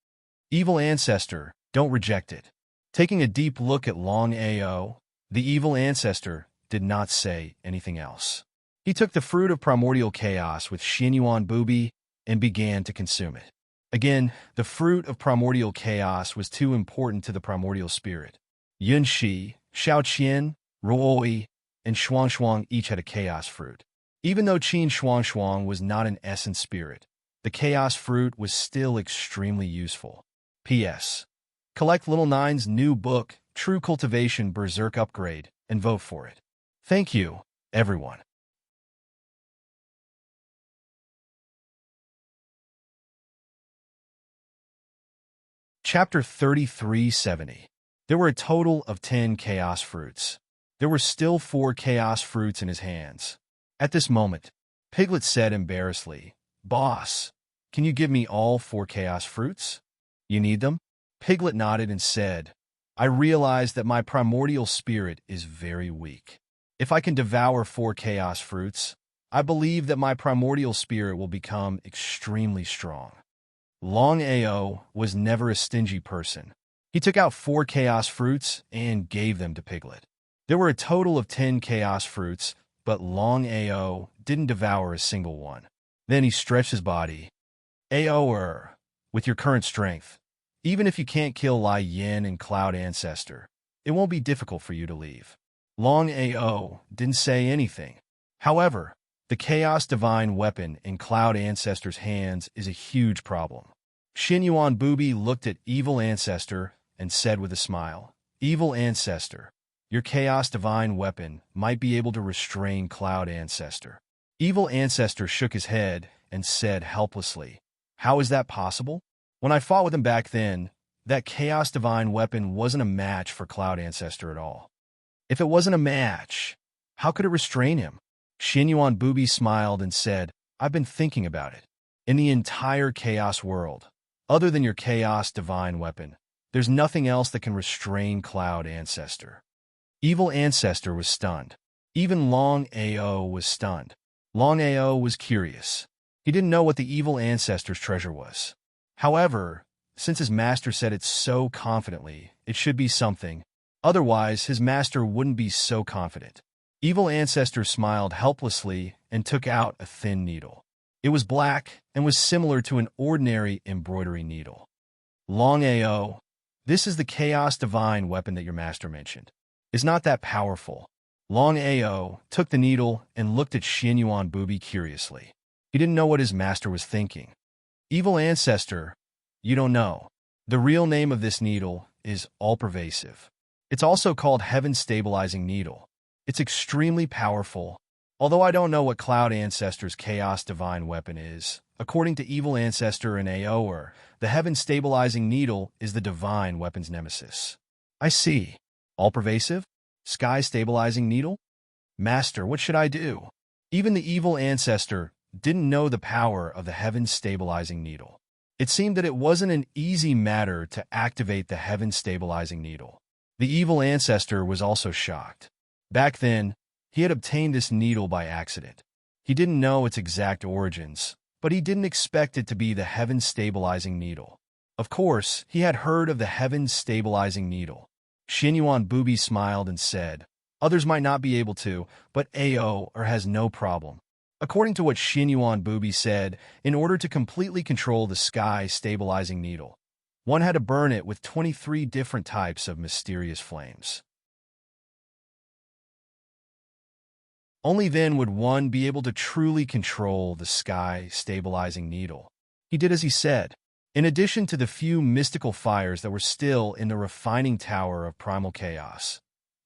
Evil ancestor, don't reject it. Taking a deep look at Longao, the evil ancestor did not say anything else. He took the fruit of primordial chaos with Xinyuan Bubi and began to consume it. Again, the fruit of primordial chaos was too important to the primordial spirit. Yunxi, Shaoqian, Ruoi, and Shuangshuang each had a chaos fruit. Even though Qin Shuangshuang was not an essence spirit, the chaos fruit was still extremely useful. P.S. Collect Little Nine's new book, True Cultivation Berserk Upgrade, and vote for it. Thank you, everyone. Chapter 3370. There were a total of 10 chaos fruits. There were still 4 chaos fruits in his hands. At this moment, Piglet said embarrassedly, "Boss, can you give me all 4 chaos fruits? You need them?" Piglet nodded and said, "I realize that my primordial spirit is very weak. If I can devour 4 chaos fruits, I believe that my primordial spirit will become extremely strong." Longao was never a stingy person. He took out 4 chaos fruits and gave them to Piglet. There were a total of 10 chaos fruits, but Longao didn't devour a single one. Then he stretched his body. "Aoer, with your current strength, even if you can't kill Lai Yin and Cloud Ancestor, it won't be difficult for you to leave." Longao didn't say anything. However, the Chaos Divine weapon in Cloud Ancestor's hands is a huge problem. Xinyuan Bubi looked at Evil Ancestor and said with a smile, "Evil Ancestor, your Chaos Divine weapon might be able to restrain Cloud Ancestor." Evil Ancestor shook his head and said helplessly, "How is that possible? When I fought with him back then, that Chaos Divine weapon wasn't a match for Cloud Ancestor at all. If it wasn't a match, how could it restrain him?" Xinyuan Bubi smiled and said, "I've been thinking about it. In the entire Chaos world, other than your Chaos Divine weapon, there's nothing else that can restrain Cloud Ancestor." Evil Ancestor was stunned. Even Longao was stunned. Longao was curious. He didn't know what the Evil Ancestor's treasure was. However, since his master said it so confidently, it should be something. Otherwise, his master wouldn't be so confident. Evil Ancestor smiled helplessly and took out a thin needle. It was black and was similar to an ordinary embroidery needle. "Longao, this is the Chaos Divine weapon that your master mentioned. It's not that powerful." Longao took the needle and looked at Xinyuan Bubi curiously. He didn't know what his master was thinking. "Evil Ancestor, you don't know. The real name of this needle is all-pervasive. It's also called Heaven Stabilizing Needle. It's extremely powerful. Although I don't know what Cloud Ancestor's Chaos Divine weapon is, according to Evil Ancestor and Aoer, the Heaven Stabilizing Needle is the Divine weapon's nemesis." "I see. All-pervasive? Sky Stabilizing Needle? Master, what should I do?" Even the Evil Ancestor didn't know the power of the Heaven Stabilizing Needle. It seemed that it wasn't an easy matter to activate the Heaven Stabilizing Needle. The Evil Ancestor was also shocked. Back then, he had obtained this needle by accident. He didn't know its exact origins, but he didn't expect it to be the Heaven Stabilizing Needle. Of course, he had heard of the Heaven Stabilizing Needle. Xinyuan Bubi smiled and said, "Others might not be able to, but Aoer has no problem." According to what Xinyuan Bubi said, in order to completely control the Sky Stabilizing Needle, one had to burn it with 23 different types of mysterious flames. Only then would one be able to truly control the Sky Stabilizing Needle. He did as he said. In addition to the few mystical fires that were still in the refining tower of primal chaos,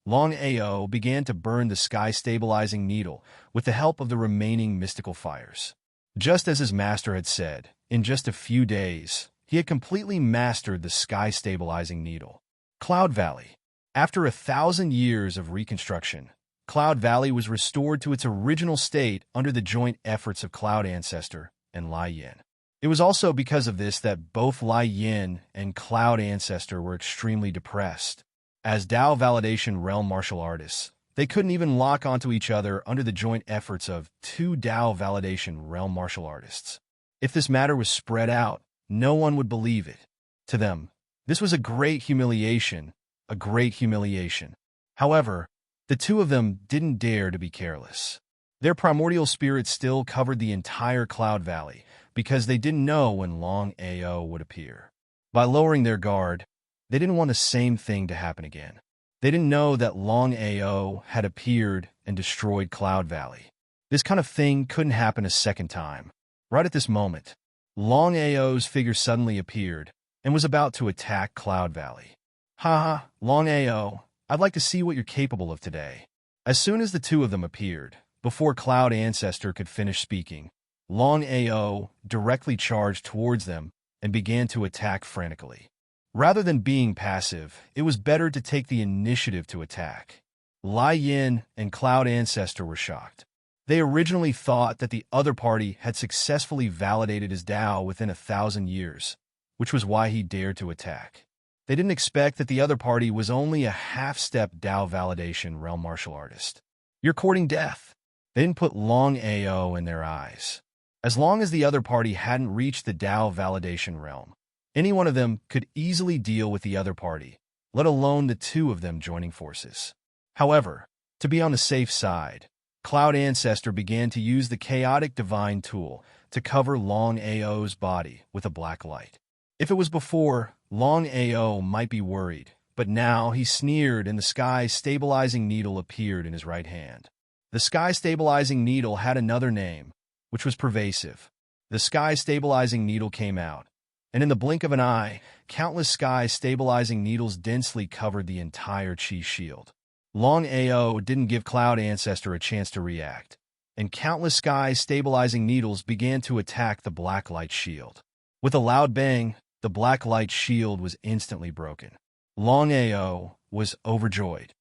Longao began to burn the Sky Stabilizing Needle with the help of the remaining mystical fires. Just as his master had said, in just a few days, he had completely mastered the Sky Stabilizing Needle. Cloud Valley. After 1,000 years of reconstruction, Cloud Valley was restored to its original state under the joint efforts of Cloud Ancestor and Lai Yin. It was also because of this that both Lai Yin and Cloud Ancestor were extremely depressed. As Dao Validation Realm martial artists, they couldn't even lock onto each other under the joint efforts of two Dao Validation Realm martial artists. If this matter was spread out, no one would believe it. To them, this was a great humiliation, a great humiliation. However, the two of them didn't dare to be careless. Their primordial spirits still covered the entire Cloud Valley because they didn't know when Longao would appear. By lowering their guard, they didn't want the same thing to happen again. They didn't know that Longao had appeared and destroyed Cloud Valley. This kind of thing couldn't happen a second time. Right at this moment, Longao's figure suddenly appeared and was about to attack Cloud Valley. "Haha, Longao, I'd like to see what you're capable of today." As soon as the two of them appeared, before Cloud Ancestor could finish speaking, Longao directly charged towards them and began to attack frantically. Rather than being passive, it was better to take the initiative to attack. Lai Yin and Cloud Ancestor were shocked. They originally thought that the other party had successfully validated his Dao within 1,000 years, which was why he dared to attack. They didn't expect that the other party was only a half-step Dao Validation Realm martial artist. "You're courting death." They didn't put Longao in their eyes. As long as the other party hadn't reached the Dao Validation Realm, any one of them could easily deal with the other party, let alone the two of them joining forces. However, to be on the safe side, Cloud Ancestor began to use the Chaotic Divine Tool to cover Longao's body with a black light. If it was before, Longao might be worried, but now he sneered and the Sky Stabilizing Needle appeared in his right hand. The Sky Stabilizing Needle had another name, which was pervasive. The Sky Stabilizing Needle came out, and in the blink of an eye, countless Sky Stabilizing Needles densely covered the entire Chi shield. Longao didn't give Cloud Ancestor a chance to react, and countless Sky Stabilizing Needles began to attack the Black Light shield. With a loud bang, the Black Light shield was instantly broken. Longao was overjoyed.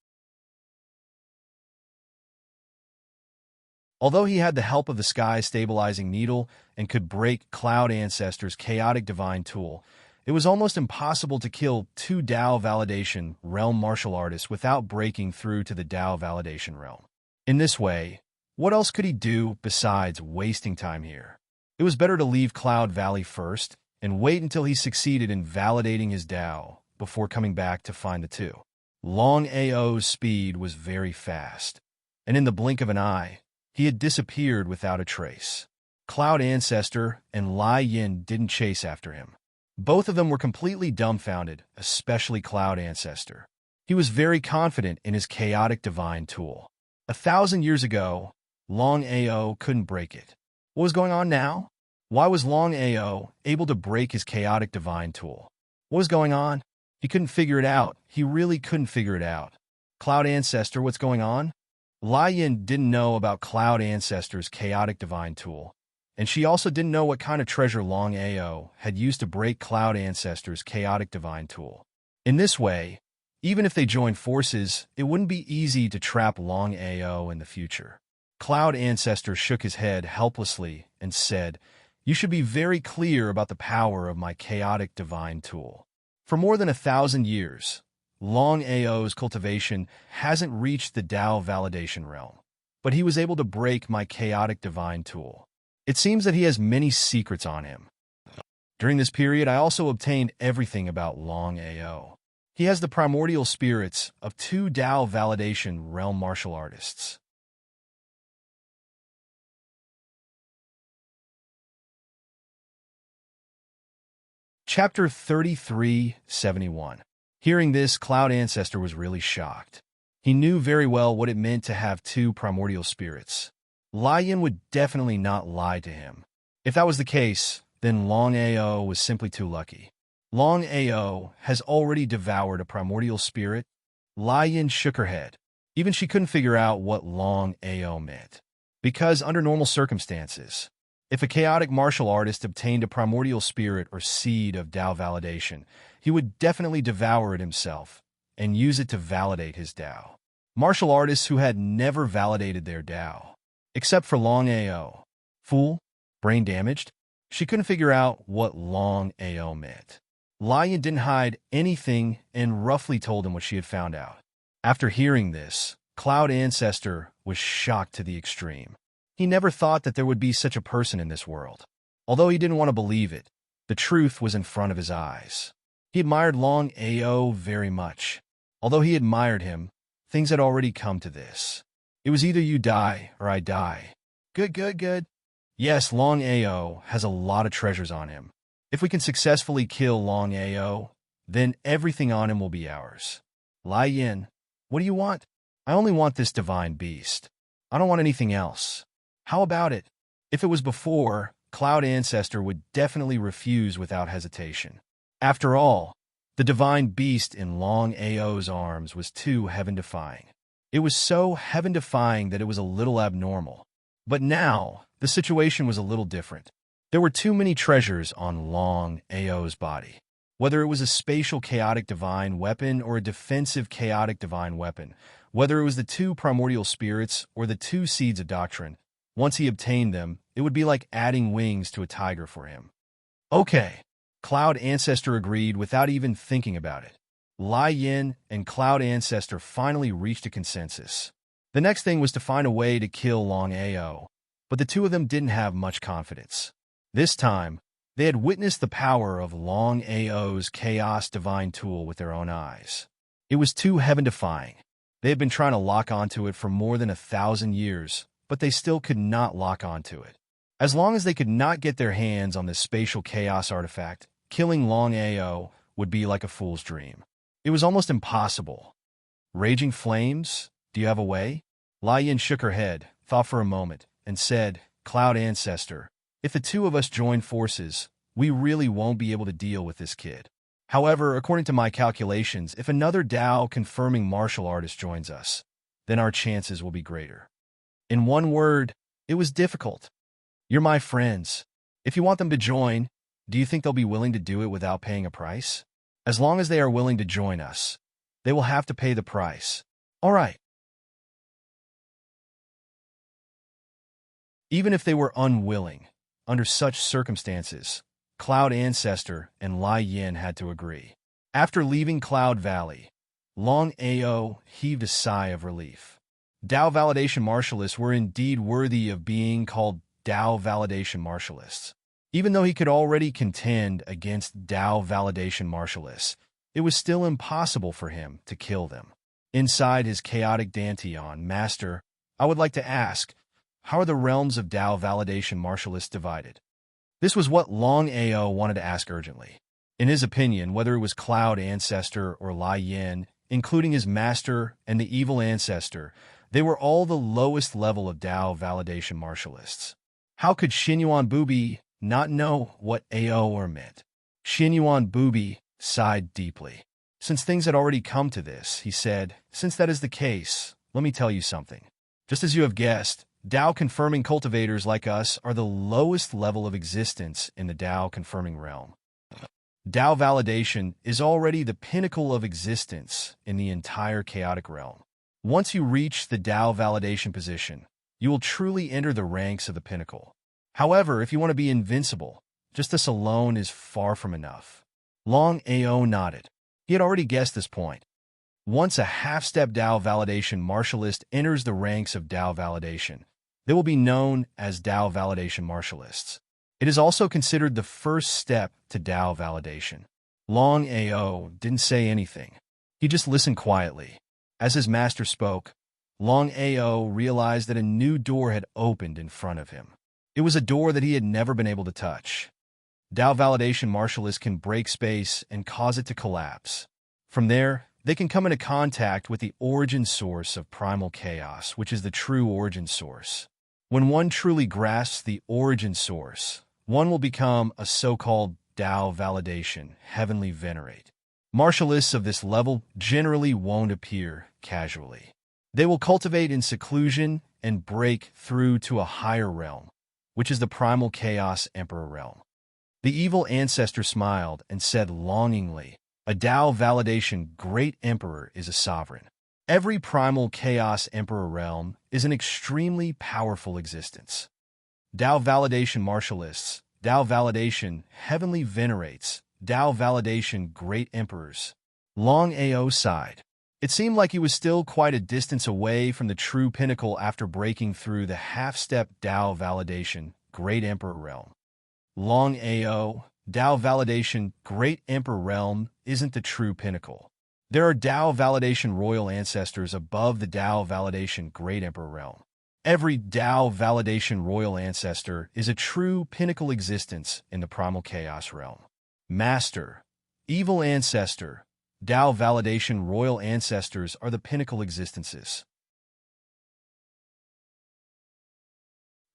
Although he had the help of the Sky Stabilizing Needle and could break Cloud Ancestor's Chaotic Divine Tool, it was almost impossible to kill two Dao Validation Realm martial artists without breaking through to the Dao Validation Realm. In this way, what else could he do besides wasting time here? It was better to leave Cloud Valley first and wait until he succeeded in validating his Dao before coming back to find the two. Longao's speed was very fast, and in the blink of an eye, he had disappeared without a trace. Cloud Ancestor and Lai Yin didn't chase after him. Both of them were completely dumbfounded, especially Cloud Ancestor. He was very confident in his Chaotic Divine Tool. 1,000 years ago, Longao couldn't break it. What was going on now? Why was Longao able to break his Chaotic Divine Tool? What was going on? He couldn't figure it out. He really couldn't figure it out. Cloud Ancestor, what's going on? Lai Yin didn't know about Cloud Ancestor's Chaotic Divine Tool, and she also didn't know what kind of treasure Longao had used to break Cloud Ancestor's Chaotic Divine Tool. In this way, even if they joined forces, it wouldn't be easy to trap Longao in the future. Cloud Ancestor shook his head helplessly and said, "You should be very clear about the power of my Chaotic Divine Tool. For more than 1,000 years, Longao's cultivation hasn't reached the Dao Validation Realm, but he was able to break my Chaotic Divine Tool. It seems that he has many secrets on him. During this period, I also obtained everything about Longao. He has the primordial spirits of two Dao Validation Realm martial artists." Chapter 3371. Hearing this, Cloud Ancestor was really shocked. He knew very well what it meant to have two primordial spirits. Lai Yin would definitely not lie to him. If that was the case, then Longao was simply too lucky. Longao has already devoured a primordial spirit. Lai Yin shook her head. Even she couldn't figure out what Longao meant. Because under normal circumstances, if a chaotic martial artist obtained a primordial spirit or seed of Dao validation, he would definitely devour it himself and use it to validate his Dao. Martial artists who had never validated their Dao, except for Longao. Fool? Brain damaged? She couldn't figure out what Longao meant. Lion didn't hide anything and roughly told him what she had found out. After hearing this, Cloud Ancestor was shocked to the extreme. He never thought that there would be such a person in this world. Although he didn't want to believe it, the truth was in front of his eyes. He admired Longao very much. Although he admired him, things had already come to this. It was either you die or I die. Good. Yes, Longao has a lot of treasures on him. If we can successfully kill Longao, then everything on him will be ours. Lai Yin, what do you want? I only want this divine beast. I don't want anything else. How about it? If it was before, Cloud Ancestor would definitely refuse without hesitation. After all, the divine beast in Longao's arms was too heaven-defying. It was so heaven-defying that it was a little abnormal. But now, the situation was a little different. There were too many treasures on Longao's body. Whether it was a spatial chaotic divine weapon or a defensive chaotic divine weapon, whether it was the 2 primordial spirits or the 2 seeds of doctrine, once he obtained them, it would be like adding wings to a tiger for him. Okay, Cloud Ancestor agreed without even thinking about it. Lai Yin and Cloud Ancestor finally reached a consensus. The next thing was to find a way to kill Longao, but the 2 of them didn't have much confidence. This time, they had witnessed the power of Longao's chaos divine tool with their own eyes. It was too heaven-defying. They had been trying to lock onto it for more than 1,000 years, but they still could not lock onto it. As long as they could not get their hands on this spatial chaos artifact, killing Longao would be like a fool's dream. It was almost impossible. Raging flames? Do you have a way? Lai Yin shook her head, thought for a moment, and said, Cloud Ancestor, if the 2 of us join forces, we really won't be able to deal with this kid. However, according to my calculations, if another Dao-confirming martial artist joins us, then our chances will be greater. In one word, it was difficult. You're my friends. If you want them to join, do you think they'll be willing to do it without paying a price? As long as they are willing to join us, they will have to pay the price. All right. Even if they were unwilling, under such circumstances, Cloud Ancestor and Lai Yin had to agree. After leaving Cloud Valley, Longao heaved a sigh of relief. Dao Validation Martialists were indeed worthy of being called Dao Validation Martialists. Even though he could already contend against Dao Validation Martialists, it was still impossible for him to kill them. Inside his chaotic Dantian, Master, I would like to ask, how are the realms of Dao Validation Martialists divided? This was what Longao wanted to ask urgently. In his opinion, whether it was Cloud Ancestor or Lai Yin, including his master and the evil ancestor, they were all the lowest level of Dao Validation Martialists. How could Xinyuan Bubi not know what Aor meant? Xinyuan Bubi sighed deeply. Since things had already come to this, he said, since that is the case, let me tell you something. Just as you have guessed, Dao-confirming cultivators like us are the lowest level of existence in the Dao-confirming realm. Dao validation is already the pinnacle of existence in the entire chaotic realm. Once you reach the Dao validation position, you will truly enter the ranks of the pinnacle. However, if you want to be invincible, just this alone is far from enough. Longao nodded. He had already guessed this point. Once a half-step Dao validation martialist enters the ranks of Dao validation, they will be known as Dao validation martialists. It is also considered the first step to Dao validation. Longao didn't say anything. He just listened quietly. As his master spoke, Longao realized that a new door had opened in front of him. It was a door that he had never been able to touch. Dao validation martialists can break space and cause it to collapse. From there, they can come into contact with the origin source of primal chaos, which is the true origin source. When one truly grasps the origin source, one will become a so-called Dao validation heavenly venerate. Martialists of this level generally won't appear casually. They will cultivate in seclusion and break through to a higher realm, which is the primal chaos emperor realm. The evil ancestor smiled and said longingly, a Dao validation great emperor is a sovereign. Every primal chaos emperor realm is an extremely powerful existence. Dao validation martialists Tao validation, heavenly venerates. Tao validation, great emperors. Longao sighed. It seemed like he was still quite a distance away from the true pinnacle after breaking through the half-step Tao validation, great emperor realm. Longao, Tao validation, great emperor realm isn't the true pinnacle. There are Tao validation royal ancestors above the Tao validation great emperor realm. Every Tao validation royal ancestor is a true pinnacle existence in the primal chaos realm. Master, evil ancestor, Tao validation royal ancestors are the pinnacle existences.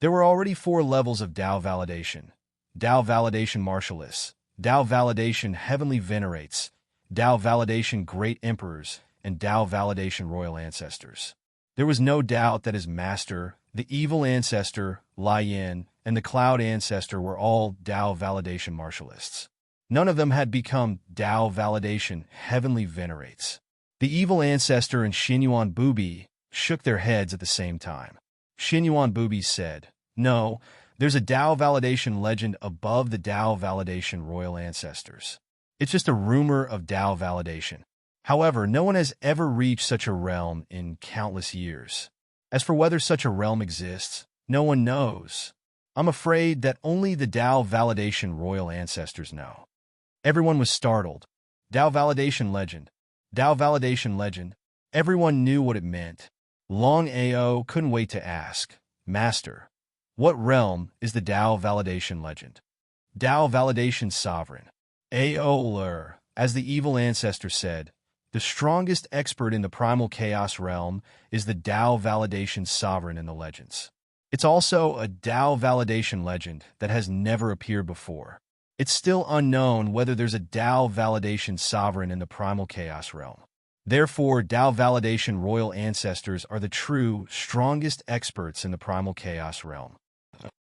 There were already 4 levels of Tao validation. Tao validation martialists, Tao validation heavenly venerates, Tao validation great emperors, and Tao validation royal ancestors. There was no doubt that his master, the evil ancestor, Lai Yin, and the cloud ancestor were all Tao validation martialists. None of them had become Tao validation heavenly venerates. The evil ancestor and Xinyuan Bubi shook their heads at the same time. Xinyuan Bubi said, "No, there's a Tao validation legend above the Tao validation royal ancestors. It's just a rumor of Tao validation. However, no one has ever reached such a realm in countless years. As for whether such a realm exists, no one knows. I'm afraid that only the Tao validation royal ancestors know." Everyone was startled. Tao validation legend. Tao validation legend. Everyone knew what it meant. Longao couldn't wait to ask, "Master, what realm is the Tao validation legend?" Tao validation sovereign. Aoler, as the evil ancestor said, the strongest expert in the primal chaos realm is the Tao validation sovereign in the legends. It's also a Tao validation legend that has never appeared before. It's still unknown whether there's a Tao validation sovereign in the primal chaos realm. Therefore, Tao validation royal ancestors are the true, strongest experts in the primal chaos realm.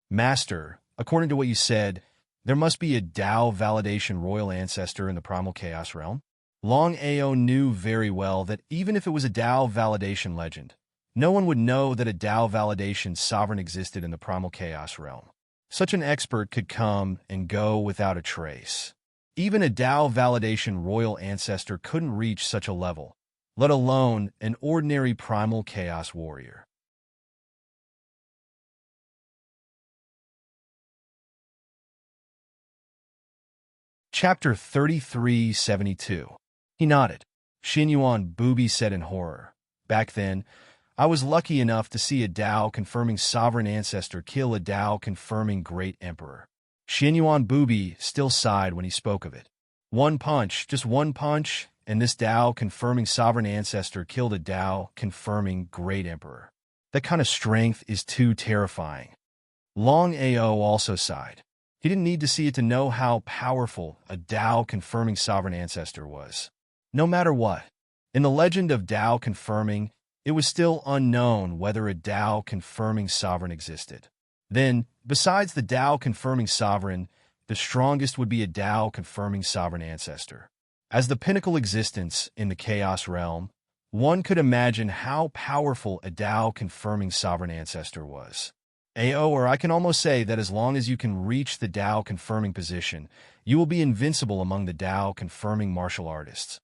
Master, according to what you said, there must be a Tao validation royal ancestor in the primal chaos realm? Longao knew very well that even if it was a Tao validation legend, no one would know that a Tao validation sovereign existed in the primal chaos realm. Such an expert could come and go without a trace. Even a Tao validation royal ancestor couldn't reach such a level, let alone an ordinary primal chaos warrior. Chapter 3372. He nodded. Xinyuan Bubi said in horror, "Back then, I was lucky enough to see a Tao-confirming sovereign ancestor kill a Tao-confirming great emperor." Xinyuan Bubi still sighed when he spoke of it. One punch, just one punch, and this Tao-confirming sovereign ancestor killed a Tao-confirming great emperor. That kind of strength is too terrifying. Longao also sighed. He didn't need to see it to know how powerful a Tao-confirming sovereign ancestor was. No matter what, in the legend of Tao-confirming, it was still unknown whether a Tao-confirming sovereign existed. Then, besides the Tao-confirming sovereign, the strongest would be a Tao-confirming sovereign ancestor. As the pinnacle existence in the chaos realm, one could imagine how powerful a Tao-confirming sovereign ancestor was. Or I can almost say that as long as you can reach the Tao-confirming position, you will be invincible among the Tao-confirming martial artists.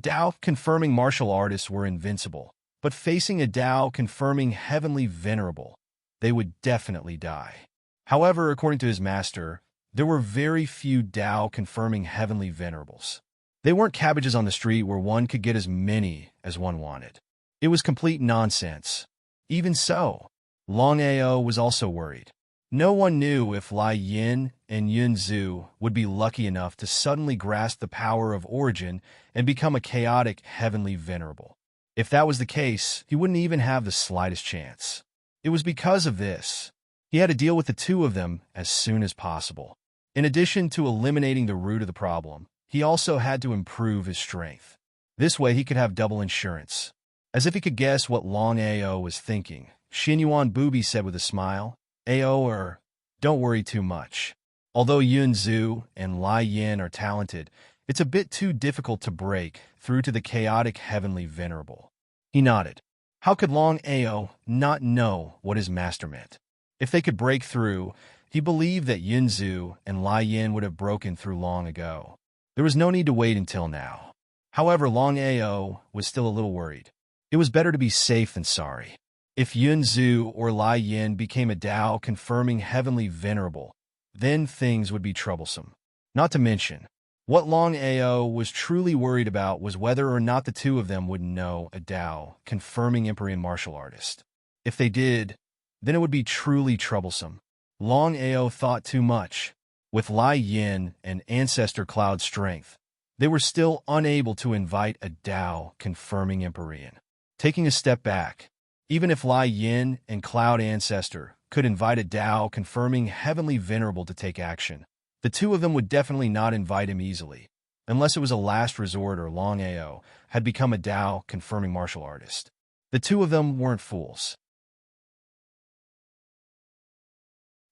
Tao-confirming martial artists were invincible, but facing a Tao-confirming heavenly venerable, they would definitely die. However, according to his master, there were very few Tao-confirming heavenly venerables. They weren't cabbages on the street where one could get as many as one wanted. It was complete nonsense. Even so, Longao was also worried. No one knew if Lai Yin and Yun Zhu would be lucky enough to suddenly grasp the power of origin and become a chaotic heavenly venerable. If that was the case, he wouldn't even have the slightest chance. It was because of this. He had to deal with the two of them as soon as possible. In addition to eliminating the root of the problem, he also had to improve his strength. This way he could have double insurance. As if he could guess what Longao was thinking, Xinyuan Bubi said with a smile, "Don't worry too much. Although Yun Zhu and Lai Yin are talented, it's a bit too difficult to break through to the chaotic heavenly venerable." He nodded. How could Longao not know what his master meant? If they could break through, He believed that Yunzu and Lai Yin would have broken through long ago. There was no need to wait until now. However, Longao was still a little worried. It was better to be safe than sorry. If Yunzu or Lai Yin became a Tao confirming heavenly venerable, then things would be troublesome. Not to mention, what Longao was truly worried about was whether or not the two of them would know a Tao confirming Empyrean martial artist. If they did, then it would be truly troublesome. Longao thought too much. With Lai Yin and Ancestor Cloud strength, they were still unable to invite a Tao confirming Empyrean. Taking a step back, even if Lai Yin and Cloud Ancestor could invite a Tao confirming heavenly venerable to take action, the two of them would definitely not invite him easily, unless it was a last resort or Longao had become a Tao confirming martial artist. The two of them weren't fools.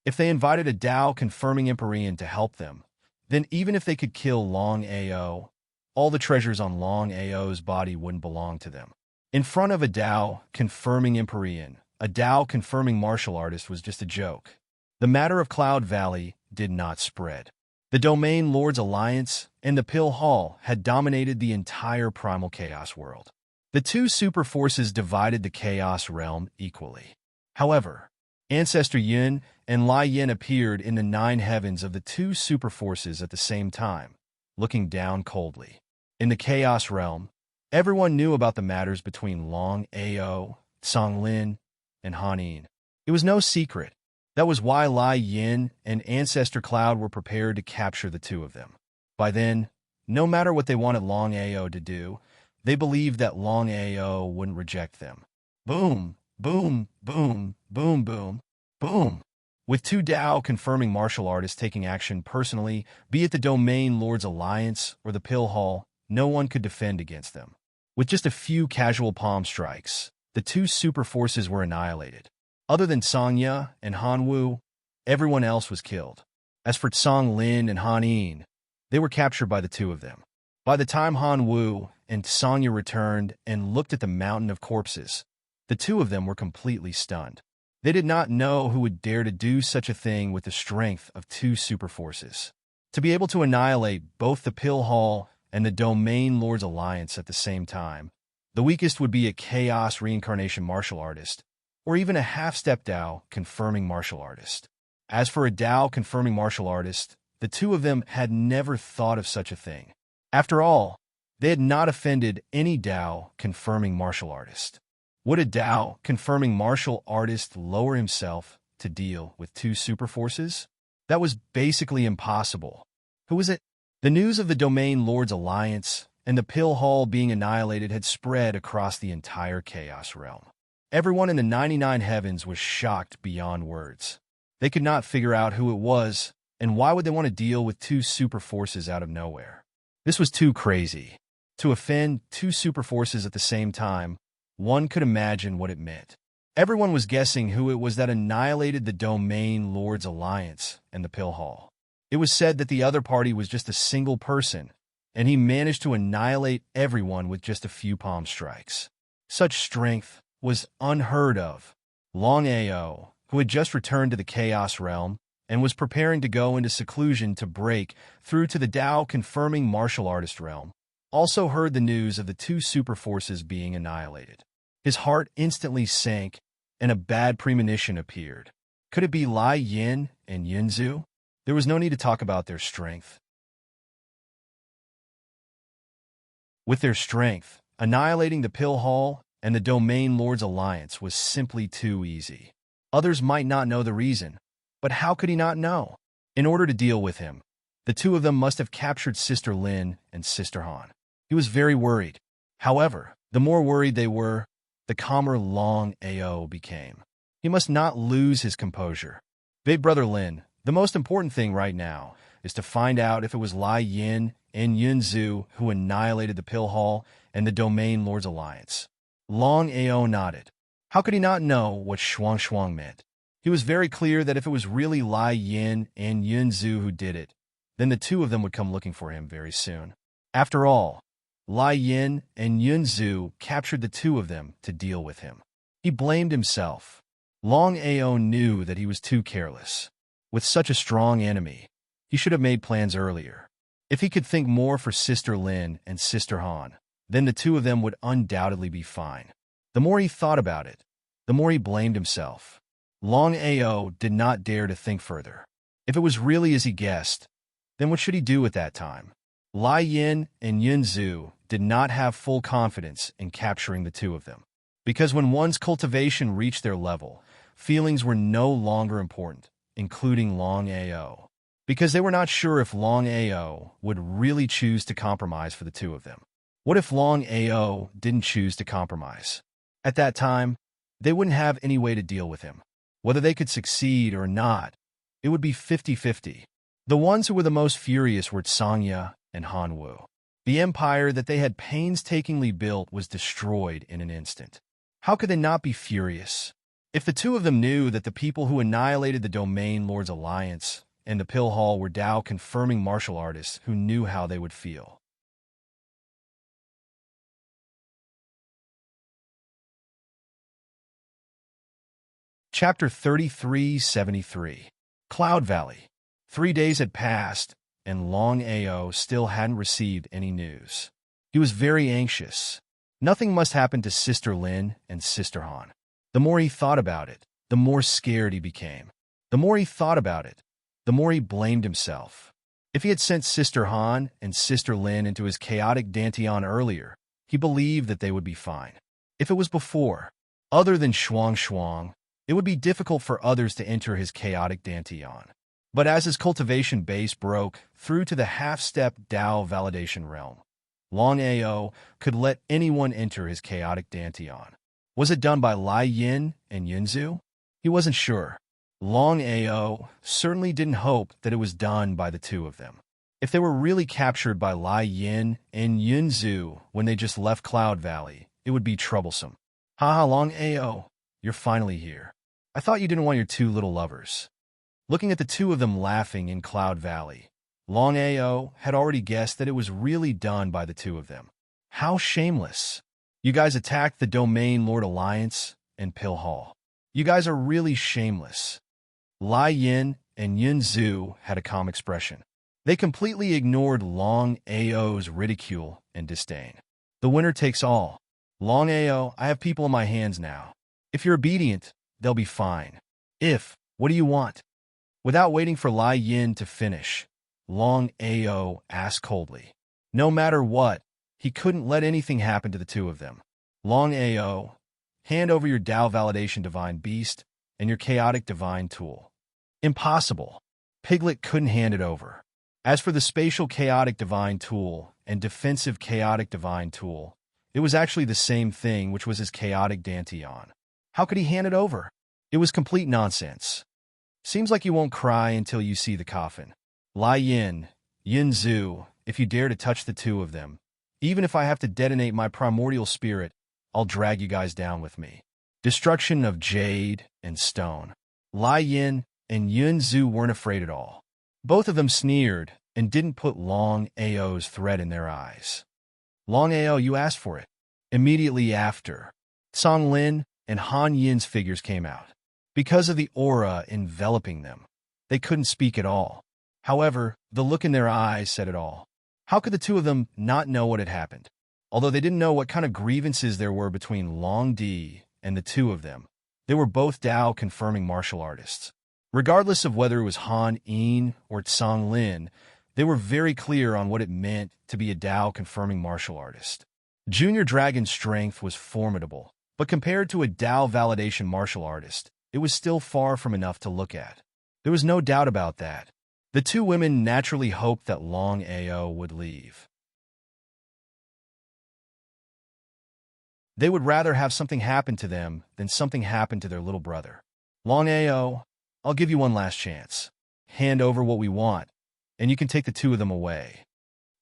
If they invited a Tao confirming Empyrean to help them, then even if they could kill Longao, all the treasures on Longao's body wouldn't belong to them. In front of a Tao confirming Empyrean, a Tao confirming martial artist was just a joke. The matter of Cloud Valley did not spread. The Domain Lords Alliance and the Pill Hall had dominated the entire primal chaos world. The two super forces divided the chaos realm equally. However, Ancestor Yin and Lai Yin appeared in the 9 heavens of the two super forces at the same time, looking down coldly. In the chaos realm, everyone knew about the matters between Longao, Songlin, and Hanin. It was no secret. That was why Lai Yin and Ancestor Cloud were prepared to capture the two of them. By then, no matter what they wanted Longao to do, they believed that Longao wouldn't reject them. Boom, boom, boom, boom, boom, boom. With two Tao confirming martial artists taking action personally, be it the Domain Lords Alliance or the Pill Hall, no one could defend against them. With just a few casual palm strikes, the two super forces were annihilated. Other than Songya and Hanwu, everyone else was killed. As for Songlin and Hanin, they were captured by the two of them. By the time Hanwu and Songya returned and looked at the mountain of corpses, the two of them were completely stunned. They did not know who would dare to do such a thing with the strength of two super forces. To be able to annihilate both the Pill Hall and the Domain Lords Alliance at the same time, the weakest would be a Chaos Reincarnation martial artist, or even a half-step Tao confirming martial artist. As for a Tao confirming martial artist, the two of them had never thought of such a thing. After all, they had not offended any Tao confirming martial artist. Would a Tao confirming martial artist lower himself to deal with two super forces? That was basically impossible. Who was it? The news of the Domain Lords Alliance and the Pill Hall being annihilated had spread across the entire Chaos realm. Everyone in the 99 heavens was shocked beyond words. They could not figure out who it was, and why would they want to deal with two super forces out of nowhere? This was too crazy. To offend two super forces at the same time, one could imagine what it meant. Everyone was guessing who it was that annihilated the Domain Lords Alliance and the Pill Hall. It was said that the other party was just a single person, and he managed to annihilate everyone with just a few palm strikes. Such strength was unheard of. Longao, who had just returned to the Chaos realm and was preparing to go into seclusion to break through to the Tao confirming martial artist realm, also heard the news of the two super forces being annihilated. His heart instantly sank, and a bad premonition appeared. Could it be Lai Yin and Yunzu? There was no need to talk about their strength. With their strength, annihilating the Pill Hall and the Domain Lords Alliance was simply too easy. Others might not know the reason, but how could he not know? In order to deal with him, the two of them must have captured Sister Lin and Sister Han. He was very worried. However, the more worried they were, the calmer Longao became. He must not lose his composure. Big Brother Lin, the most important thing right now is to find out if it was Lai Yin and Yunzu who annihilated the Pill Hall and the Domain Lords Alliance. Longao nodded. How could he not know what shuang shuang meant? He was very clear that if it was really Lai Yin and Yunzu who did it, then the two of them would come looking for him very soon. After all, Lai Yin and Yunzu captured the two of them to deal with him. He blamed himself. Longao knew that he was too careless. With such a strong enemy, he should have made plans earlier. If he could think more for Sister Lin and Sister Han, then the two of them would undoubtedly be fine. The more he thought about it, the more he blamed himself. Longao did not dare to think further. If it was really as he guessed, then what should he do at that time? Lai Yin and Yun Zhu did not have full confidence in capturing the two of them. Because when one's cultivation reached their level, feelings were no longer important, including Longao. Because they were not sure if Longao would really choose to compromise for the two of them. What if Longao didn't choose to compromise? At that time, they wouldn't have any way to deal with him. Whether they could succeed or not, it would be 50-50. The ones who were the most furious were Sangya and Hanwu. The empire that they had painstakingly built was destroyed in an instant. How could they not be furious? If the two of them knew that the people who annihilated the Domain Lord's Alliance and the Pill Hall were Tao-confirming martial artists who knew how they would feel. Chapter 3373. Cloud Valley. 3 days had passed, and Longao still hadn't received any news. He was very anxious. Nothing must happen to Sister Lin and Sister Han. The more he thought about it, the more scared he became. The more he thought about it, the more he blamed himself. If he had sent Sister Han and Sister Lin into his chaotic dantian earlier, he believed that they would be fine. If it was before, other than Shuang, it would be difficult for others to enter his chaotic dantian. But as his cultivation base broke through to the half-step Tao validation realm, Longao could let anyone enter his chaotic dantian. Was it done by Lai Yin and Yunzu? He wasn't sure. Longao certainly didn't hope that it was done by the two of them. If they were really captured by Lai Yin and Yunzu when they just left Cloud Valley, it would be troublesome. Haha, Longao, you're finally here. I thought you didn't want your two little lovers. Looking at the two of them laughing in Cloud Valley, Longao had already guessed that it was really done by the two of them. How shameless. You guys attacked the Domain Lord Alliance and Pill Hall. You guys are really shameless. Lai Yin and Yun Zhu had a calm expression. They completely ignored Longao's ridicule and disdain. The winner takes all. Longao, I have people in my hands now. If you're obedient, they'll be fine. What do you want? Without waiting for Lai Yin to finish, Longao asked coldly. No matter what, he couldn't let anything happen to the two of them. Longao, hand over your Tao Validation Divine Beast and your Chaotic Divine Tool. Impossible. Piglet couldn't hand it over. As for the Spatial Chaotic Divine Tool and Defensive Chaotic Divine Tool, it was actually the same thing, which was his Chaotic Dantian. How could he hand it over? It was complete nonsense. Seems like you won't cry until you see the coffin. Lai Yin, Yun Zhu, if you dare to touch the two of them, even if I have to detonate my primordial spirit, I'll drag you guys down with me. Destruction of jade and stone. Lai Yin and Yun Zhu weren't afraid at all. Both of them sneered and didn't put Longao's threat in their eyes. Longao, you asked for it. Immediately after, Song Lin and Han Yin's figures came out. Because of the aura enveloping them, they couldn't speak at all. However, the look in their eyes said it all. How could the two of them not know what had happened? Although they didn't know what kind of grievances there were between Long Di and the two of them, they were both Tao-confirming martial artists. Regardless of whether it was Han Yin or Tsang Lin, they were very clear on what it meant to be a Tao-confirming martial artist. Junior Dragon's strength was formidable, but compared to a Tao validation martial artist, it was still far from enough to look at. There was no doubt about that. The two women naturally hoped that Longao would leave. They would rather have something happen to them than something happen to their little brother. Longao, I'll give you one last chance. Hand over what we want, and you can take the two of them away.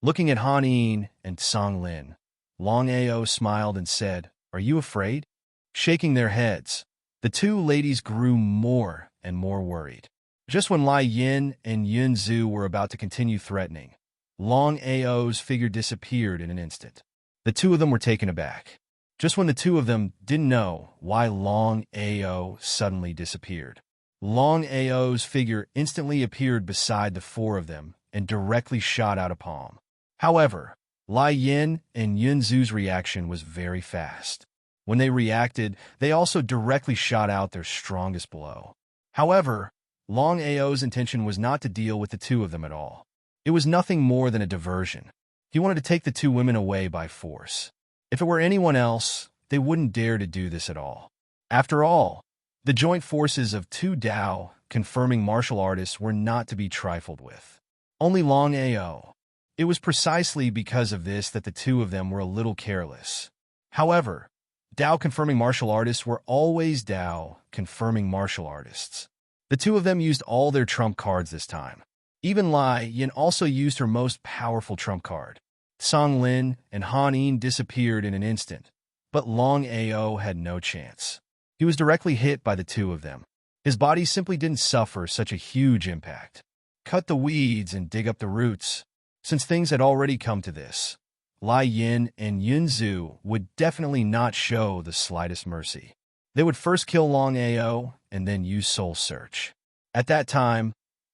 Looking at Han Yin and Tsang Lin, Longao smiled and said, Are you afraid? Shaking their heads, the two ladies grew more and more worried. Just when Lai Yin and Yun Zhu were about to continue threatening, Longao's figure disappeared in an instant. The two of them were taken aback. Just when the two of them didn't know why Longao suddenly disappeared. Long Ao's figure instantly appeared beside the four of them and directly shot out a palm. However, Lai Yin and Yun Zu's reaction was very fast. When they reacted, they also directly shot out their strongest blow. However, Long Ao's intention was not to deal with the two of them at all. It was nothing more than a diversion. He wanted to take the two women away by force. If it were anyone else, they wouldn't dare to do this at all. After all, the joint forces of two Dao, confirming martial artists, were not to be trifled with. Only Long Ao. It was precisely because of this that the two of them were a little careless. However, Dao confirming martial artists were always Dao confirming martial artists. The two of them used all their trump cards this time. Even Lai Yin also used her most powerful trump card. Song Lin and Han Yin disappeared in an instant, but Long Ao had no chance. He was directly hit by the two of them. His body simply didn't suffer such a huge impact. Cut the weeds and dig up the roots. Since things had already come to this, Lai Yin and Yun Zu would definitely not show the slightest mercy. They would first kill Long Ao and then use Soul Search. At that time,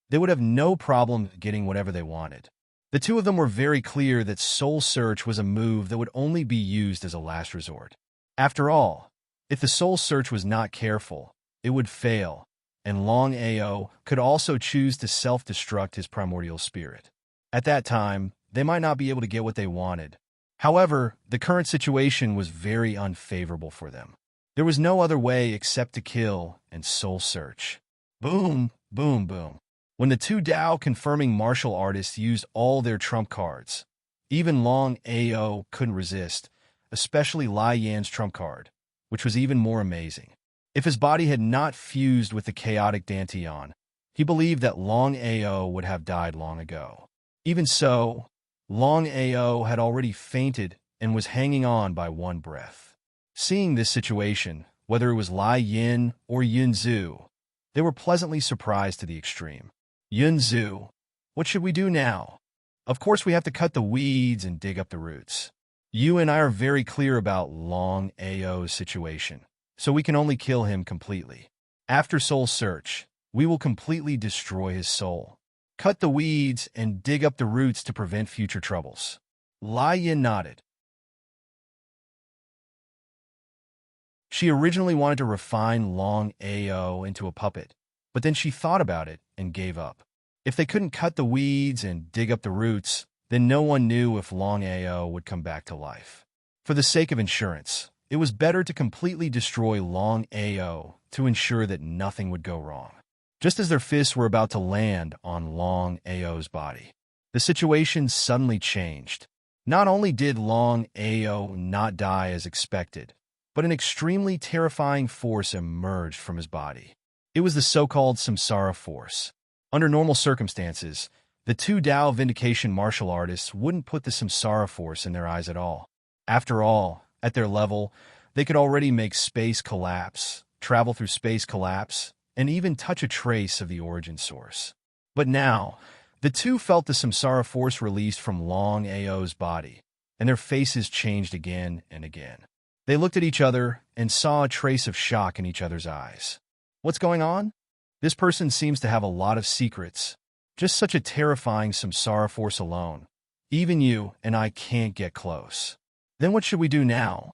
they would have no problem getting whatever they wanted. The two of them were very clear that Soul Search was a move that would only be used as a last resort. After all, if the Soul Search was not careful, it would fail, and Long Ao could also choose to self-destruct his primordial spirit. At that time, they might not be able to get what they wanted. However, the current situation was very unfavorable for them. There was no other way except to kill and Soul Search. Boom, boom, boom. When the two Dao confirming martial artists used all their trump cards, even Long Ao couldn't resist, especially Lai Yan's trump card, which was even more amazing. If his body had not fused with the chaotic Dantian, he believed that Long Ao would have died long ago. Even so, Long Ao had already fainted and was hanging on by one breath. Seeing this situation, whether it was Lai Yin or Yun Zu, they were pleasantly surprised to the extreme. Yun Zu, what should we do now? Of course we have to cut the weeds and dig up the roots. You and I are very clear about Long Ao's situation, so we can only kill him completely. After Soul Search, we will completely destroy his soul. Cut the weeds and dig up the roots to prevent future troubles. Lai Yin nodded. She originally wanted to refine Long Ao into a puppet, but then she thought about it and gave up. If they couldn't cut the weeds and dig up the roots, then no one knew if Long Ao would come back to life. For the sake of insurance, it was better to completely destroy Long Ao to ensure that nothing would go wrong. Just as their fists were about to land on Long Ao's body, the situation suddenly changed. Not only did Long Ao not die as expected, but an extremely terrifying force emerged from his body. It was the so-called Samsara force. Under normal circumstances, the two Dao Vindication martial artists wouldn't put the Samsara force in their eyes at all. After all, at their level, they could already make space collapse, travel through space collapse, and even touch a trace of the origin source. But now, the two felt the Samsara force released from Long Ao's body, and their faces changed again and again. They looked at each other and saw a trace of shock in each other's eyes. What's going on? This person seems to have a lot of secrets. Just such a terrifying Samsara force alone. Even you and I can't get close. Then what should we do now?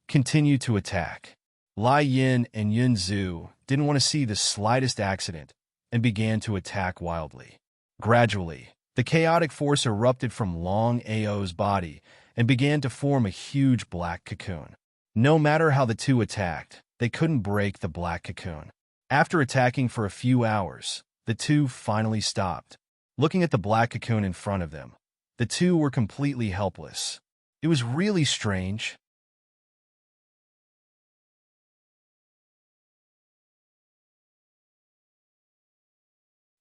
Continue to attack. Lai Yin and Yun Zu didn't want to see the slightest accident and began to attack wildly. Gradually, the chaotic force erupted from Long Ao's body and began to form a huge black cocoon. No matter how the two attacked, they couldn't break the black cocoon. After attacking for a few hours, the two finally stopped. Looking at the black cocoon in front of them, the two were completely helpless. It was really strange.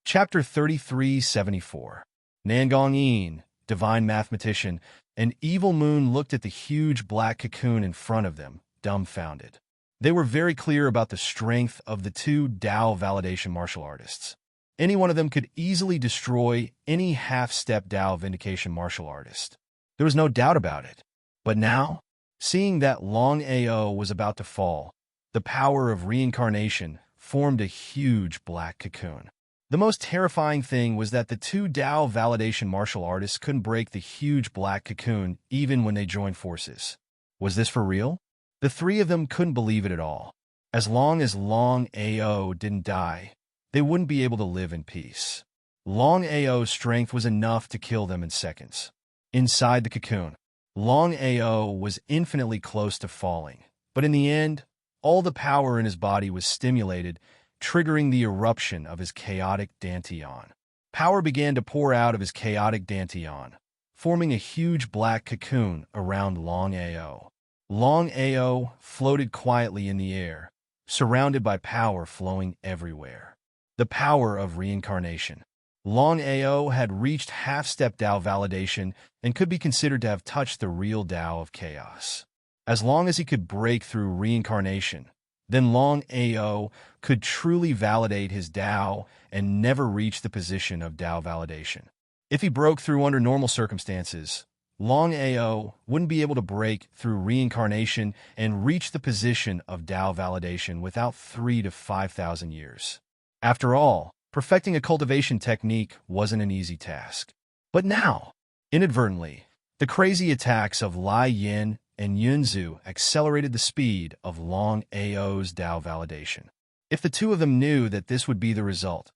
Chapter 3374. Nangong Yin, divine mathematician, and Evil Moon looked at the huge black cocoon in front of them, dumbfounded. They were very clear about the strength of the two Dao validation martial artists. Any one of them could easily destroy any half-step Dao vindication martial artist. There was no doubt about it. But now, seeing that Long Ao was about to fall, the power of reincarnation formed a huge black cocoon. The most terrifying thing was that the two Dao validation martial artists couldn't break the huge black cocoon even when they joined forces. Was this for real? The three of them couldn't believe it at all. As long as Longao didn't die, they wouldn't be able to live in peace. Longao's strength was enough to kill them in seconds. Inside the cocoon, Longao was infinitely close to falling, but in the end, all the power in his body was stimulated, triggering the eruption of his chaotic dantian. Power began to pour out of his chaotic dantian, forming a huge black cocoon around Longao. Longao floated quietly in the air, surrounded by power flowing everywhere. The power of reincarnation. Longao had reached half-step Dao validation and could be considered to have touched the real Dao of chaos. As long as he could break through reincarnation, then Longao could truly validate his Dao and never reach the position of Dao validation. If he broke through under normal circumstances, Longao wouldn't be able to break through reincarnation and reach the position of Dao validation without 3,000 to 5,000 years. After all, perfecting a cultivation technique wasn't an easy task. But now, inadvertently, the crazy attacks of Lai Yin and Yunzu accelerated the speed of Longao's Dao validation. If the two of them knew that this would be the result,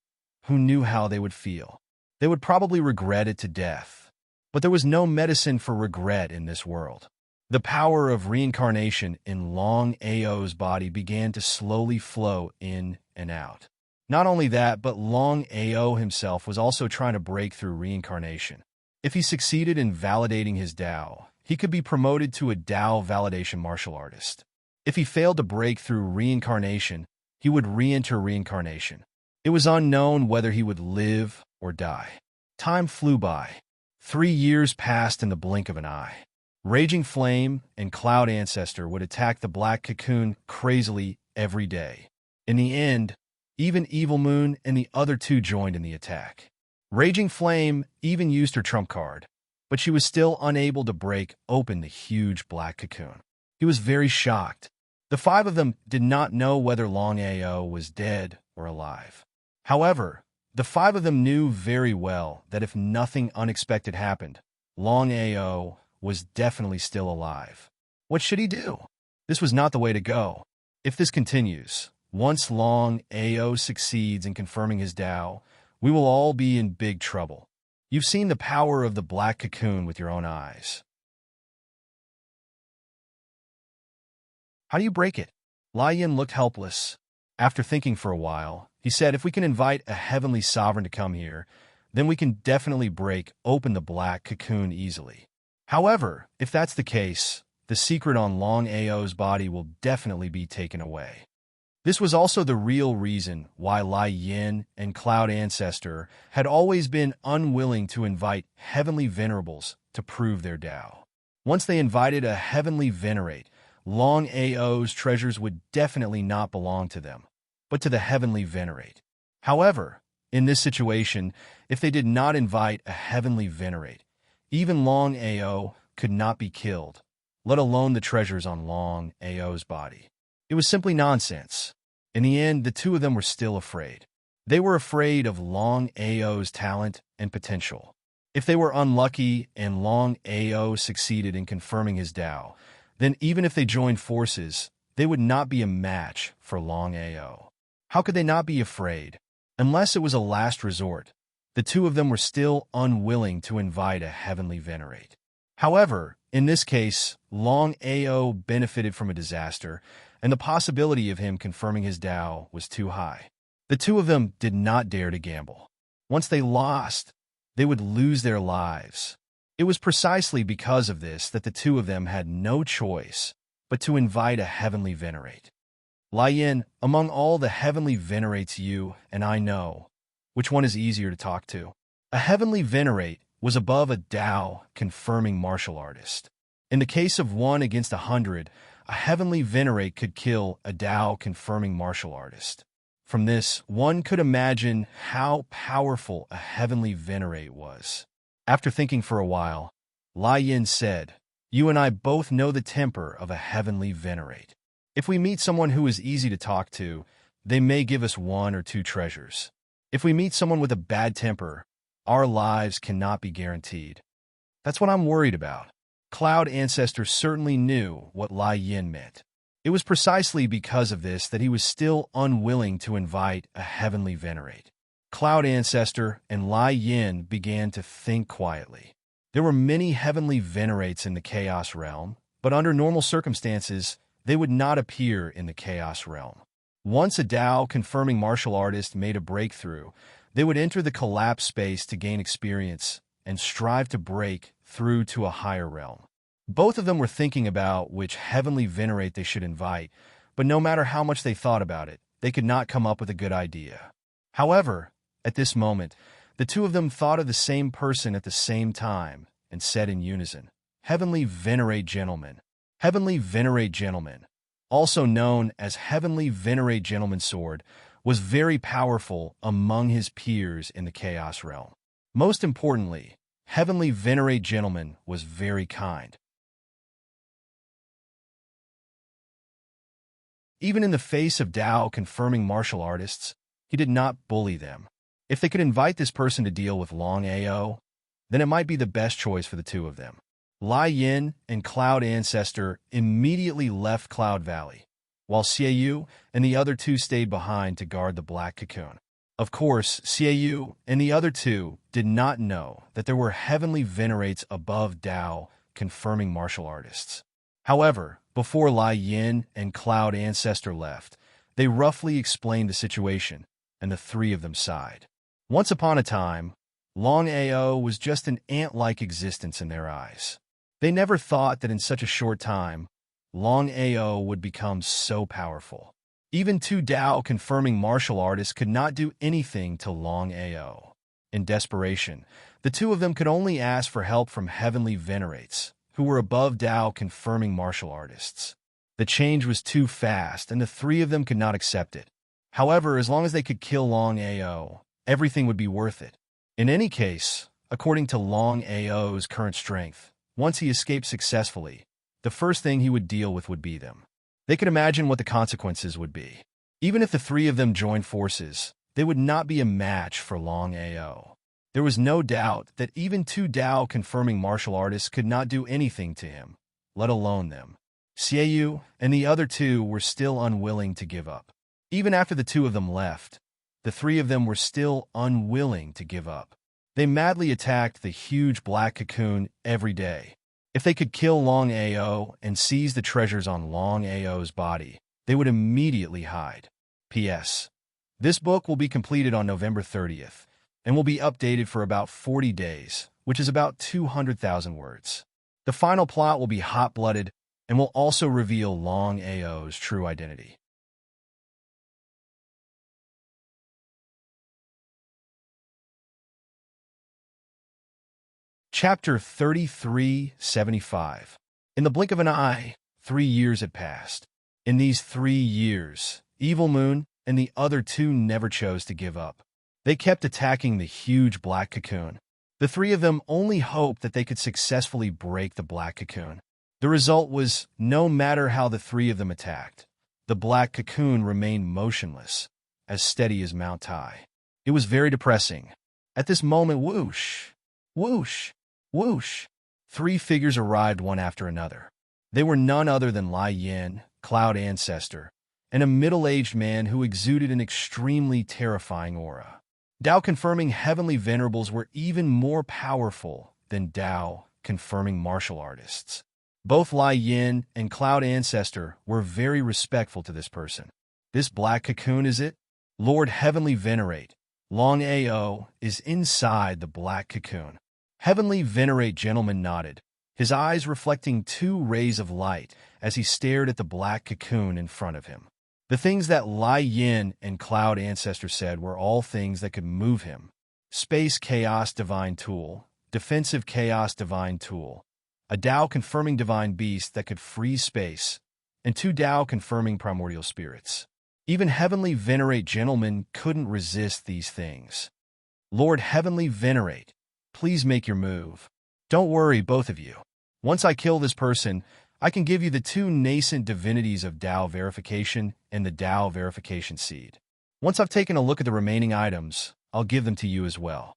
who knew how they would feel? They would probably regret it to death. But there was no medicine for regret in this world. The power of reincarnation in Longao's body began to slowly flow in and out. Not only that, but Longao himself was also trying to break through reincarnation. If he succeeded in validating his Dao, he could be promoted to a Dao validation martial artist. If he failed to break through reincarnation, he would re-enter reincarnation. It was unknown whether he would live or die. Time flew by. 3 years passed in the blink of an eye. Raging Flame and Cloud Ancestor would attack the black cocoon crazily every day. In the end, even Evil Moon and the other two joined in the attack. Raging Flame even used her trump card, but she was still unable to break open the huge black cocoon. He was very shocked. The 5 of them did not know whether Longao was dead or alive. However, the 5 of them knew very well that if nothing unexpected happened, Longao was definitely still alive. What should he do? This was not the way to go. If this continues, once Longao succeeds in confirming his Dao, we will all be in big trouble. You've seen the power of the black cocoon with your own eyes. How do you break it? Lai Yin looked helpless. After thinking for a while, he said, if we can invite a heavenly sovereign to come here, then we can definitely break open the black cocoon easily. However, if that's the case, the secret on Longao's body will definitely be taken away. This was also the real reason why Lai Yin and Cloud Ancestor had always been unwilling to invite heavenly venerables to prove their Dao. Once they invited a heavenly venerate, Longao's treasures would definitely not belong to them, but to the heavenly venerate. However, in this situation, if they did not invite a heavenly venerate, even Longao could not be killed, let alone the treasures on Longao's body. It was simply nonsense. In the end, the two of them were still afraid. They were afraid of Longao's talent and potential. If they were unlucky and Longao succeeded in confirming his Dao, then even if they joined forces, they would not be a match for Longao. How could they not be afraid? Unless it was a last resort, the two of them were still unwilling to invite a heavenly venerate. However, in this case, Longao benefited from a disaster, and the possibility of him confirming his Dao was too high. The two of them did not dare to gamble. Once they lost, they would lose their lives. It was precisely because of this that the two of them had no choice but to invite a heavenly venerate. Lai Yin, among all the heavenly venerates you and I know, which one is easier to talk to? A heavenly venerate was above a Dao confirming martial artist. In the case of 1 against 100, a heavenly venerate could kill a Dao confirming martial artist. From this, one could imagine how powerful a heavenly venerate was. After thinking for a while, Lai Yin said, "You and I both know the temper of a heavenly venerate. If we meet someone who is easy to talk to, they may give us 1 or 2 treasures. If we meet someone with a bad temper, our lives cannot be guaranteed. That's what I'm worried about. Cloud Ancestor certainly knew what Lai Yin meant. It was precisely because of this that he was still unwilling to invite a heavenly venerate. Cloud Ancestor and Lai Yin began to think quietly. There were many heavenly venerates in the Chaos Realm, but under normal circumstances, they would not appear in the Chaos Realm. Once a Dao-confirming martial artist made a breakthrough, they would enter the collapsed space to gain experience and strive to break through to a higher realm. Both of them were thinking about which heavenly venerate they should invite, but no matter how much they thought about it, they could not come up with a good idea. However, at this moment, the two of them thought of the same person at the same time and said in unison, "Heavenly Venerate Gentleman." Heavenly Venerate Gentleman, also known as Heavenly Venerate Gentleman's Sword, was very powerful among his peers in the Chaos Realm. Most importantly, Heavenly Venerate Gentleman was very kind. Even in the face of Dao-confirming martial artists, he did not bully them. If they could invite this person to deal with Longao, then it might be the best choice for the two of them. Lai Yin and Cloud Ancestor immediately left Cloud Valley, while Xiaoyu and the other two stayed behind to guard the Black Cocoon. Of course, Xiaoyu and the other two did not know that there were heavenly venerates above Dao confirming martial artists. However, before Lai Yin and Cloud Ancestor left, they roughly explained the situation, and the three of them sighed. Once upon a time, Longao was just an ant-like existence in their eyes. They never thought that in such a short time, Longao would become so powerful. Even two Dao-confirming martial artists could not do anything to Longao. In desperation, the two of them could only ask for help from heavenly venerates, who were above Dao-confirming martial artists. The change was too fast, and the three of them could not accept it. However, as long as they could kill Longao, everything would be worth it. In any case, according to Longao's current strength, once he escaped successfully, the first thing he would deal with would be them. They could imagine what the consequences would be. Even if the three of them joined forces, they would not be a match for Longao. There was no doubt that even two Dao-confirming martial artists could not do anything to him, let alone them. Xiaoyu and the other two were still unwilling to give up. Even after the two of them left, the three of them were still unwilling to give up. They madly attacked the huge black cocoon every day. If they could kill Longao and seize the treasures on Longao's body, they would immediately hide. P.S. This book will be completed on November 30th and will be updated for about 40 days, which is about 200,000 words. The final plot will be hot-blooded and will also reveal Longao's true identity. Chapter 3375. In the blink of an eye, 3 years had passed. In these 3 years, Evil Moon and the other two never chose to give up. They kept attacking the huge black cocoon. The three of them only hoped that they could successfully break the black cocoon. The result was, no matter how the three of them attacked, the black cocoon remained motionless, as steady as Mount Tai. It was very depressing. At this moment, whoosh, whoosh, whoosh, 3 figures arrived one after another. They were none other than Lai Yin, Cloud Ancestor, and a middle-aged man who exuded an extremely terrifying aura. Dao-confirming heavenly venerables were even more powerful than Dao-confirming martial artists. Both Lai Yin and Cloud Ancestor were very respectful to this person. This black cocoon, is it? Lord Heavenly Venerate, Longao is inside the black cocoon. Heavenly Venerate Gentleman nodded, his eyes reflecting 2 rays of light as he stared at the black cocoon in front of him. The things that Lai Yin and Cloud Ancestor said were all things that could move him. Space Chaos Divine Tool, Defensive Chaos Divine Tool, a Dao-confirming Divine Beast that could freeze space, and 2 Dao-confirming Primordial Spirits. Even Heavenly Venerate Gentleman couldn't resist these things. Lord Heavenly Venerate, please make your move. Don't worry, both of you. Once I kill this person, I can give you the two nascent divinities of Tao verification and the Tao verification seed. Once I've taken a look at the remaining items, I'll give them to you as well.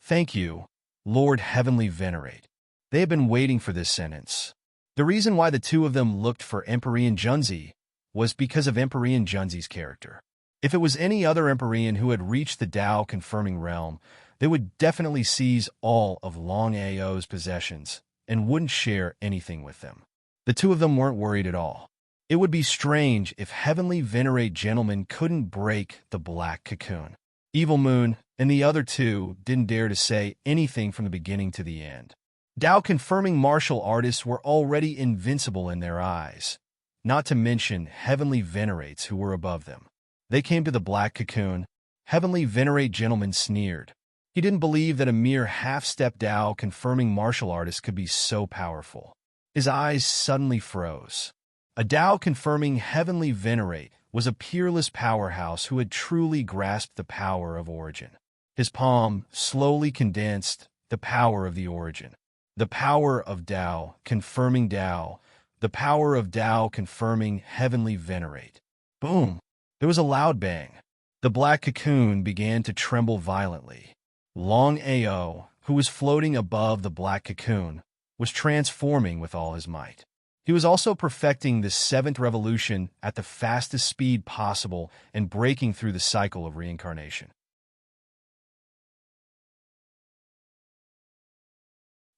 Thank you, Lord Heavenly Venerate. They have been waiting for this sentence. The reason why the two of them looked for Empyrean Junzi was because of Empyrean Junzi's character. If it was any other Empyrean who had reached the Tao-confirming realm, they would definitely seize all of Longao's possessions and wouldn't share anything with them. The two of them weren't worried at all. It would be strange if Heavenly Venerate Gentleman couldn't break the black cocoon. Evil Moon and the other two didn't dare to say anything from the beginning to the end. Tao-confirming martial artists were already invincible in their eyes, not to mention Heavenly Venerates who were above them. They came to the black cocoon. Heavenly Venerate Gentleman sneered. He didn't believe that a mere half-step Tao-confirming martial artist could be so powerful. His eyes suddenly froze. A Tao-confirming Heavenly Venerate was a peerless powerhouse who had truly grasped the power of origin. His palm slowly condensed the power of the origin. The power of Tao, confirming Tao. The power of Tao, confirming Heavenly Venerate. Boom! There was a loud bang. The black cocoon began to tremble violently. Longao, who was floating above the black cocoon, was transforming with all his might. He was also perfecting the seventh revolution at the fastest speed possible and breaking through the cycle of reincarnation.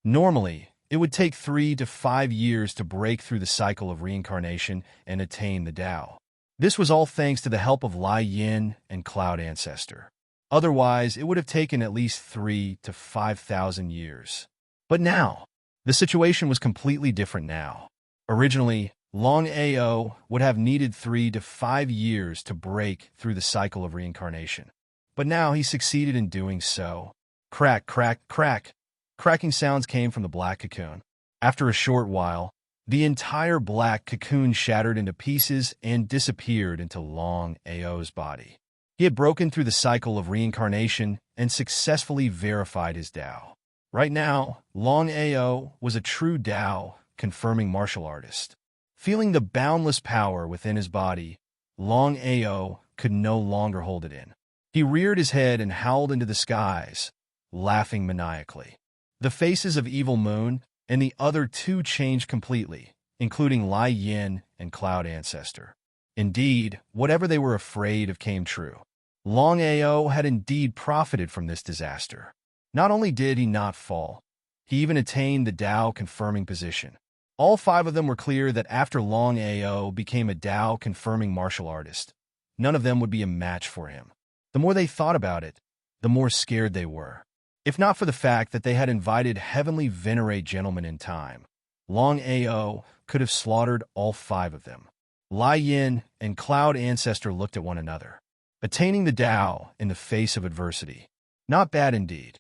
Normally, it would take 3 to 5 years to break through the cycle of reincarnation and attain the Tao. This was all thanks to the help of Lai Yin and Cloud Ancestor. Otherwise, it would have taken at least 3 to 5,000 years. But now, the situation was completely different now. Originally, Longao would have needed 3 to 5 years to break through the cycle of reincarnation. But now he succeeded in doing so. Crack, crack, crack. Cracking sounds came from the black cocoon. After a short while, the entire black cocoon shattered into pieces and disappeared into Longao's body. He had broken through the cycle of reincarnation and successfully verified his Tao. Right now, Longao was a true Tao, confirming martial artist. Feeling the boundless power within his body, Longao could no longer hold it in. He reared his head and howled into the skies, laughing maniacally. The faces of Evil Moon and the other two changed completely, including Lai Yin and Cloud Ancestor. Indeed, whatever they were afraid of came true. Longao had indeed profited from this disaster. Not only did he not fall, he even attained the Tao-confirming position. All 5 of them were clear that after Longao became a Tao-confirming martial artist, none of them would be a match for him. The more they thought about it, the more scared they were. If not for the fact that they had invited Heavenly Venerate Gentleman in time, Longao could have slaughtered all 5 of them. Lai Yin and Cloud Ancestor looked at one another. Attaining the Tao in the face of adversity. Not bad indeed.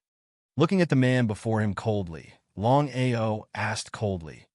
Looking at the man before him coldly, Longao asked coldly,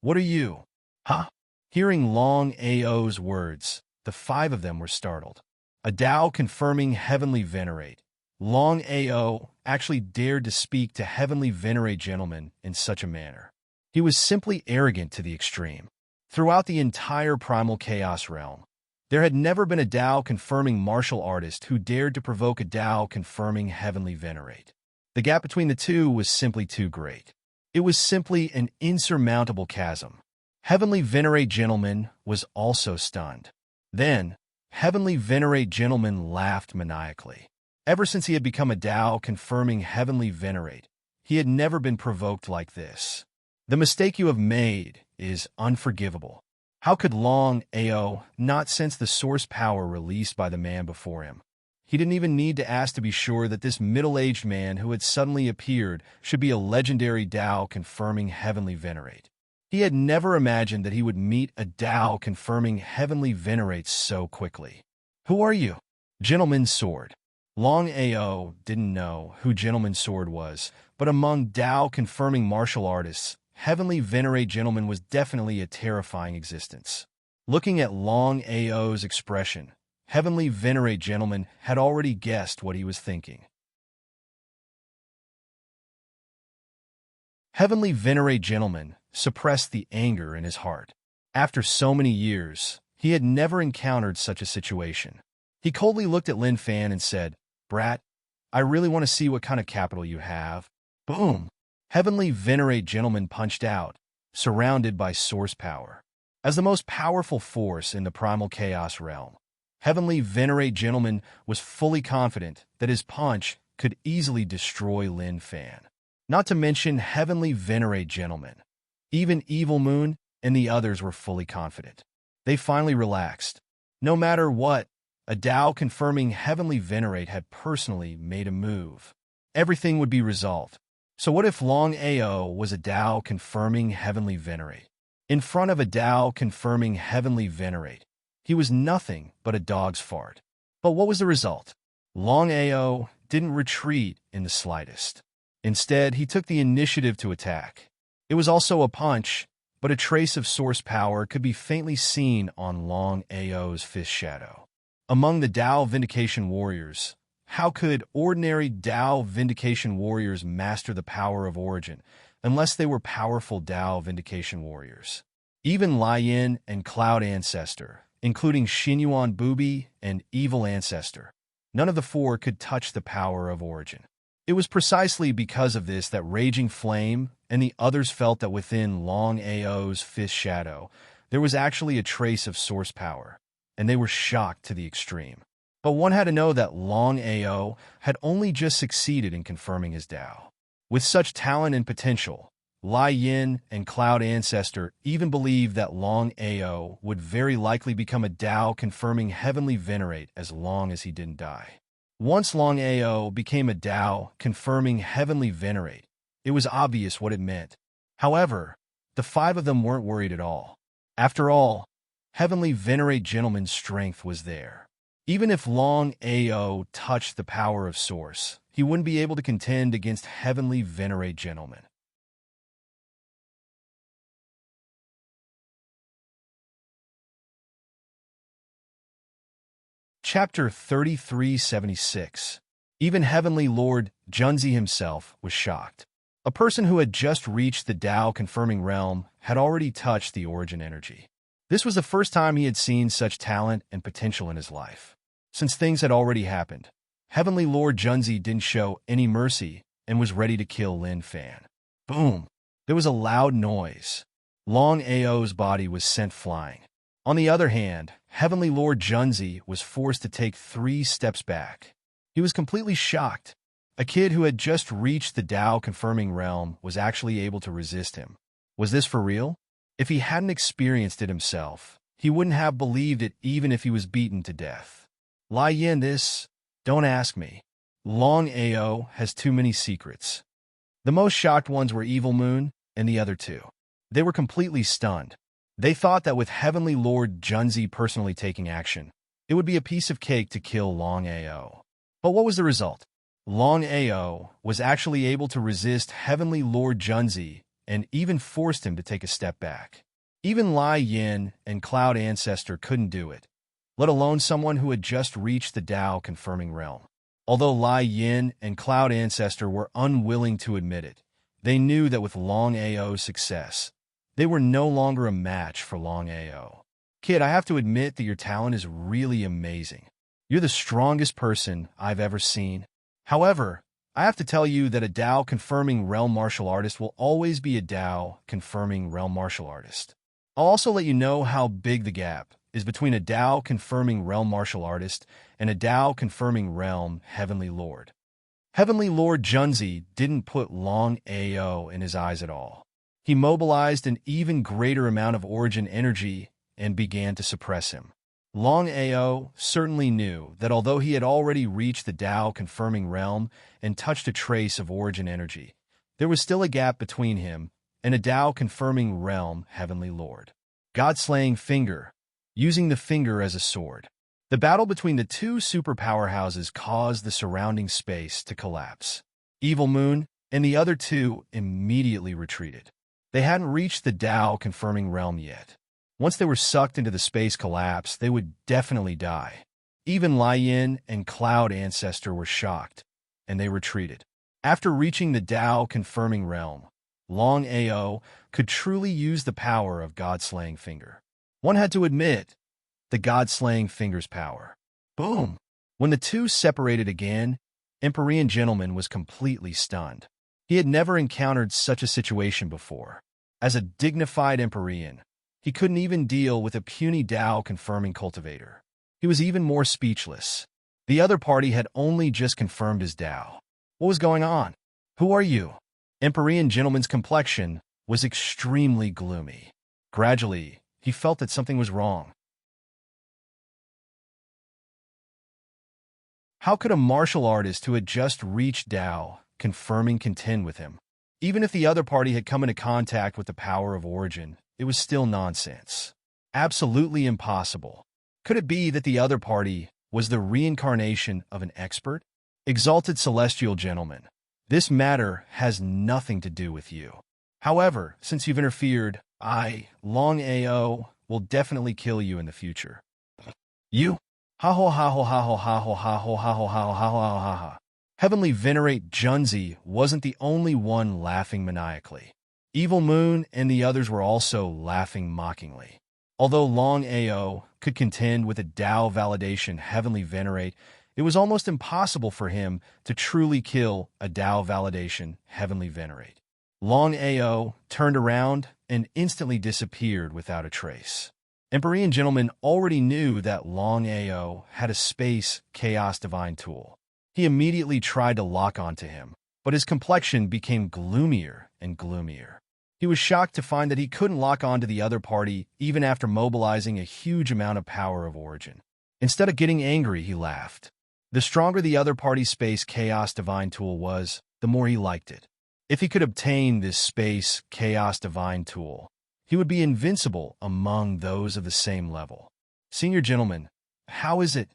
"What are you?" "Huh?" Hearing Longao's words, the 5 of them were startled. A Tao-confirming Heavenly Venerate. Longao actually dared to speak to Heavenly Venerate Gentleman in such a manner. He was simply arrogant to the extreme. Throughout the entire Primal Chaos realm, there had never been a Tao-confirming martial artist who dared to provoke a Tao-confirming Heavenly Venerate. The gap between the two was simply too great. It was simply an insurmountable chasm. Heavenly Venerate Gentleman was also stunned. Then, Heavenly Venerate Gentleman laughed maniacally. Ever since he had become a Tao-confirming Heavenly Venerate, he had never been provoked like this. The mistake you have made is unforgivable. How could Longao not sense the source power released by the man before him? He didn't even need to ask to be sure that this middle-aged man who had suddenly appeared should be a legendary Tao-confirming Heavenly Venerate. He had never imagined that he would meet a Tao-confirming Heavenly Venerate so quickly. "Who are you?" "Gentleman's Sword." Longao didn't know who Gentleman's Sword was, but among Tao-confirming martial artists, Heavenly Venerate Gentleman was definitely a terrifying existence. Looking at Longao's expression, Heavenly Venerate Gentleman had already guessed what he was thinking. Heavenly Venerate Gentleman suppressed the anger in his heart. After so many years, he had never encountered such a situation. He coldly looked at Lin Fan and said, "Brat, I really want to see what kind of capital you have." Boom! Heavenly Venerate Gentleman punched out, surrounded by source power. As the most powerful force in the primal chaos realm, Heavenly Venerate Gentleman was fully confident that his punch could easily destroy Lin Fan. Not to mention Heavenly Venerate Gentleman. Even Evil Moon and the others were fully confident. They finally relaxed. No matter what, a Tao confirming Heavenly Venerate had personally made a move. Everything would be resolved. So what if Longao was a Tao confirming Heavenly Venerate? In front of a Tao confirming Heavenly Venerate, he was nothing but a dog's fart. But what was the result? Longao didn't retreat in the slightest. Instead, he took the initiative to attack. It was also a punch, but a trace of source power could be faintly seen on Longao's fist shadow. Among the Tao Vindication Warriors, how could ordinary Tao Vindication Warriors master the power of origin unless they were powerful Tao Vindication Warriors? Even Lai Yin and Cloud Ancestor, including Xinyuan Bubi and Evil Ancestor, none of the four could touch the power of origin. It was precisely because of this that Raging Flame and the others felt that within Longao's fist shadow, there was actually a trace of source power, and they were shocked to the extreme. But one had to know that Longao had only just succeeded in confirming his Tao. With such talent and potential, Lai Yin and Cloud Ancestor even believed that Longao would very likely become a Tao confirming Heavenly Venerate as long as he didn't die. Once Longao became a Tao confirming Heavenly Venerate, it was obvious what it meant. However, the five of them weren't worried at all. After all, Heavenly Venerate Gentleman's strength was there. Even if Longao touched the power of Source, he wouldn't be able to contend against Heavenly Venerate Gentleman. Chapter 3376. Even Heavenly Lord Junzi himself was shocked. A person who had just reached the Tao confirming realm had already touched the origin energy. This was the first time he had seen such talent and potential in his life. Since things had already happened, Heavenly Lord Junzi didn't show any mercy and was ready to kill Lin Fan. Boom! There was a loud noise. Longao's body was sent flying. On the other hand, Heavenly Lord Junzi was forced to take 3 steps back. He was completely shocked. A kid who had just reached the Tao confirming realm was actually able to resist him. Was this for real? If he hadn't experienced it himself, he wouldn't have believed it even if he was beaten to death. Lai Yin, this? Don't ask me. Longao has too many secrets. The most shocked ones were Evil Moon and the other 2. They were completely stunned. They thought that with Heavenly Lord Junzi personally taking action, it would be a piece of cake to kill Longao. But what was the result? Longao was actually able to resist Heavenly Lord Junzi and even forced him to take a step back. Even Lai Yin and Cloud Ancestor couldn't do it, let alone someone who had just reached the Tao confirming realm. Although Lai Yin and Cloud Ancestor were unwilling to admit it, they knew that with Longao's success, they were no longer a match for Longao. Kid, I have to admit that your talent is really amazing. You're the strongest person I've ever seen. However, I have to tell you that a Tao confirming realm martial artist will always be a Tao confirming realm martial artist. I'll also let you know how big the gap is between a Tao confirming realm martial artist and a Tao confirming realm Heavenly Lord. Heavenly Lord Junzi didn't put Longao in his eyes at all. He mobilized an even greater amount of origin energy and began to suppress him. Longao certainly knew that although he had already reached the Tao confirming realm and touched a trace of origin energy, there was still a gap between him and a Tao confirming realm Heavenly Lord. God-slaying finger, using the finger as a sword. The battle between the 2 super powerhouses caused the surrounding space to collapse. Evil Moon and the other 2 immediately retreated. They hadn't reached the Tao confirming realm yet. Once they were sucked into the space collapse, they would definitely die. Even Lai Yin and Cloud Ancestor were shocked, and they retreated. After reaching the Tao confirming realm, Long Ao could truly use the power of God-slaying finger. One had to admit the God-slaying finger's power. Boom! When the two separated again, Empyrean Gentleman was completely stunned. He had never encountered such a situation before. As a dignified Empyrean, he couldn't even deal with a puny Tao-confirming cultivator. He was even more speechless. The other party had only just confirmed his Tao. What was going on? Who are you? Empyrean Gentleman's complexion was extremely gloomy. Gradually, he felt that something was wrong. How could a martial artist who had just reached Tao confirming contend with him? Even if the other party had come into contact with the power of origin, it was still nonsense. Absolutely impossible. Could it be that the other party was the reincarnation of an expert? Exalted Celestial Gentleman, this matter has nothing to do with you. However, since you've interfered, I, Long Ao, will definitely kill you in the future. You? Ha ho ha ho ha ho ha ho ha ho ha ho ha ho ha ho ha ha. Heavenly Venerate Junzi wasn't the only one laughing maniacally. Evil Moon and the others were also laughing mockingly. Although Long Ao could contend with a Tao validation Heavenly Venerate, it was almost impossible for him to truly kill a Tao validation Heavenly Venerate. Long Ao turned around and instantly disappeared without a trace. Empyrean Gentleman already knew that Long Ao had a space Chaos Divine tool. He immediately tried to lock onto him, but his complexion became gloomier and gloomier. He was shocked to find that he couldn't lock onto the other party even after mobilizing a huge amount of power of origin. Instead of getting angry, he laughed. The stronger the other party's space Chaos Divine tool was, the more he liked it. If he could obtain this space Chaos Divine tool, he would be invincible among those of the same level. Senior Gentleman, how is it?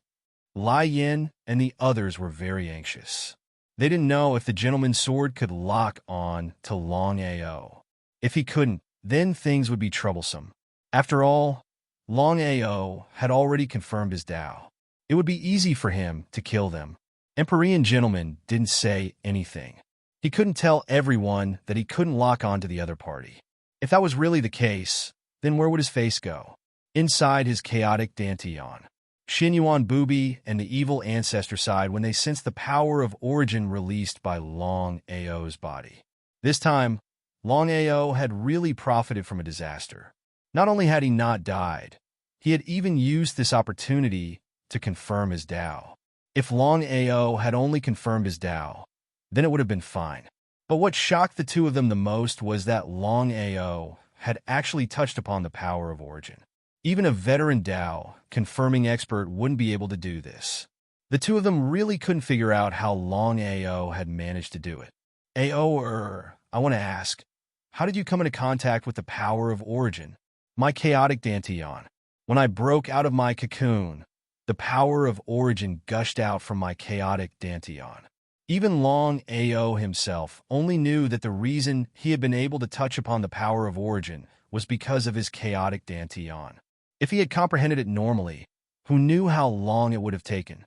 Lai Yin and the others were very anxious. They didn't know if the Gentleman's sword could lock on to Long Ao. If he couldn't, then things would be troublesome. After all, Long Ao had already confirmed his Tao. It would be easy for him to kill them. Empyrean Gentleman didn't say anything. He couldn't tell everyone that he couldn't lock on to the other party. If that was really the case, then where would his face go? Inside his chaotic Dantian. Xinyuan Booby and the evil ancestor sighed when they sensed the power of origin released by Long Ao's body. This time, Long Ao had really profited from a disaster. Not only had he not died, he had even used this opportunity to confirm his Tao. If Long Ao had only confirmed his Tao, then it would have been fine. But what shocked the two of them the most was that Long Ao had actually touched upon the power of origin. Even a veteran Tao confirming expert wouldn't be able to do this. The two of them really couldn't figure out how Long Ao had managed to do it. I want to ask, how did you come into contact with the power of origin? My chaotic Dantian. When I broke out of my cocoon, the power of origin gushed out from my chaotic Dantian. Even Long Ao himself only knew that the reason he had been able to touch upon the power of origin was because of his chaotic Dantian. If he had comprehended it normally, who knew how long it would have taken?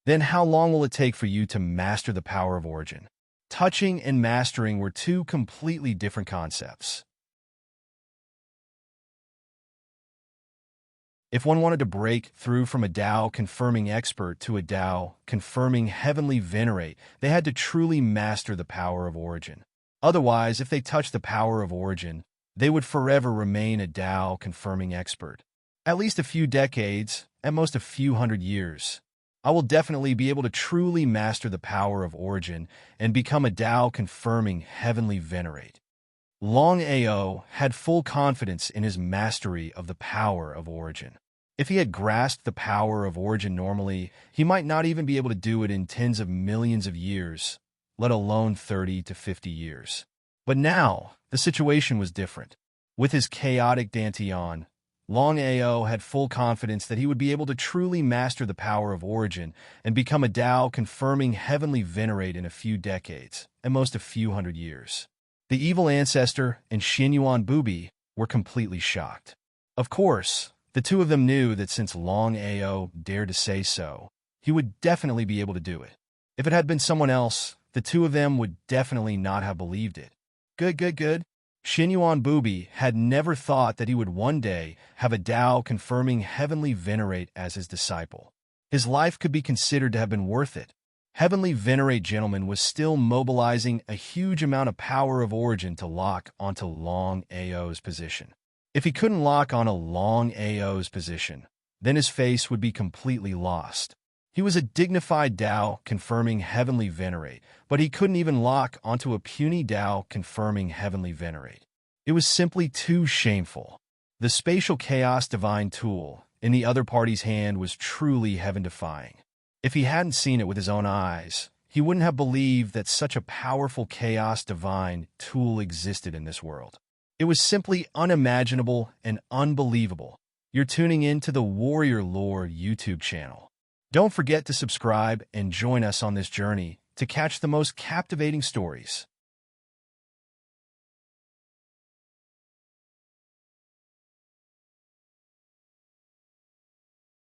Then how long will it take for you to master the power of origin? Touching and mastering were two completely different concepts. If one wanted to break through from a Tao confirming expert to a Tao confirming heavenly venerate, they had to truly master the power of origin. Otherwise, if they touched the power of origin, they would forever remain a Tao confirming expert. At least a few decades, at most a few hundred years. I will definitely be able to truly master the power of origin and become a Tao confirming heavenly venerate. Long Ao had full confidence in his mastery of the power of origin. If he had grasped the power of origin normally, he might not even be able to do it in tens of millions of years, let alone 30 to 50 years. But now, the situation was different. With his chaotic Dantian, Long Ao had full confidence that he would be able to truly master the power of origin and become a Tao confirming heavenly venerate in a few decades, at most a few hundred years. The evil ancestor and Xinyuan Booby were completely shocked. Of course, the two of them knew that since Long Ao dared to say so, he would definitely be able to do it. If it had been someone else, the two of them would definitely not have believed it. Good. Xinyuan Bubi had never thought that he would one day have a Tao confirming Heavenly Venerate as his disciple. His life could be considered to have been worth it. Heavenly Venerate Gentleman was still mobilizing a huge amount of power of origin to lock onto Longao's position. If he couldn't lock on a Longao's position, then his face would be completely lost. He was a dignified Tao confirming Heavenly Venerate, but he couldn't even lock onto a puny Tao confirming Heavenly Venerate. It was simply too shameful. The spatial chaos divine tool in the other party's hand was truly heaven-defying. If he hadn't seen it with his own eyes, he wouldn't have believed that such a powerful chaos divine tool existed in this world. It was simply unimaginable and unbelievable. You're tuning in to the Warrior Lore YouTube channel. Don't forget to subscribe and join us on this journey to catch the most captivating stories.